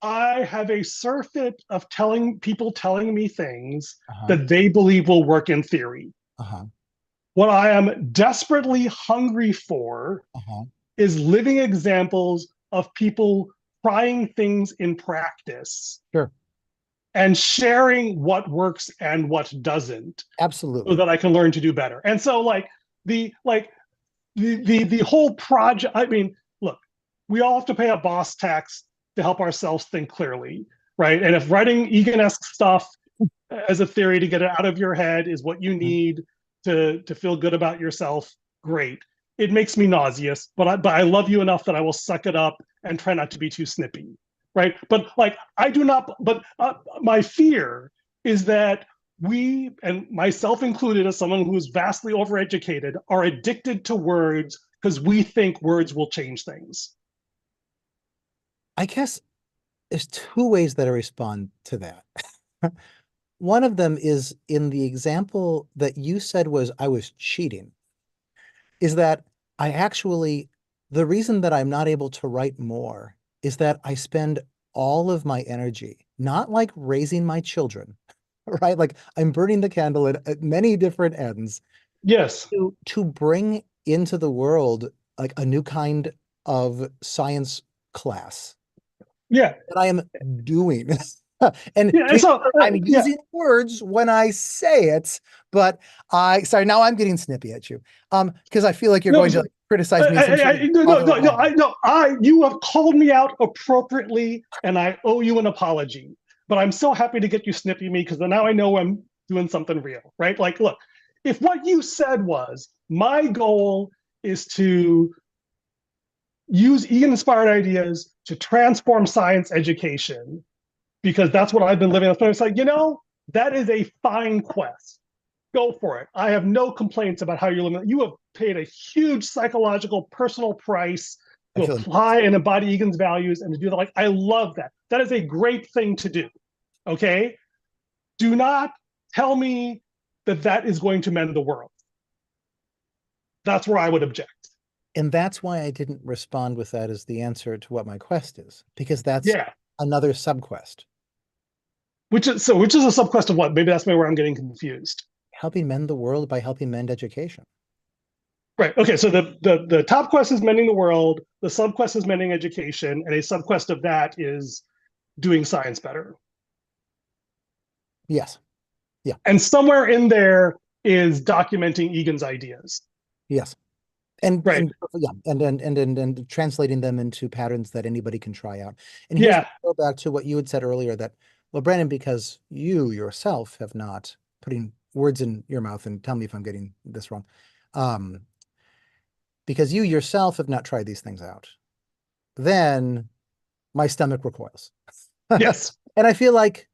I have a surfeit of telling me things Uh-huh. that they believe will work in theory. Uh-huh. What I am desperately hungry for Uh-huh. is living examples of people trying things in practice Sure. and sharing what works and what doesn't so Absolutely. that I can learn to do better. And so the whole project, I mean, look, we all have to pay a boss tax to help ourselves think clearly, right? And if writing Egan-esque stuff as a theory to get it out of your head is what you need to feel good about yourself, great. It makes me nauseous, but I love you enough that I will suck it up and try not to be too snippy, right? But like I do not. But my fear is that we, and myself included, as someone who is vastly overeducated, are addicted to words because we think words will change things. I guess there's two ways that I respond to that. One of them is in the example that you said was I was cheating, is that I actually, the reason that I'm not able to write more is that I spend all of my energy, not like raising my children, right? Like I'm burning the candle at many different ends Yes. to bring into the world like a new kind of science class Yeah. that I am doing. And to Yeah. be So clear, I'm yeah. using words when I say it, but sorry, now I'm getting snippy at you. Because I feel like you're No, going to like, criticize me essentially no, no, no, no, otherwise. you have called me out appropriately, and I owe you an apology. But I'm so happy to get you snippy me because now I know I'm doing something real, right? Like, look, if what you said was my goal is to use Egan-inspired ideas to transform science education, because that's what I've been living on. It's like, that is a fine quest. Go for it. I have no complaints about how you're living. You have paid a huge psychological, personal price I to feel apply and embody Egan's values and to do that. Like, I love that. That is a great thing to do. Okay. Do not tell me that that is going to mend the world. That's where I would object. and that's why I didn't respond with that as the answer to what my quest is, because that's Yeah. another subquest. Which is a subquest of what? Maybe that's maybe where I'm getting confused. Helping mend the world by helping mend education. Right. Okay. So the top quest is mending the world. The subquest is mending education, and a subquest of that is doing science better. Yes. Yeah. And somewhere in there is documenting Egan's ideas. Yes. Right. And yeah, and translating them into patterns that anybody can try out. And here's Yeah. go back to what you had said earlier that, well, Brandon, because you yourself have not putting words in your mouth and tell me if I'm getting this wrong. Um, because you yourself have not tried these things out, then my stomach recoils. Yes. And I feel like,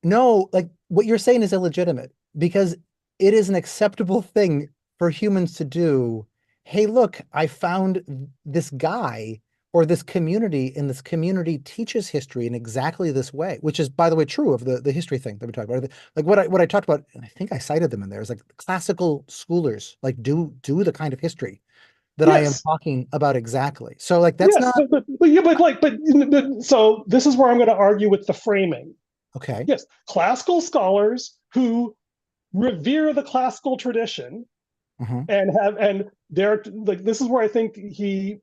no, like what you're saying is illegitimate because it is an acceptable thing for humans to do. Hey, look, I found this guy or this community, and this community teaches history in exactly this way, which is, by the way, true of the history thing that we talked about. Like what I talked about, and I think I cited them in there, is like classical schoolers like do the kind of history that I am Yes. talking about exactly. So like that's Yes. not But so this is where I'm going to argue with the framing. okay. Yes. Classical scholars who revere the classical tradition Hmm. and they're like, this is where I think Egan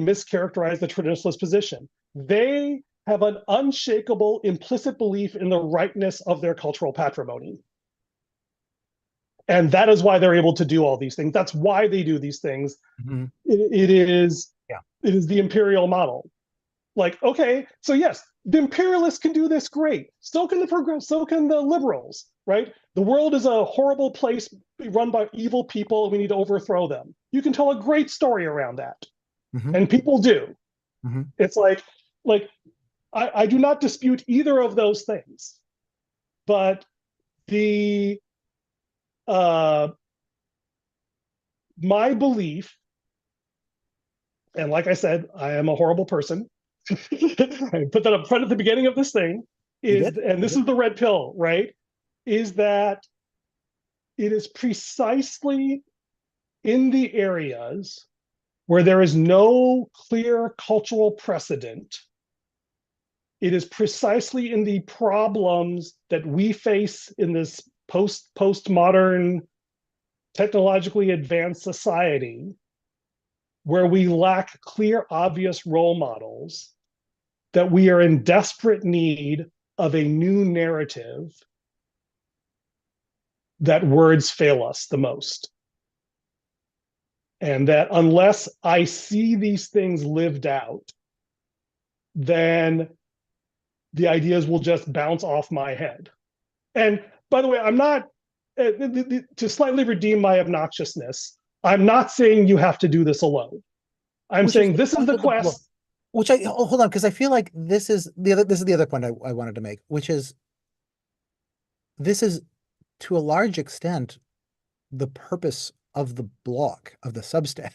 mischaracterized the traditionalist position. They have an unshakable implicit belief in the rightness of their cultural patrimony. And that is why they're able to do all these things. That's why they do these things. Hmm. It is Yeah. it is the imperial model. Like, okay, so yes, the imperialists can do this great. So can the progressives, so can the liberals, right? The world is a horrible place run by evil people, and we need to overthrow them. You can tell a great story around that. Hmm. And people do. Hmm. It's like I do not dispute either of those things. But the uh my belief, and like I said, I am a horrible person. I put that up front at the beginning of this thing, You did? and You this did? is the red pill, right? Is that it is precisely in the areas where there is no clear cultural precedent. It is precisely in the problems that we face in this postmodern, technologically advanced society where we lack clear, obvious role models that we are in desperate need of a new narrative that words fail us the most. And that unless I see these things lived out, then the ideas will just bounce off my head. And by the way, I'm not, to slightly redeem my obnoxiousness, I'm not saying you have to do this alone. I'm Which is saying the this is point the of the blog. quest. Which hold on, because I feel like this is the other point I wanted to make, which is this is to a large extent the purpose of the blog, of the Substack,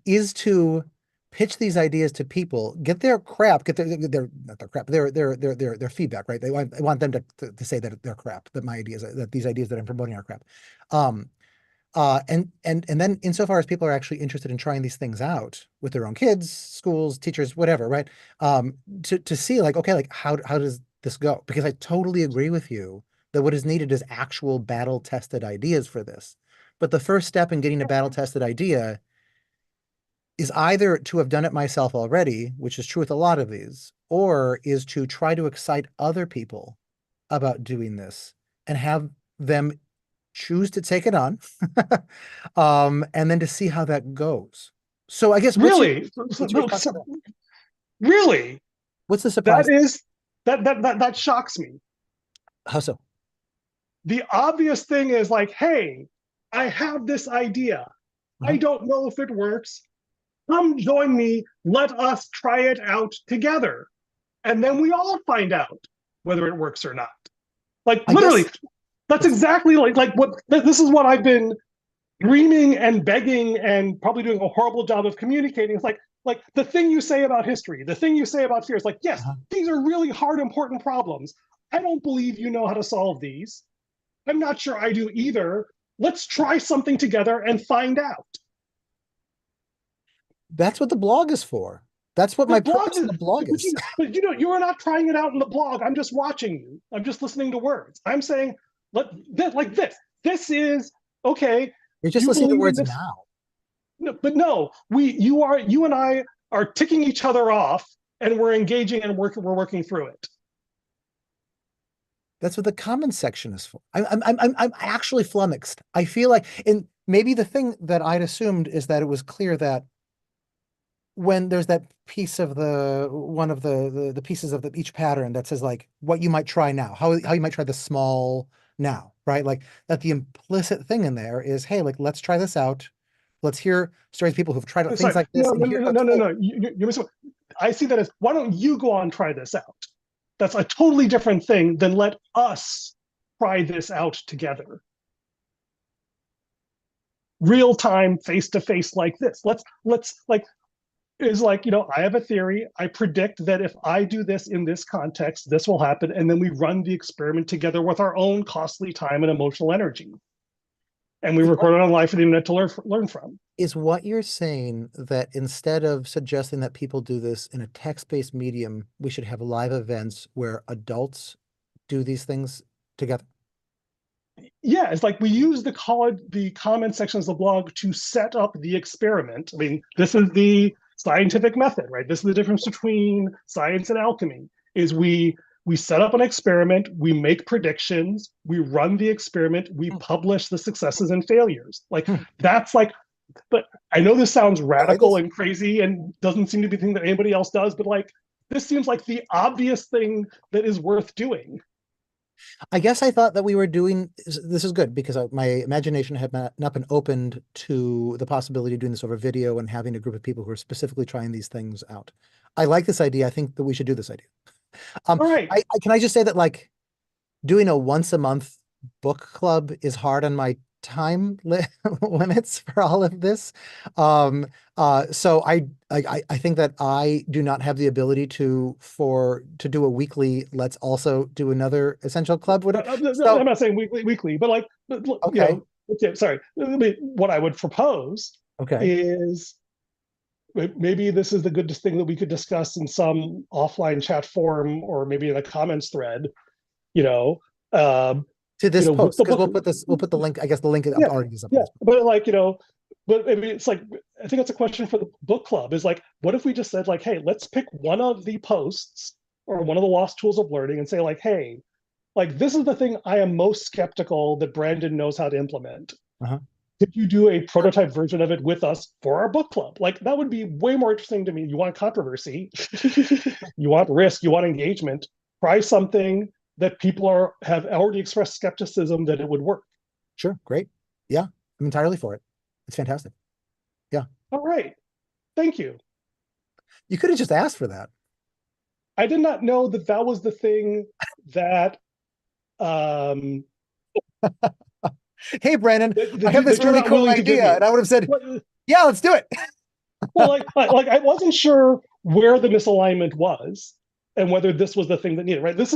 is to pitch these ideas to people, get their crap, get their not their crap, their feedback, right? I want them to say that they're crap, that my ideas, that these ideas that I'm promoting are crap. Um, and then insofar as people are actually interested in trying these things out with their own kids, schools, teachers, whatever, right? To see like, okay, like how does this go? Because I totally agree with you that what is needed is actual battle tested ideas for this. But the first step in getting a battle tested idea is either to have done it myself already, which is true with a lot of these, or is to try to excite other people about doing this and have them choose to take it on, and then to see how that goes. So I guess Really, what's your response to that? really, What's the that surprise? is that shocks me. How so? The obvious thing is like, hey, I have this idea. Uh-huh. I don't know if it works. Come join me. Let us try it out together. And then we all find out whether it works or not. Like I literally, guess that's it's exactly like what this is what I've been dreaming and begging and probably doing a horrible job of communicating. It's like the thing you say about history, the thing you say about fear is like, yes, uh-huh. these are really hard, important problems. I don't believe you know how to solve these. I'm not sure I do either. Let's try something together and find out. That's what the blog is for. That's what The my blog purpose in is, the blog is. but you know, you are not trying it out in the blog. I'm just watching you. I'm just listening to words. I'm saying, let this, like this. This is okay. You're just You listening to believe in words this, now. no, but no. You and I are ticking each other off, and we're engaging and we're working through it. That's what the comments section is for. I'm actually flummoxed. I feel like, and maybe the thing that I'd assumed is that it was clear that when there's that piece of the one of the pieces of each pattern that says like what you might try now, how you might try the small now, right? Like that the implicit thing in there is, hey, like let's try this out. Let's hear stories of people who've tried out things Sorry, like this no, and no, hear no, how no, it's no, going. no. You're missing. I see that as why don't you go on and try this out? That's a totally different thing than let us try this out together. Real time, face to face, like this. Let's like is like, I have a theory. I predict that if I do this in this context, this will happen. And then we run the experiment together with our own costly time and emotional energy. And we Is what record it on live for the internet to learn from. is what you're saying that instead of suggesting that people do this in a text-based medium, we should have live events where adults do these things together? Yeah, it's like we use the comment sections of the blog to set up the experiment. I mean, this is the scientific method, right? This is the difference between science and alchemy. Is we set up an experiment, we make predictions, we run the experiment, we Hmm. publish the successes and failures. Like Hmm. that's like, but I know this sounds I like radical this. and crazy and doesn't seem to be the thing that anybody else does, but like this seems like the obvious thing that is worth doing. I guess I thought that we were doing this is good because my imagination had not been opened to the possibility of doing this over video and having a group of people who are specifically trying these things out. I like this idea. I think that we should do this idea. All right. Can I just say that like doing a once a month book club is hard on my time limits for all of this. Um, so I think that I do not have the ability to do a weekly. Let's also do another essential club. Whatever. I'm So not saying weekly, but like, okay, okay, sorry. What I would propose okay. is maybe this is the good thing that we could discuss in some offline chat forum or maybe in a comments thread, you know, um, To this with post the because book. we'll put the link. I guess the link Yeah, already is up on yeah. this. But like, but maybe it's like, I think it's a question for the book club is like, what if we just said like, hey, let's pick one of the posts or one of the lost tools of learning and say like, hey, like this is the thing I am most skeptical that Brandon knows how to implement. Uh-huh. Could you do a prototype version of it with us for our book club? Like that would be way more interesting to me. You want controversy, you want risk, you want engagement. Try something that people have already expressed skepticism that it would work. Sure. Great. Yeah. I'm entirely for it. It's fantastic. Yeah. All right. Thank you. You could have just asked for that. I did not know that that was the thing that um Hey, Brandon, I have this that you're really not cool willing to give idea. me. And I would have said, What, yeah, let's do it. well, like I wasn't sure where the misalignment was and whether this was the thing that needed, right? This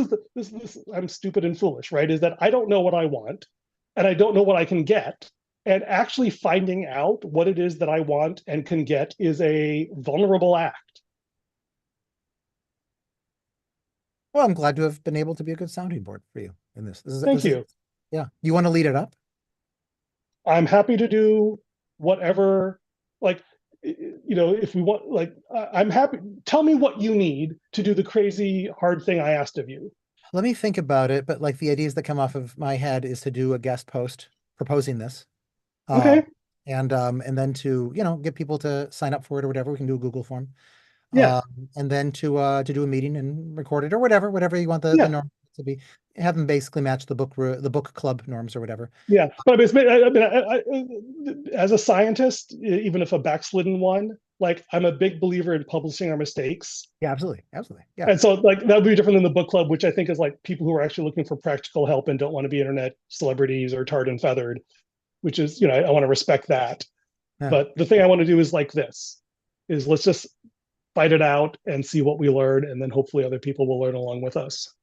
I'm stupid and foolish, right? Is that I don't know what I want and I don't know what I can get. And actually finding out what it is that I want and can get is a vulnerable act. Well, I'm glad to have been able to be a good sounding board for you in this. Thank you. Yeah. You want to lead it up? I'm happy to do whatever, like, if we want, like, I'm happy. Tell me what you need to do the crazy hard thing I asked of you. Let me think about it. But like the ideas that come off of my head is to do a guest post proposing this. Okay. And then to, get people to sign up for it or whatever. We can do a Google form. Yeah. And then to do a meeting and record it or whatever you want the Yeah. norm to be. Have them basically match the book club norms or whatever. Yeah. But as a scientist, even if a backslidden one, like I'm a big believer in publishing our mistakes. Yeah, absolutely. Absolutely. Yeah. And so like that would be different than the book club, which I think is like people who are actually looking for practical help and don't want to be internet celebrities or tarred and feathered, which is, I want to respect that. Yeah. But the thing I want to do is like this, is let's just fight it out and see what we learn. And then hopefully other people will learn along with us.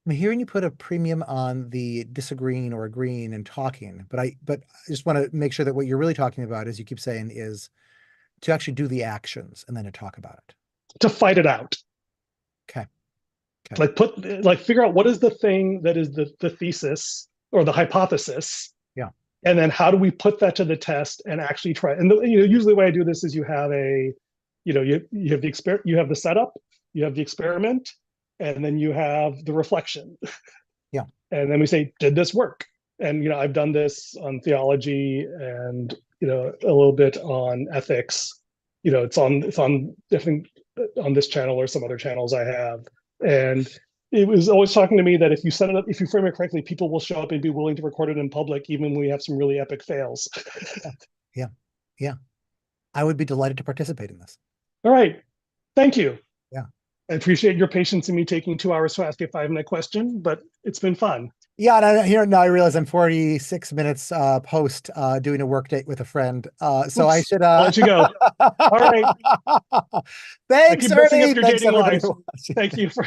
I'm hearing you put a premium on the disagreeing or agreeing and talking, but I just want to make sure that what you're really talking about, as you keep saying, is to actually do the actions and then to talk about it. To fight it out. Okay. Like figure out what is the thing that is the thesis or the hypothesis. Yeah. And then how do we put that to the test and actually try? And usually the way I do this is you have you have the setup, you have the experiment, and then you have the reflection. Yeah. And then we say, did this work? And I've done this on theology and a little bit on ethics. It's on different on this channel or some other channels I have. And it was always talking to me that if you set it up, if you frame it correctly, people will show up and be willing to record it in public, even when we have some really epic fails. Yeah. Yeah. I would be delighted to participate in this. All right. Thank you. Yeah. I appreciate your patience in me taking 2 hours to ask a 5-minute question, but it's been fun. Yeah, and here now I realize I'm 46 minutes post doing a work date with a friend. So Oops. I should I'll let you go. All right. Thanks, I keep messing up Ernie. your Thanks, dating everybody. lives. Thank you for